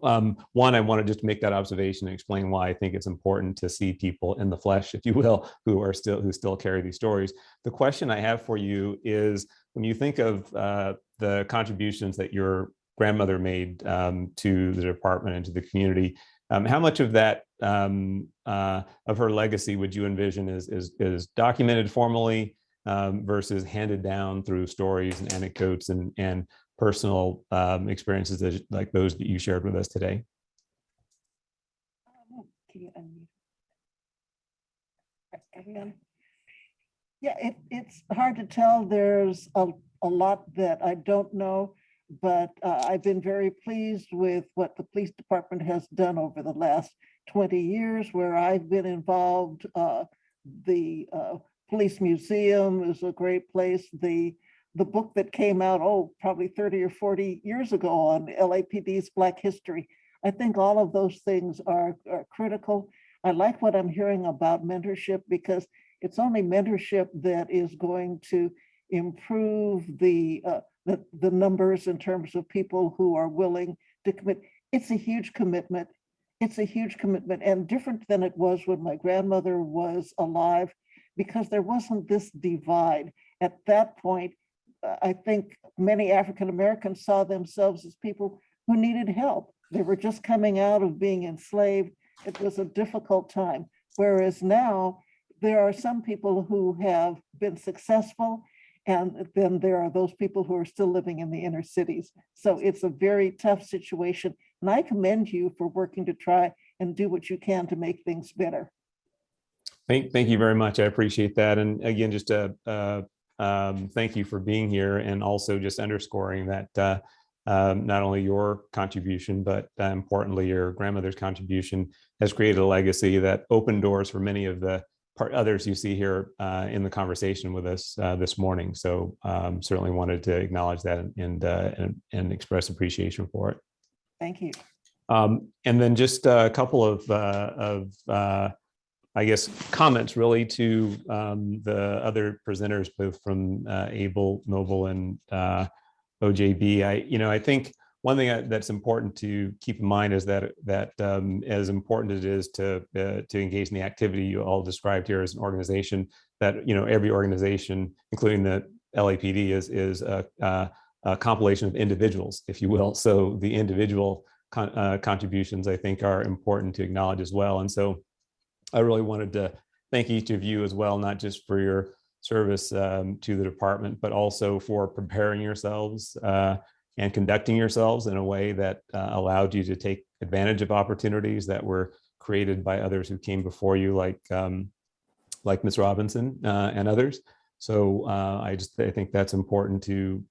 one, I want to just make that observation and explain why I think it's important to see people in the flesh, if you will, who still carry these stories. The question I have for you is, when you think of the contributions that your grandmother made to the department and to the community, how much of that of her legacy would you envision is documented formally versus handed down through stories and anecdotes and personal experiences like those that you shared with us today? Can you unmute? Yeah, it's hard to tell. There's a lot that I don't know, but I've been very pleased with what the police department has done over the last 20 years where I've been involved. The police museum is a great place. The book that came out, probably 30 or 40 years ago on LAPD's Black history. I think all of those things are critical. I like what I'm hearing about mentorship because it's only mentorship that is going to improve the numbers in terms of people who are willing to commit. It's a huge commitment. It's a huge commitment and different than it was when my grandmother was alive because there wasn't this divide. At that point, I think many African Americans saw themselves as people who needed help. They were just coming out of being enslaved. It was a difficult time. Whereas now, there are some people who have been successful, and then there are those people who are still living in the inner cities. So it's a very tough situation. And I commend you for working to try and do what you can to make things better. Thank you very much. I appreciate that. And again, just thank you for being here and also just underscoring that not only your contribution, but importantly, your grandmother's contribution has created a legacy that opened doors for many of the others you see here in the conversation with us this morning. So certainly wanted to acknowledge that and express appreciation for it. Thank you. And then just a couple of I guess, comments really to the other presenters, both from Able, Noble, and OJB. I think one thing that's important to keep in mind is that as important as it is to engage in the activity you all described here as an organization, that every organization, including the LAPD, is a compilation of individuals, if you will. So the individual contributions, I think, are important to acknowledge as well. And so I really wanted to thank each of you as well, not just for your service to the department, but also for preparing yourselves and conducting yourselves in a way that allowed you to take advantage of opportunities that were created by others who came before you, like Ms. Robinson and others. So I think that's important to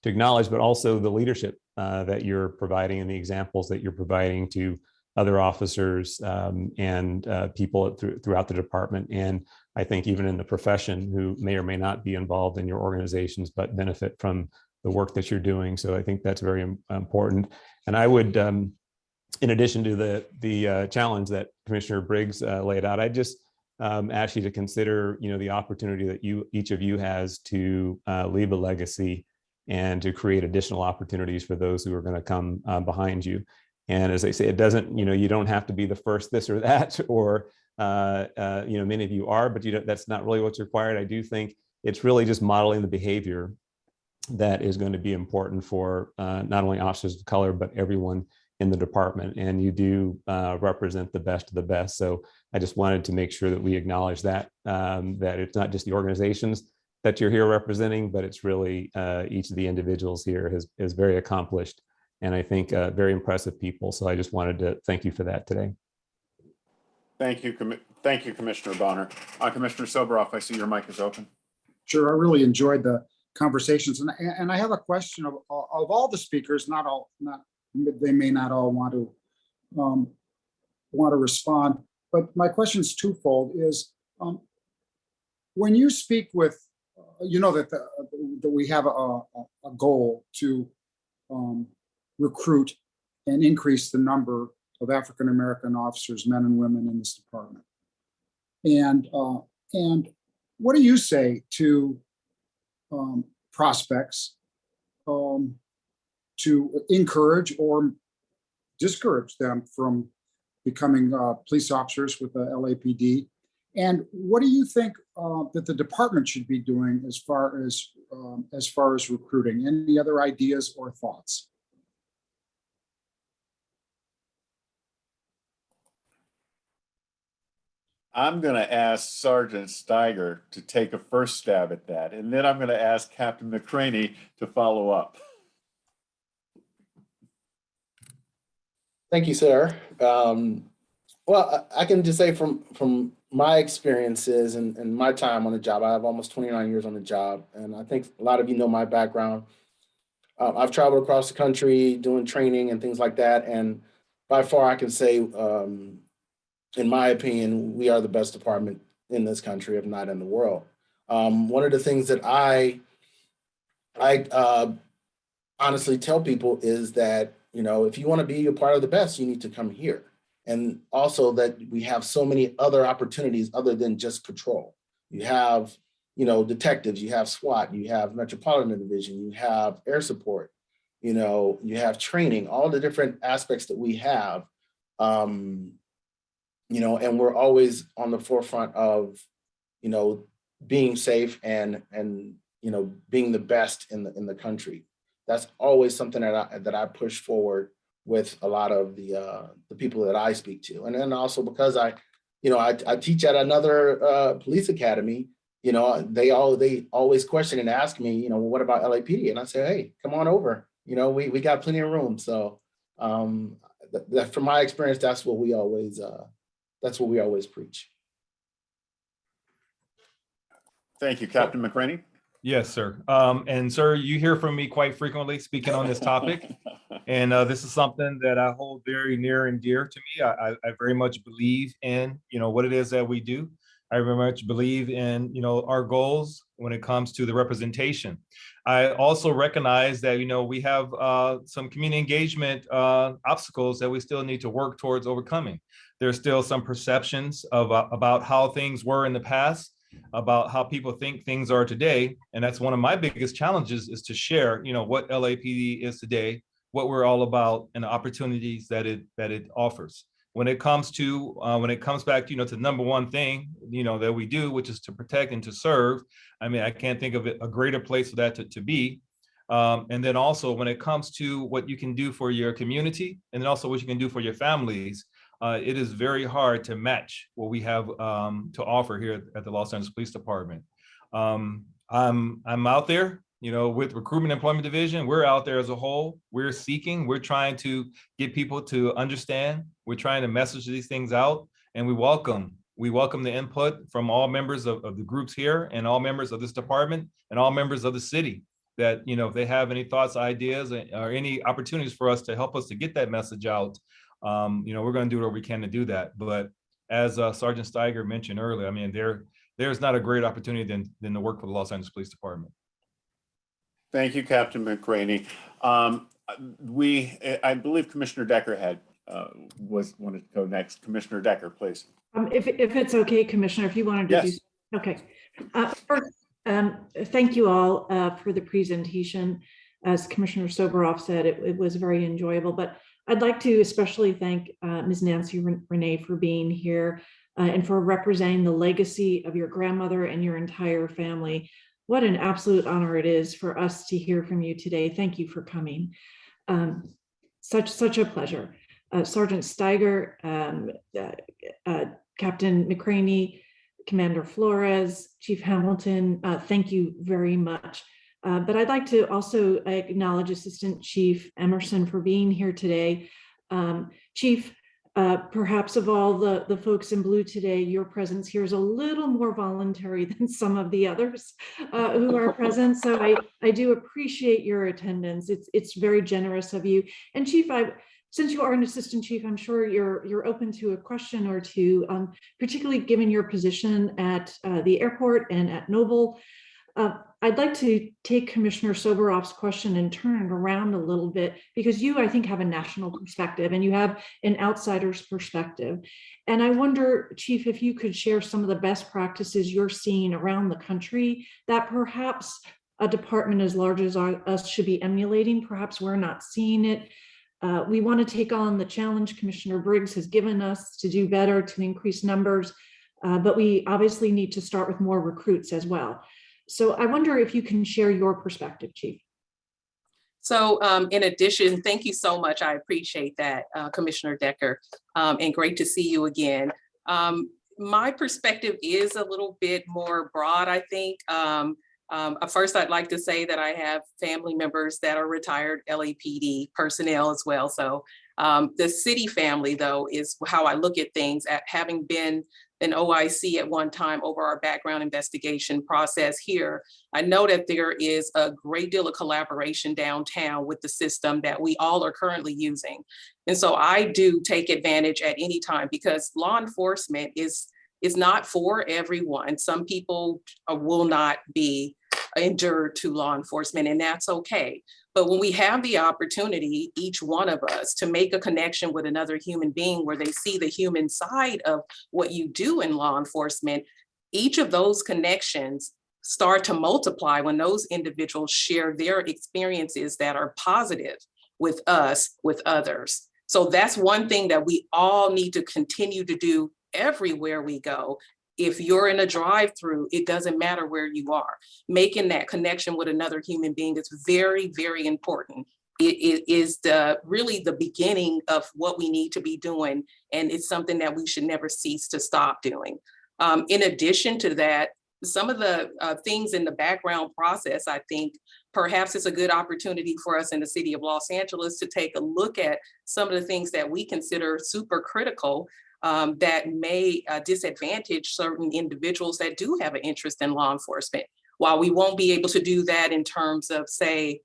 acknowledge, but also the leadership that you're providing and the examples that you're providing to other officers and people throughout the department. And I think even in the profession who may or may not be involved in your organizations, but benefit from the work that you're doing. So I think that's very important. And I would, in addition to the challenge that Commissioner Briggs laid out, I just ask you to consider, the opportunity that each of you has to leave a legacy and to create additional opportunities for those who are going to come behind you. And as I say, it doesn't, you don't have to be the first this or that, or, many of you are, but that's not really what's required. I do think it's really just modeling the behavior that is going to be important for not only officers of color, but everyone in the department. And you do represent the best of the best. So I just wanted to make sure that we acknowledge that, that it's not just the organizations that you're here representing, but it's really each of the individuals here is very accomplished. And I think very impressive people. So I just wanted to thank you for that today. Thank you, Commissioner Bonner. Commissioner Soboroff, I see your mic is open. Sure, I really enjoyed the conversations, and I have a question of all the speakers. They may not all want to respond, but my question is twofold. Is when you speak with, that we have a goal to recruit and increase the number of African American officers, men and women, in this department, and what do you say to prospects to encourage or discourage them from becoming police officers with the LAPD? And what do you think that the department should be doing as far as recruiting? Any other ideas or thoughts? I'm going to ask Sergeant Steiger to take a first stab at that, and then I'm going to ask Captain McCraney to follow up. Thank you, sir. Well, I can just say from my experiences and my time on the job, I have almost 29 years on the job, and I think a lot of you know my background. I've traveled across the country doing training and things like that, and by far I can say, in my opinion, we are the best department in this country, if not in the world. One of the things that I honestly tell people is that, if you want to be a part of the best, you need to come here. And also that we have so many other opportunities other than just patrol. You have, detectives, you have SWAT, you have Metropolitan Division, you have air support, you have training, all the different aspects that we have. And we're always on the forefront of, being safe and being the best in the country. That's always something that I push forward with a lot of the people that I speak to. And then also because I teach at another police academy, they always question and ask me, well, what about LAPD? And I say, hey, come on over. We got plenty of room. So from my experience, that's what we always preach. Thank you, Captain McCraney. Yes, sir. And sir, you hear from me quite frequently speaking on this topic. And this is something that I hold very near and dear to me. I very much believe in, what it is that we do. I very much believe in, our goals when it comes to the representation. I also recognize that, we have some community engagement obstacles that we still need to work towards overcoming. There's still some perceptions of about how things were in the past, about how people think things are today. And that's one of my biggest challenges, is to share, what LAPD is today, what we're all about, and the opportunities that it offers. When it comes back, to the number one thing, that we do, which is to protect and to serve. I mean, I can't think of a greater place for that to be. And then also when it comes to what you can do for your community, and then also what you can do for your families, it is very hard to match what we have to offer here at the Los Angeles Police Department. I'm out there, with Recruitment Employment Division. We're out there as a whole. We're seeking. We're trying to get people to understand. We're trying to message these things out, and we welcome the input from all members of the groups here, and all members of this department, and all members of the city. That if they have any thoughts, ideas, or any opportunities for us to help us to get that message out, we're going to do what we can to do that. But as Sergeant Steiger mentioned earlier, I mean, there's not a great opportunity than to work for the Los Angeles Police Department. Thank you, Captain McRaney. I believe Commissioner Decker wanted to go next. Commissioner Decker, please. If it's okay, Commissioner, if you wanted to Yes. do. Okay. First, thank you all for the presentation. As Commissioner Soboroff said, it was very enjoyable, but I'd like to especially thank Ms. Nancy Renee for being here and for representing the legacy of your grandmother and your entire family. What an absolute honor it is for us to hear from you today. Thank you for coming. Such a pleasure. Sergeant Steiger, Captain McRaney, Commander Flores, Chief Hamilton, thank you very much. But I'd like to also acknowledge Assistant Chief Emerson for being here today. Chief, perhaps of all the folks in blue today, your presence here is a little more voluntary than some of the others who are present. So I do appreciate your attendance. It's very generous of you. And Chief, since you are an assistant chief, I'm sure you're open to a question or two, particularly given your position at the airport and at Noble. I'd like to take Commissioner Soboroff's question and turn it around a little bit, because you, I think, have a national perspective and you have an outsider's perspective. And I wonder, Chief, if you could share some of the best practices you're seeing around the country that perhaps a department as large as us should be emulating. Perhaps we're not seeing it. We want to take on the challenge Commissioner Briggs has given us to do better, to increase numbers, but we obviously need to start with more recruits as well. So I wonder if you can share your perspective, Chief. So in addition, thank you so much. I appreciate that, Commissioner Decker, and great to see you again. My perspective is a little bit more broad, I think. First, I'd like to say that I have family members that are retired LAPD personnel as well. So the city family, though, is how I look at things. At having been an OIC at one time over our background investigation process here, I know that there is a great deal of collaboration downtown with the system that we all are currently using. And so I do take advantage at any time, because law enforcement is not for everyone. Some people will not be endured to law enforcement, and that's okay. But when we have the opportunity, each one of us, to make a connection with another human being where they see the human side of what you do in law enforcement, each of those connections start to multiply when those individuals share their experiences that are positive with us, with others. So that's one thing that we all need to continue to do everywhere we go. If you're in a drive-through, it doesn't matter where you are. Making that connection with another human being is very, very important. It is really the beginning of what we need to be doing, and it's something that we should never cease to stop doing. In addition to that, some of the things in the background process, I think perhaps it's a good opportunity for us in the city of Los Angeles to take a look at some of the things that we consider super critical that may disadvantage certain individuals that do have an interest in law enforcement. While we won't be able to do that in terms of, say,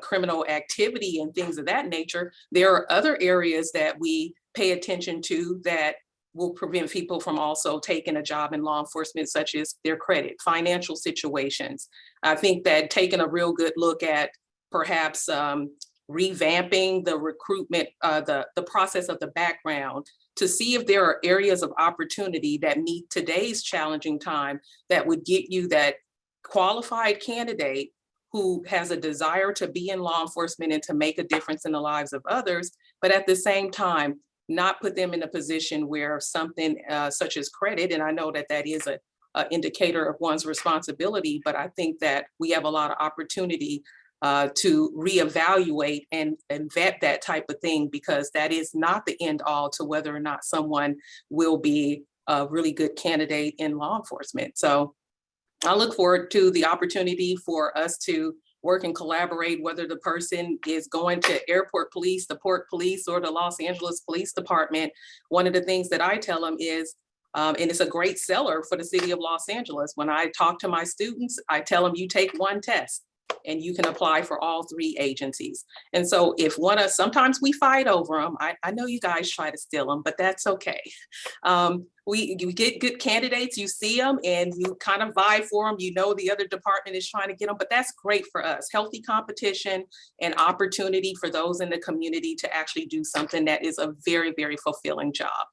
criminal activity and things of that nature, there are other areas that we pay attention to that will prevent people from also taking a job in law enforcement, such as their credit, financial situations. I think that taking a real good look at perhaps revamping the recruitment, the process of the background, to see if there are areas of opportunity that meet today's challenging time that would get you that qualified candidate who has a desire to be in law enforcement and to make a difference in the lives of others, but at the same time, not put them in a position where something such as credit, and I know that that is a indicator of one's responsibility, but I think that we have a lot of opportunity to reevaluate and vet that type of thing, because that is not the end all to whether or not someone will be a really good candidate in law enforcement. So I look forward to the opportunity for us to work and collaborate, whether the person is going to airport police, the port police, or the Los Angeles Police Department. One of the things that I tell them is, and it's a great seller for the city of Los Angeles, when I talk to my students, I tell them you take one test and you can apply for all 3 agencies. And so if sometimes we fight over them. I know you guys try to steal them, but that's okay. You get good candidates, you see them and you kind of vie for them. You know the other department is trying to get them, but that's great for us. Healthy competition and opportunity for those in the community to actually do something that is a very, very fulfilling job.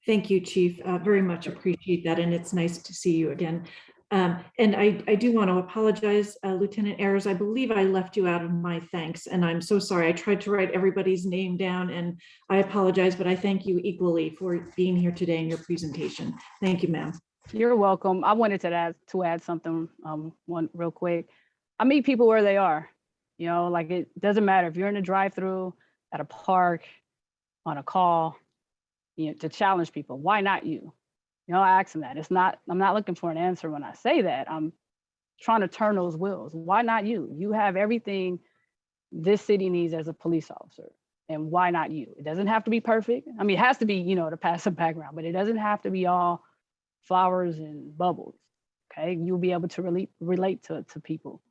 Thank you, Chief. Very much appreciate that. And it's nice to see you again. And I do want to apologize, Lieutenant Ayers. I believe I left you out of my thanks, and I'm so sorry. I tried to write everybody's name down, and I apologize, but I thank you equally for being here today in your presentation. Thank you, ma'am. You're welcome. I wanted to add something one real quick. I meet people where they are. You know, like it doesn't matter if you're in a drive-through, at a park, on a call, you know, to challenge people. Why not you? You know, I ask them that. I'm not looking for an answer when I say that. I'm trying to turn those wheels. Why not you? You have everything this city needs as a police officer. And why not you? It doesn't have to be perfect. I mean, it has to be, you know, to pass a background, but it doesn't have to be all flowers and bubbles. Okay. You'll be able to relate to people.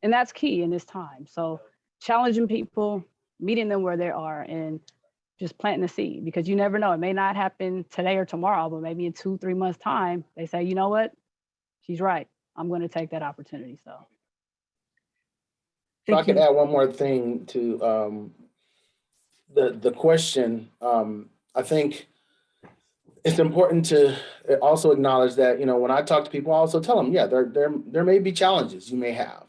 And that's key in this time. So challenging people, meeting them where they are, and just planting the seed, because you never know. It may not happen today or tomorrow, but maybe in 2-3 months time, they say, you know what? She's right. I'm going to take that opportunity. So. If I could add one more thing to the question. I think it's important to also acknowledge that, you know, when I talk to people, I also tell them, yeah, there may be challenges you may have,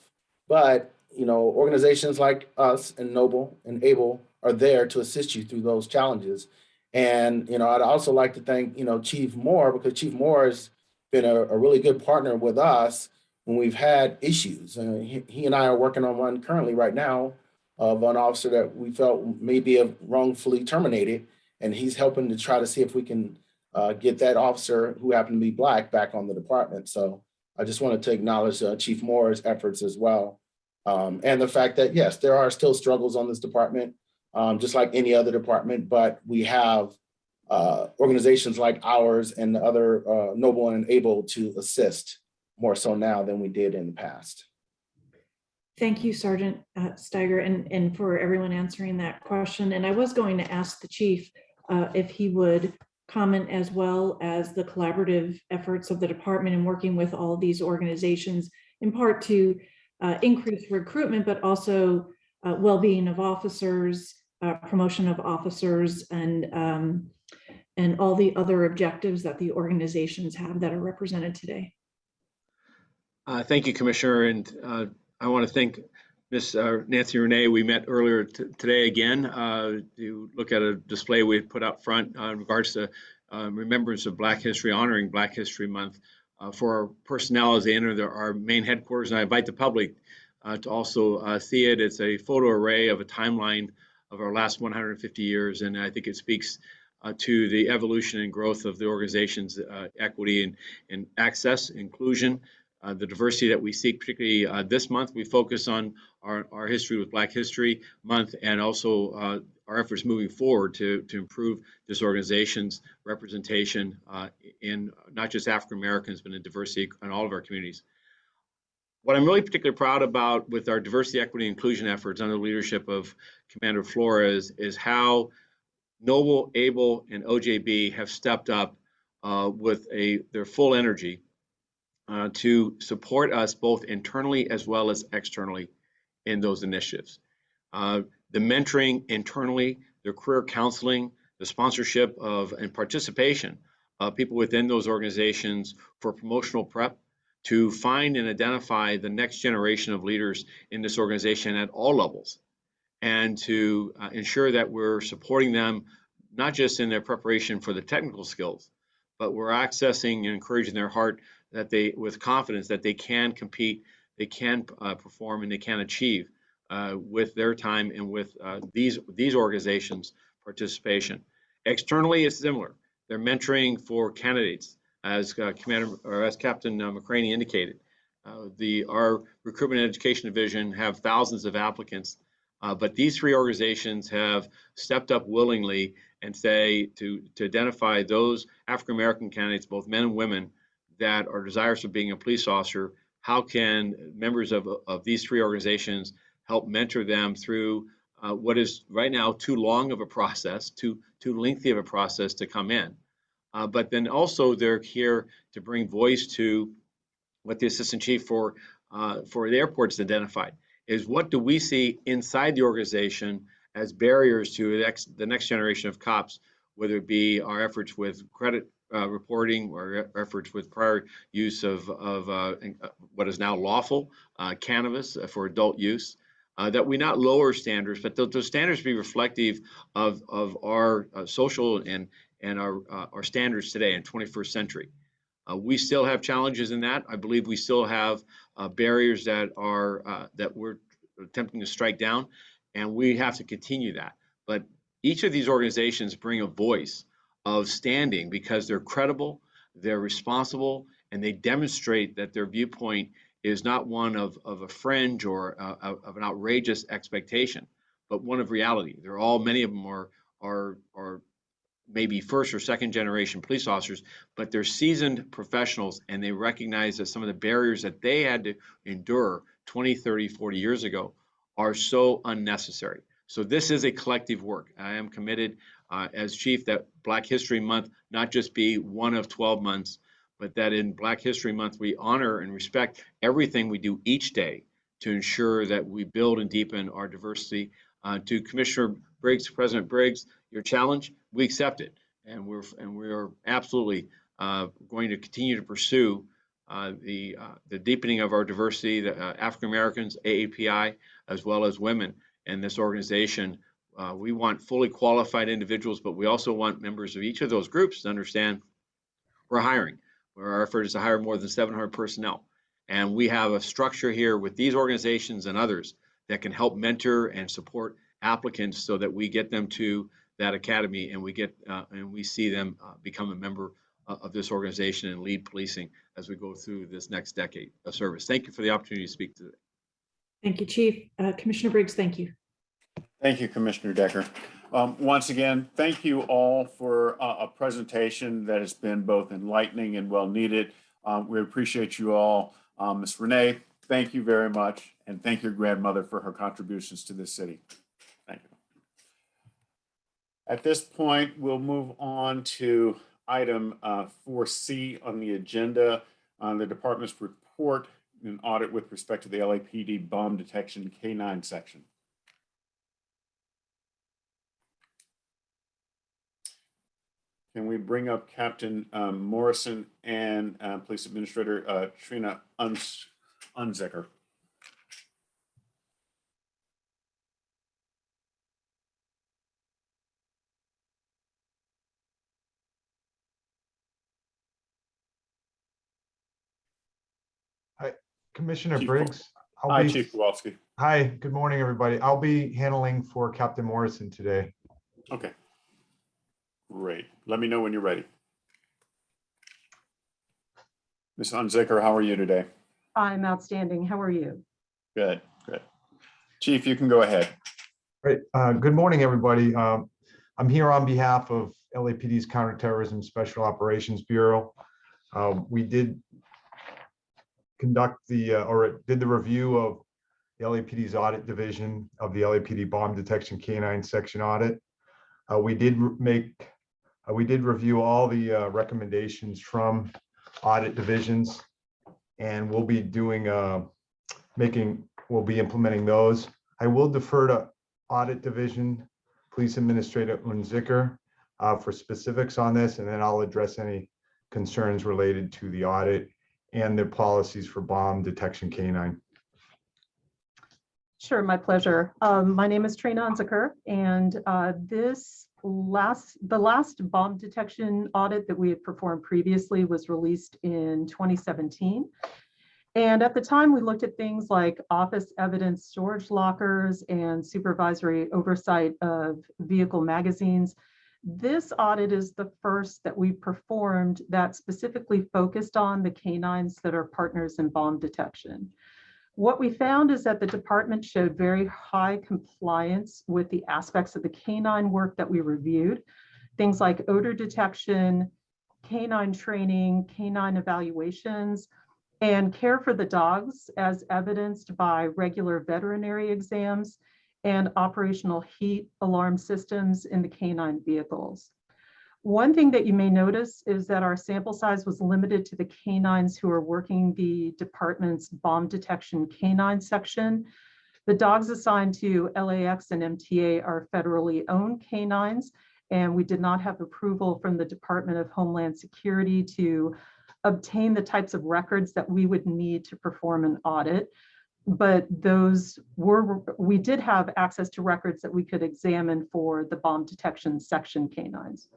but, you know, organizations like us and Noble and Able are there to assist you through those challenges. And, you know, I'd also like to thank, you know, Chief Moore, because Chief Moore has been a really good partner with us when we've had issues. He and I are working on one currently right now of an officer that we felt may be wrongfully terminated. And he's helping to try to see if we can get that officer, who happened to be Black, back on the department. So I just wanted to acknowledge Chief Moore's efforts as well. And the fact that, yes, there are still struggles on this department, just like any other department, but we have organizations like ours and the other Noble and Able to assist more so now than we did in the past. Thank you, Sergeant Steiger, and for everyone answering that question. And I was going to ask the chief if he would comment as well as the collaborative efforts of the department in working with all these organizations, in part to increase recruitment, but also well-being of officers, promotion of officers, and all the other objectives that the organizations have that are represented today. Thank you, Commissioner, and I want to thank Ms. Nancy Renee. We met earlier today again to look at a display we put out front in regards to remembrance of Black History, honoring Black History Month for our personnel as they enter our main headquarters. And I invite the public to also see it. It's a photo array of a timeline of our last 150 years, and I think it speaks to the evolution and growth of the organization's equity and access, inclusion, the diversity that we seek. Particularly this month, we focus on our history with Black History Month, and also our efforts moving forward to improve this organization's representation in not just African Americans, but in diversity in all of our communities. What I'm really particularly proud about with our diversity, equity, and inclusion efforts under the leadership of Commander Flores is how Noble, Able, and OJB have stepped up with their full energy to support us both internally as well as externally in those initiatives. The mentoring internally, the career counseling, the the sponsorship of and participation of people within those organizations for promotional prep to find and identify the next generation of leaders in this organization at all levels, and to ensure that we're supporting them not just in their preparation for the technical skills, but we're accessing and encouraging their heart that they, with confidence, that they can compete, they can perform, and they can achieve with their time and with these organizations' participation. Externally, it's similar. They're mentoring for candidates, as Captain McCraney indicated. Our recruitment and education division have thousands of applicants, but these three organizations have stepped up willingly and say to identify those African American candidates, both men and women, that are desirous of being a police officer. How can members of these three organizations help mentor them through what is right now too long of a process, too lengthy of a process to come in? But then also they're here to bring voice to what the assistant chief for the airports identified is, what do we see inside the organization as barriers to the next generation of cops, whether it be our efforts with credit reporting or efforts with prior use of what is now lawful cannabis for adult use, that we not lower standards, but those standards be reflective of our social and our standards today in 21st century. We still have challenges in that. I believe we still have barriers that we're attempting to strike down, and we have to continue that. But each of these organizations bring a voice of standing because they're credible, they're responsible, and they demonstrate that their viewpoint is not one of a fringe or of an outrageous expectation, but one of reality. Many of them are maybe first or second generation police officers, but they're seasoned professionals, and they recognize that some of the barriers that they had to endure 20, 30, 40 years ago are so unnecessary. So this is a collective work. I am committed as chief that Black History Month not just be one of 12 months, but that in Black History Month we honor and respect everything we do each day to ensure that we build and deepen our diversity. To Commissioner Briggs, President Briggs, your challenge, we accept it, and we are absolutely going to continue to pursue the deepening of our diversity, the African Americans, AAPI, as well as women in this organization. We want fully qualified individuals, but we also want members of each of those groups to understand we're hiring. Our effort is to hire more than 700 personnel, and we have a structure here with these organizations and others that can help mentor and support applicants so that we get them to that academy and we see them become a member of this organization and lead policing as we go through this next decade of service. Thank you for the opportunity to speak today. Thank you, Chief. Commissioner Briggs, thank you. Thank you, Commissioner Decker. Once again, thank you all for a presentation that has been both enlightening and well needed. We appreciate you all. Ms. Renee, thank you very much, and thank your grandmother for her contributions to this city. Thank you. At this point, we'll move on to item 4C on the agenda, on the department's report and audit with respect to the LAPD bomb detection K-9 section. Can we bring up Captain Morrison and Police Administrator Trina Unzicker? Hi, Commissioner Chief Briggs. Hi, Chief Kowalski. Hi, good morning, everybody. I'll be handling for Captain Morrison today. Okay. Great. Let me know when you're ready. Ms. Unzicker, how are you today? I'm outstanding. How are you? Good, good. Chief, you can go ahead. Great. Good morning, everybody. I'm here on behalf of LAPD's Counterterrorism Special Operations Bureau. We did conduct did the review of the LAPD's audit division of the LAPD bomb detection K-9 section audit. We did review all the recommendations from audit divisions, and we'll be implementing those. I will defer to audit division, Police Administrator Unzicker, for specifics on this, and then I'll address any concerns related to the audit and the policies for bomb detection canine. Sure, my pleasure. My name is Trina Unziker, and the last bomb detection audit that we had performed previously was released in 2017. And at the time, we looked at things like office evidence storage lockers and supervisory oversight of vehicle magazines. This audit is the first that we performed that specifically focused on the canines that are partners in bomb detection. What we found is that the department showed very high compliance with the aspects of the canine work that we reviewed, things like odor detection, canine training, canine evaluations, and care for the dogs as evidenced by regular veterinary exams and operational heat alarm systems in the canine vehicles. One thing that you may notice is that our sample size was limited to the canines who are working the department's bomb detection canine section. The dogs assigned to LAX and MTA are federally owned canines, and we did not have approval from the Department of Homeland Security to obtain the types of records that we would need to perform an audit. But we did have access to records that we could examine for the bomb detection section canines.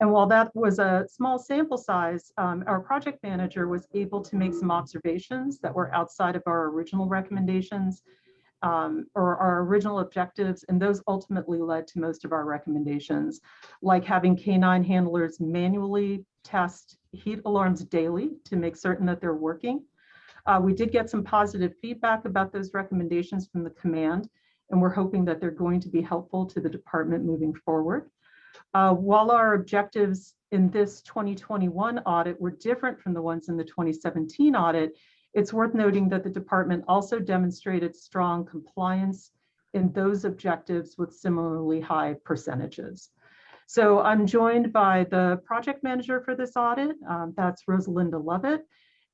And while that was a small sample size, our project manager was able to make some observations that were outside of our original recommendations or our original objectives, and those ultimately led to most of our recommendations, like having canine handlers manually test heat alarms daily to make certain that they're working. We did get some positive feedback about those recommendations from the command, and we're hoping that they're going to be helpful to the department moving forward. While our objectives in this 2021 audit were different from the ones in the 2017 audit, it's worth noting that the department also demonstrated strong compliance in those objectives with similarly high percentages. So I'm joined by the project manager for this audit, that's Rosalinda Lovett,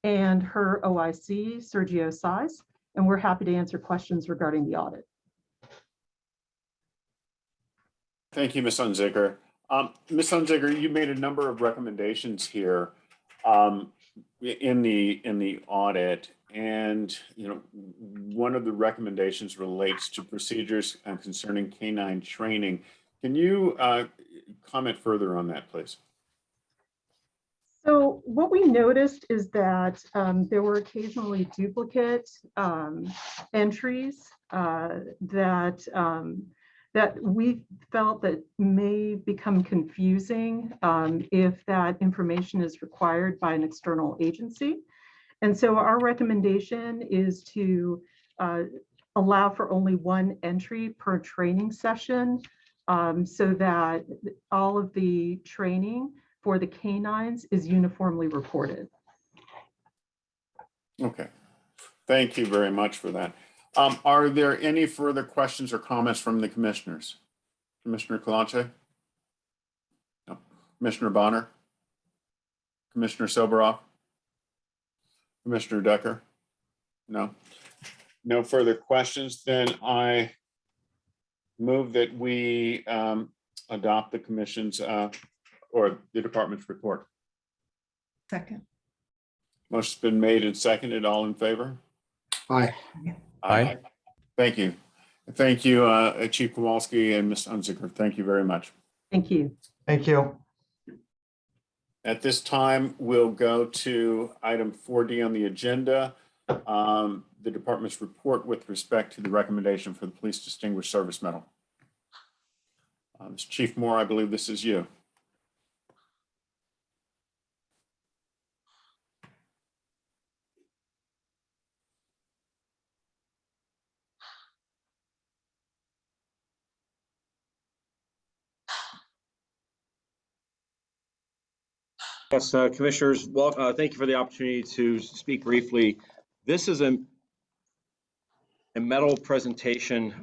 and her OIC, Sergio Sais, and we're happy to answer questions regarding the audit. Thank you, Ms. Unziker. Ms. Unziker, you made a number of recommendations here in the audit, and one of the recommendations relates to procedures concerning canine training. Can you comment further on that, please? So what we noticed is that there were occasionally duplicate entries that we felt that may become confusing if that information is required by an external agency. And so our recommendation is to allow for only one entry per training session so that all of the training for the canines is uniformly reported. Okay, thank you very much for that. Are there any further questions or comments from the commissioners? Commissioner Kalance? No. Commissioner Bonner? Commissioner Soberoff? Commissioner Decker? No. No further questions. Then I move that we adopt the commission's or the department's report. Second. Motion's been made and seconded. All in favor? Aye. Aye. Thank you. Thank you, Chief Kowalski and Ms. Unziker. Thank you very much. Thank you. Thank you. At this time, we'll go to item 4D on the agenda, the department's report with respect to the recommendation for the Police Distinguished Service Medal. Chief Moore, I believe this is you. Yes, commissioners, well, thank you for the opportunity to speak briefly. This is a medal presentation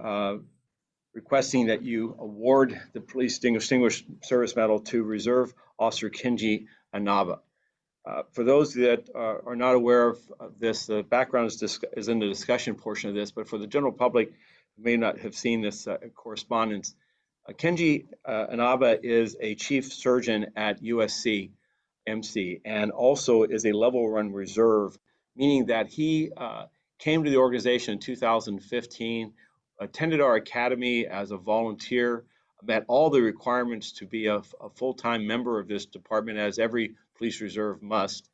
requesting that you award the Police Distinguished Service Medal to Reserve Officer Kenji Anaba. For those that are not aware of this, the background is in the discussion portion of this, but for the general public who may not have seen this correspondence, Kenji Inaba is a chief surgeon at USC MC and also is a level 1 reserve, meaning that he came to the organization in 2015, attended our academy as a volunteer, met all the requirements to be a full-time member of this department, as every police reserve must.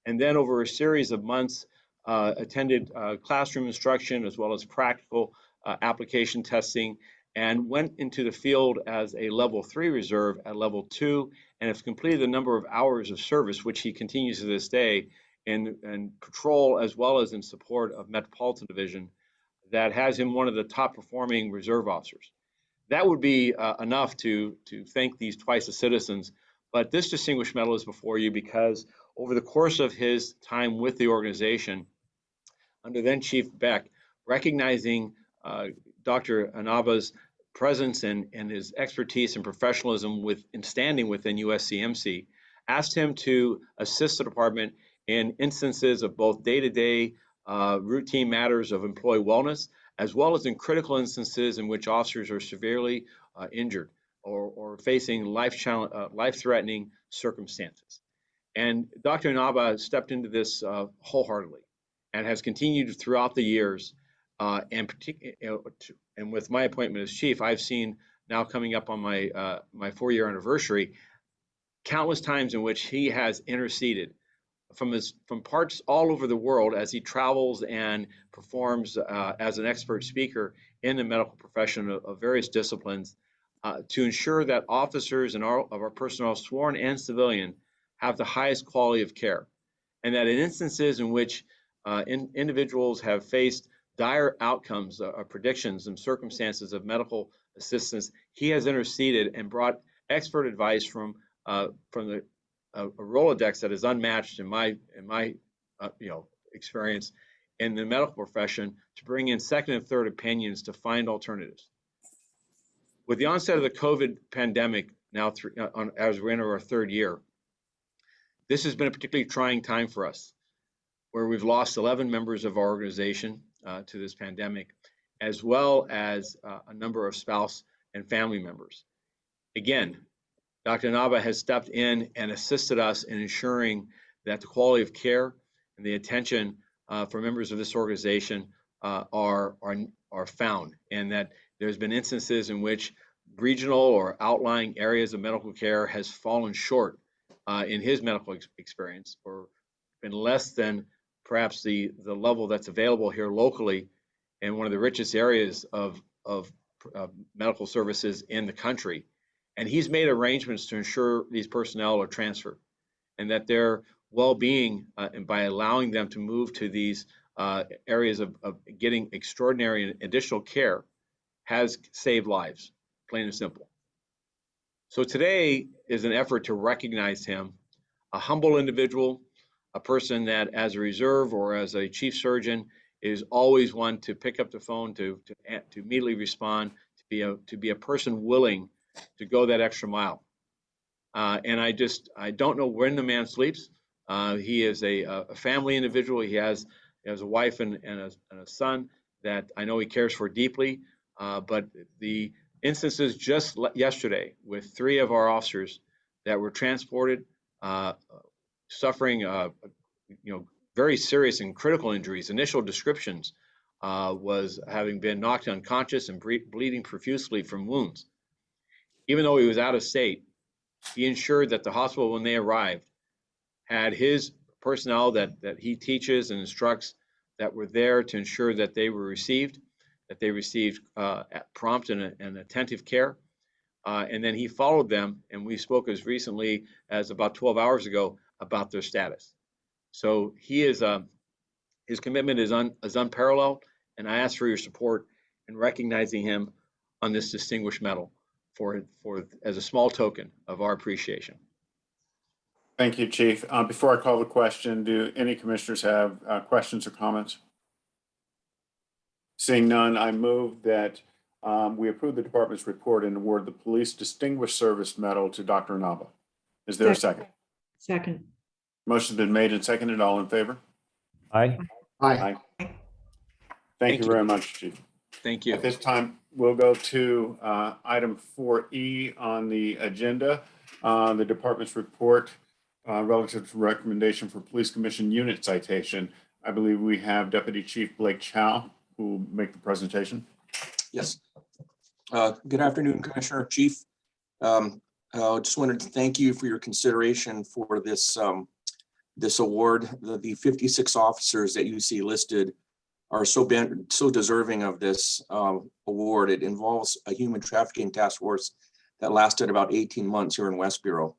And then over a series of months, attended classroom instruction as well as practical application testing, and went into the field as a level 3 reserve at level 2, and has completed a number of hours of service, which he continues to this day in patrol as well as in support of Metropolitan Division, that has him one of the top performing reserve officers. That would be enough to thank these twice as citizens, but this distinguished medal is before you because over the course of his time with the organization, under then Chief Beck, recognizing Dr. Inaba's presence and his expertise and professionalism in standing within USCMC, asked him to assist the department in instances of both day-to-day routine matters of employee wellness, as well as in critical instances in which officers are severely injured or facing life-threatening circumstances. And Dr. Inaba stepped into this wholeheartedly and has continued throughout the years. And with my appointment as chief, I've seen now coming up on my 4-year anniversary, countless times in which he has interceded from parts all over the world as he travels and performs as an expert speaker in the medical profession of various disciplines to ensure that officers and of our personnel, sworn and civilian, have the highest quality of care, and that in instances in which individuals have faced dire outcomes or predictions and circumstances of medical assistance, he has interceded and brought expert advice from the a Rolodex that is unmatched in my experience in the medical profession, to bring in second and third opinions to find alternatives. With the onset of the COVID pandemic, now as we're in our 3rd year, this has been a particularly trying time for us, where we've lost 11 members of our organization to this pandemic, as well as a number of spouse and family members. Again, Dr. Inaba has stepped in and assisted us in ensuring that the quality of care and the attention for members of this organization are found, and that there's been instances in which regional or outlying areas of medical care has fallen short in his medical experience, or been less than perhaps the level that's available here locally in one of the richest areas of medical services in the country. And he's made arrangements to ensure these personnel are transferred and that their well-being, and by allowing them to move to these areas of getting extraordinary and additional care, has saved lives, plain and simple. So today is an effort to recognize him, a humble individual, a person that as a reserve or as a chief surgeon is always one to pick up the phone, to immediately respond, to be a person willing to go that extra mile. And I don't know when the man sleeps. He is a family individual. He has a wife and a son that I know he cares for deeply. But the instances just yesterday with 3 of our officers that were transported, suffering very serious and critical injuries. Initial descriptions was having been knocked unconscious and bleeding profusely from wounds. Even though he was out of state, he ensured that the hospital, when they arrived, had his personnel that he teaches and instructs that were there to ensure that they received prompt and attentive care. And then he followed them, and we spoke as recently as about 12 hours ago about their status. So he is his commitment is unparalleled, and I ask for your support in recognizing him on this distinguished medal for as a small token of our appreciation. Thank you, Chief. Before I call the question, do any commissioners have questions or comments? Seeing none, I move that we approve the department's report and award the Police Distinguished Service Medal to Dr. Inaba. Is there a second? Second. Motion's been made and seconded. All in favor? Aye. Aye. Thank you very much, Chief. Thank you. At this time, we'll go to item 4E on the agenda, the department's report relative to recommendation for Police Commission unit citation. I believe we have Deputy Chief Blake Chow who will make the presentation. Yes. Good afternoon, Commissioner, Chief. Just wanted to thank you for your consideration for this this award. The 56 officers that you see listed are so deserving of this award. It involves a human trafficking task force that lasted about 18 months here in West Bureau.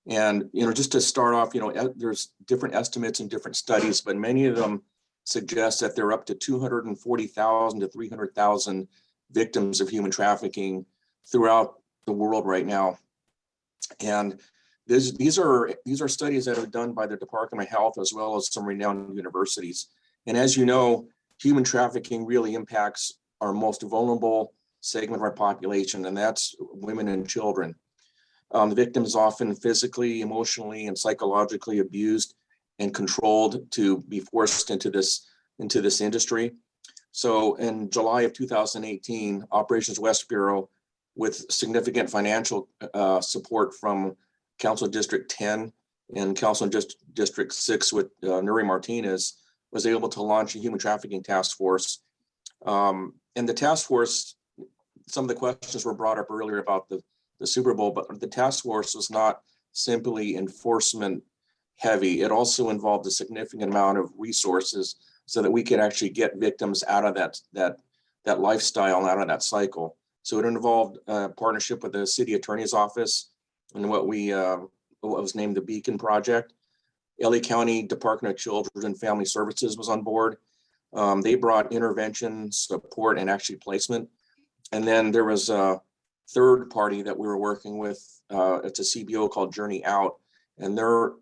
And, just to start off, there's different estimates and different studies, but many of them suggest that there are up to 240,000 to 300,000 victims of human trafficking throughout the world right now. And these are studies that are done by the Department of Health as well as some renowned universities. And as you know, human trafficking really impacts our most vulnerable segment of our population, and that's women and children. The victim is often physically, emotionally, and psychologically abused and controlled to be forced into this industry. So in July of 2018, Operations West Bureau, with significant financial support from Council District 10 and Council District 6 with Nuri Martinez, was able to launch a human trafficking task force. And the task force, some of the questions were brought up earlier about the Super Bowl, but the task force was not simply enforcement heavy. It also involved a significant amount of resources so that we could actually get victims out of that lifestyle and out of that cycle. So it involved a partnership with the city attorney's office and what was named the Beacon Project. LA County Department of Children and Family Services was on board. They brought intervention, support, and actually placement. And then there was a third party that we were working with. It's a CBO called Journey Out, and their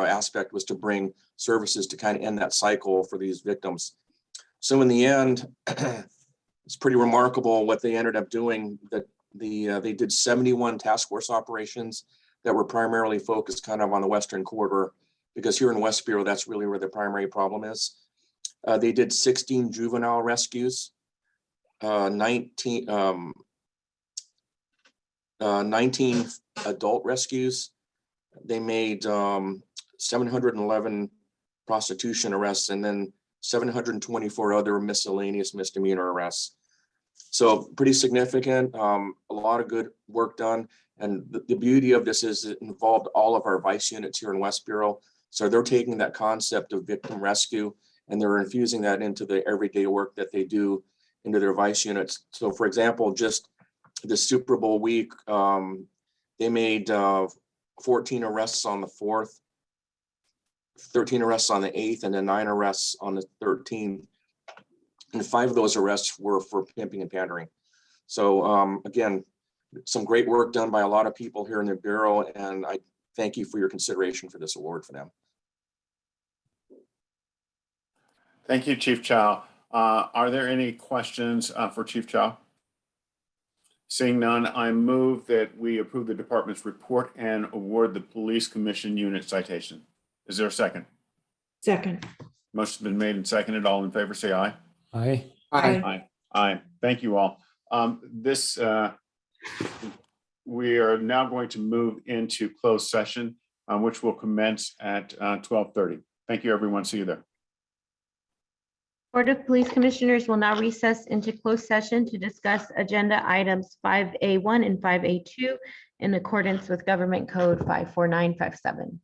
aspect was to bring services to kind of end that cycle for these victims. So in the end, it's pretty remarkable what they ended up doing. That they did 71 task force operations that were primarily focused kind of on the Western Corridor, because here in West Bureau, that's really where the primary problem is. They did 16 juvenile rescues, 19 adult rescues. They made 711 prostitution arrests and then 724 other miscellaneous misdemeanor arrests. So pretty significant, a lot of good work done. And the beauty of this is it involved all of our vice units here in West Bureau. So they're taking that concept of victim rescue and they're infusing that into the everyday work that they do into their vice units. So for example, just the Super Bowl week, they made 14 arrests on the 4th, 13 arrests on the 8th, and then 9 arrests on the 13th. And 5 of those arrests were for pimping and pandering. So again, some great work done by a lot of people here in the Bureau, and I thank you for your consideration for this award for them. Thank you, Chief Chow. Are there any questions for Chief Chow? Seeing none, I move that we approve the department's report and award the Police Commission unit citation. Is there a second? Second. Motion's been made and seconded. All in favor, say aye. Aye. Aye. Aye. Thank you all. We are now going to move into closed session, which will commence at 12:30. Thank you, everyone. See you there. Board of Police Commissioners will now recess into closed session to discuss agenda items 5A1 and 5A2 in accordance with Government Code 54957.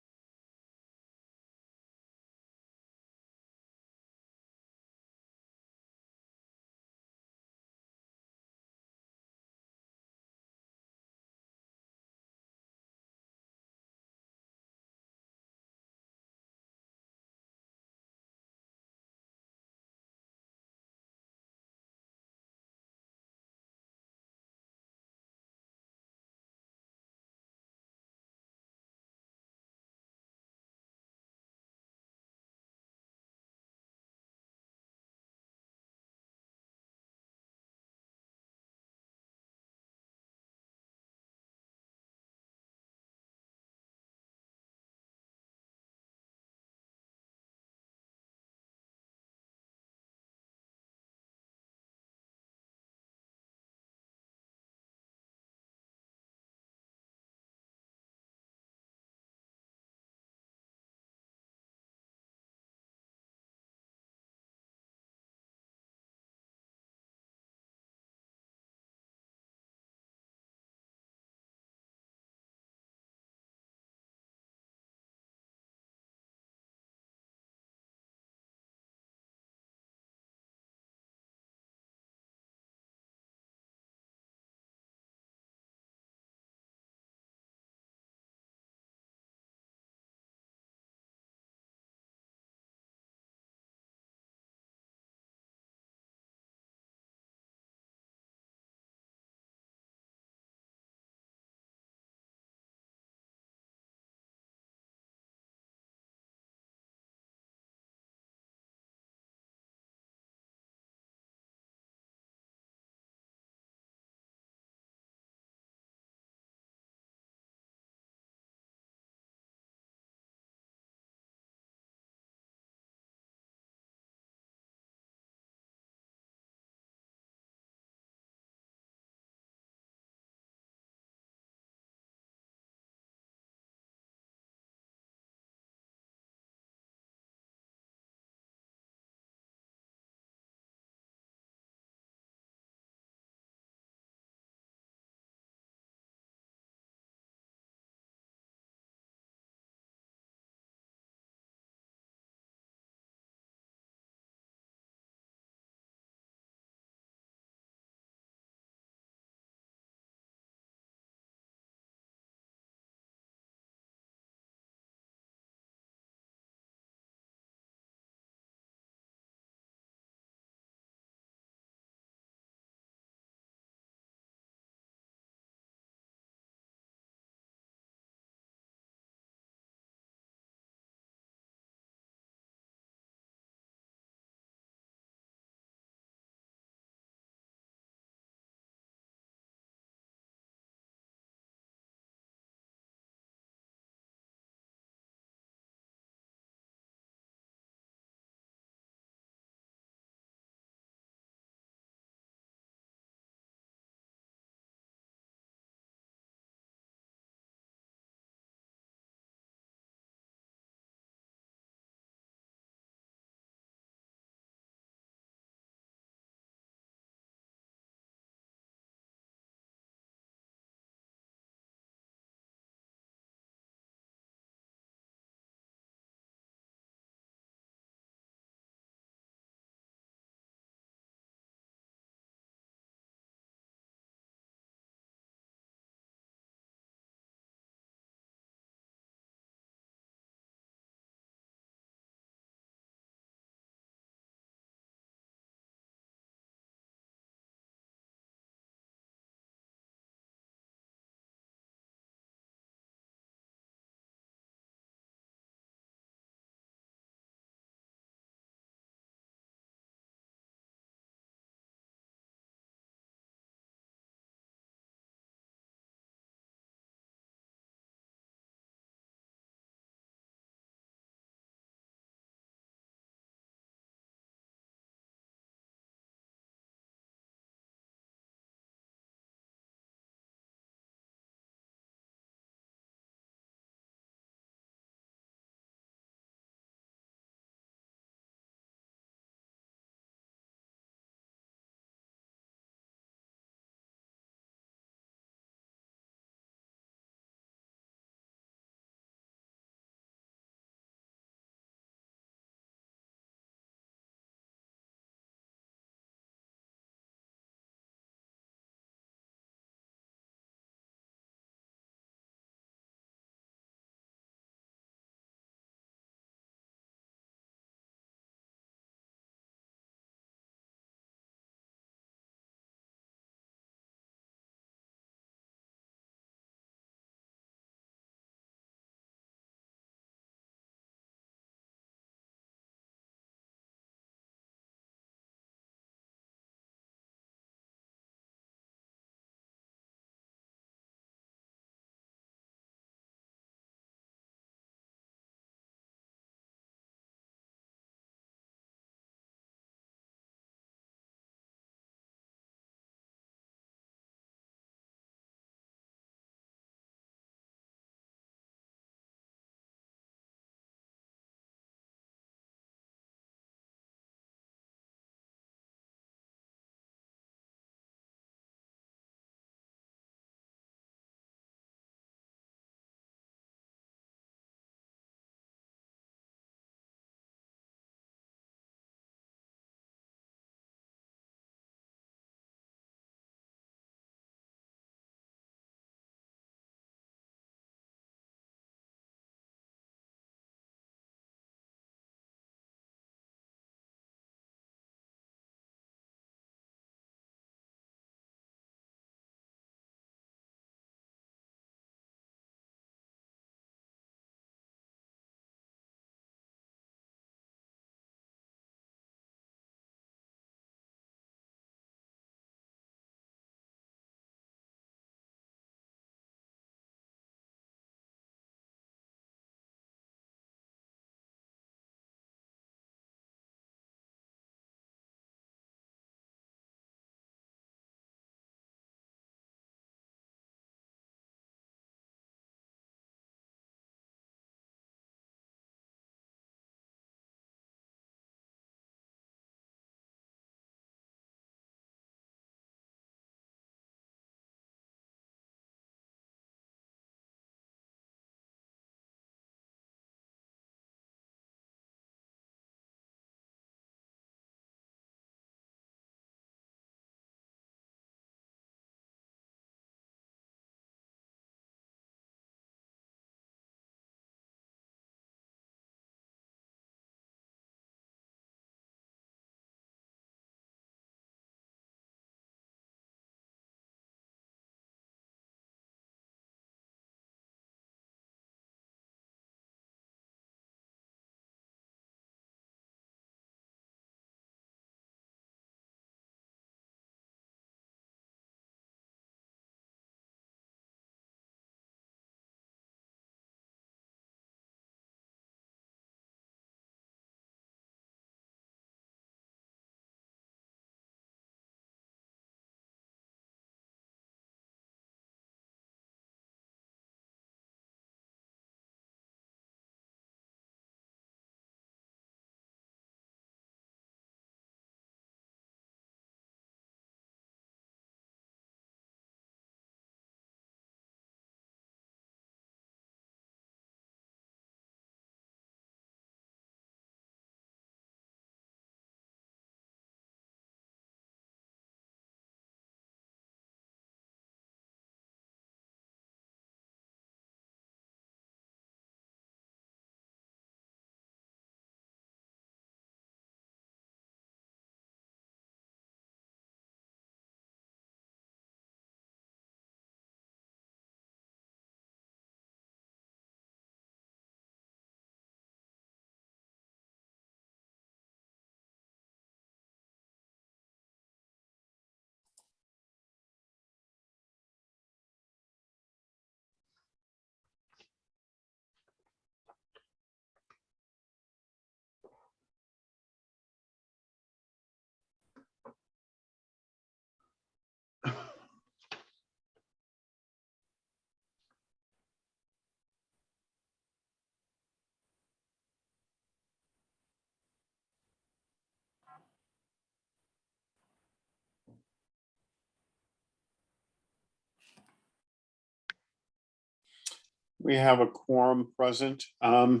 We have a quorum present. Mr.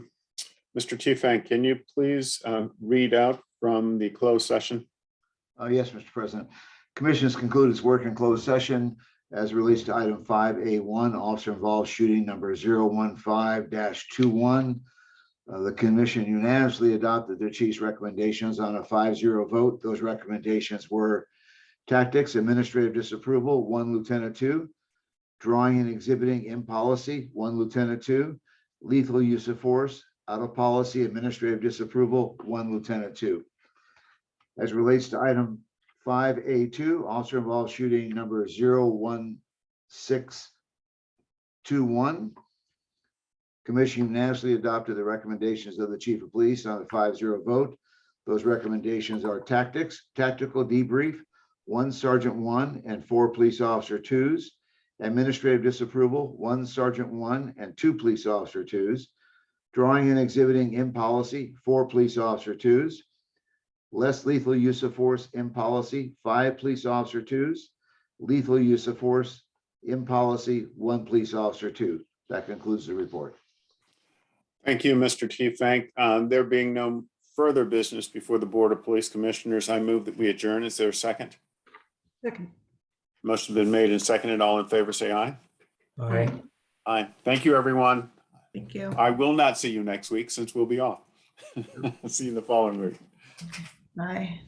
Tefang, can you please read out from the closed session? Yes, Mr. President. Commission has concluded its work in closed session as it relates to item 5A1, officer involved shooting number 015-21. The commission unanimously adopted the chief's recommendations on a 5-0 vote. Those recommendations were tactics, administrative disapproval, 1 Lieutenant 2, drawing and exhibiting in policy, 1 Lieutenant 2, lethal use of force, out of policy, administrative disapproval, 1 Lieutenant 2. As it relates to item 5A2, officer involved shooting number 01621. Commission unanimously adopted the recommendations of the chief of police on a 5-0 vote. Those recommendations are tactics, tactical debrief, 1 Sergeant 1 and 4 police officer 2s, administrative disapproval, 1 Sergeant 1 and 2 police officer 2s, drawing and exhibiting in policy, 4 police officer 2s, less lethal use of force in policy, 5 police officer 2s, lethal use of force in policy, 1 police officer 2. That concludes the report. Thank you, Mr. Tefang. There being no further business before the Board of Police Commissioners, I move that we adjourn. Is there a second? Second. Motion's been made and seconded. All in favor, say aye. Aye. Aye. Thank you, everyone. Thank you. I will not see you next week since we'll be off. See you the following week. Bye.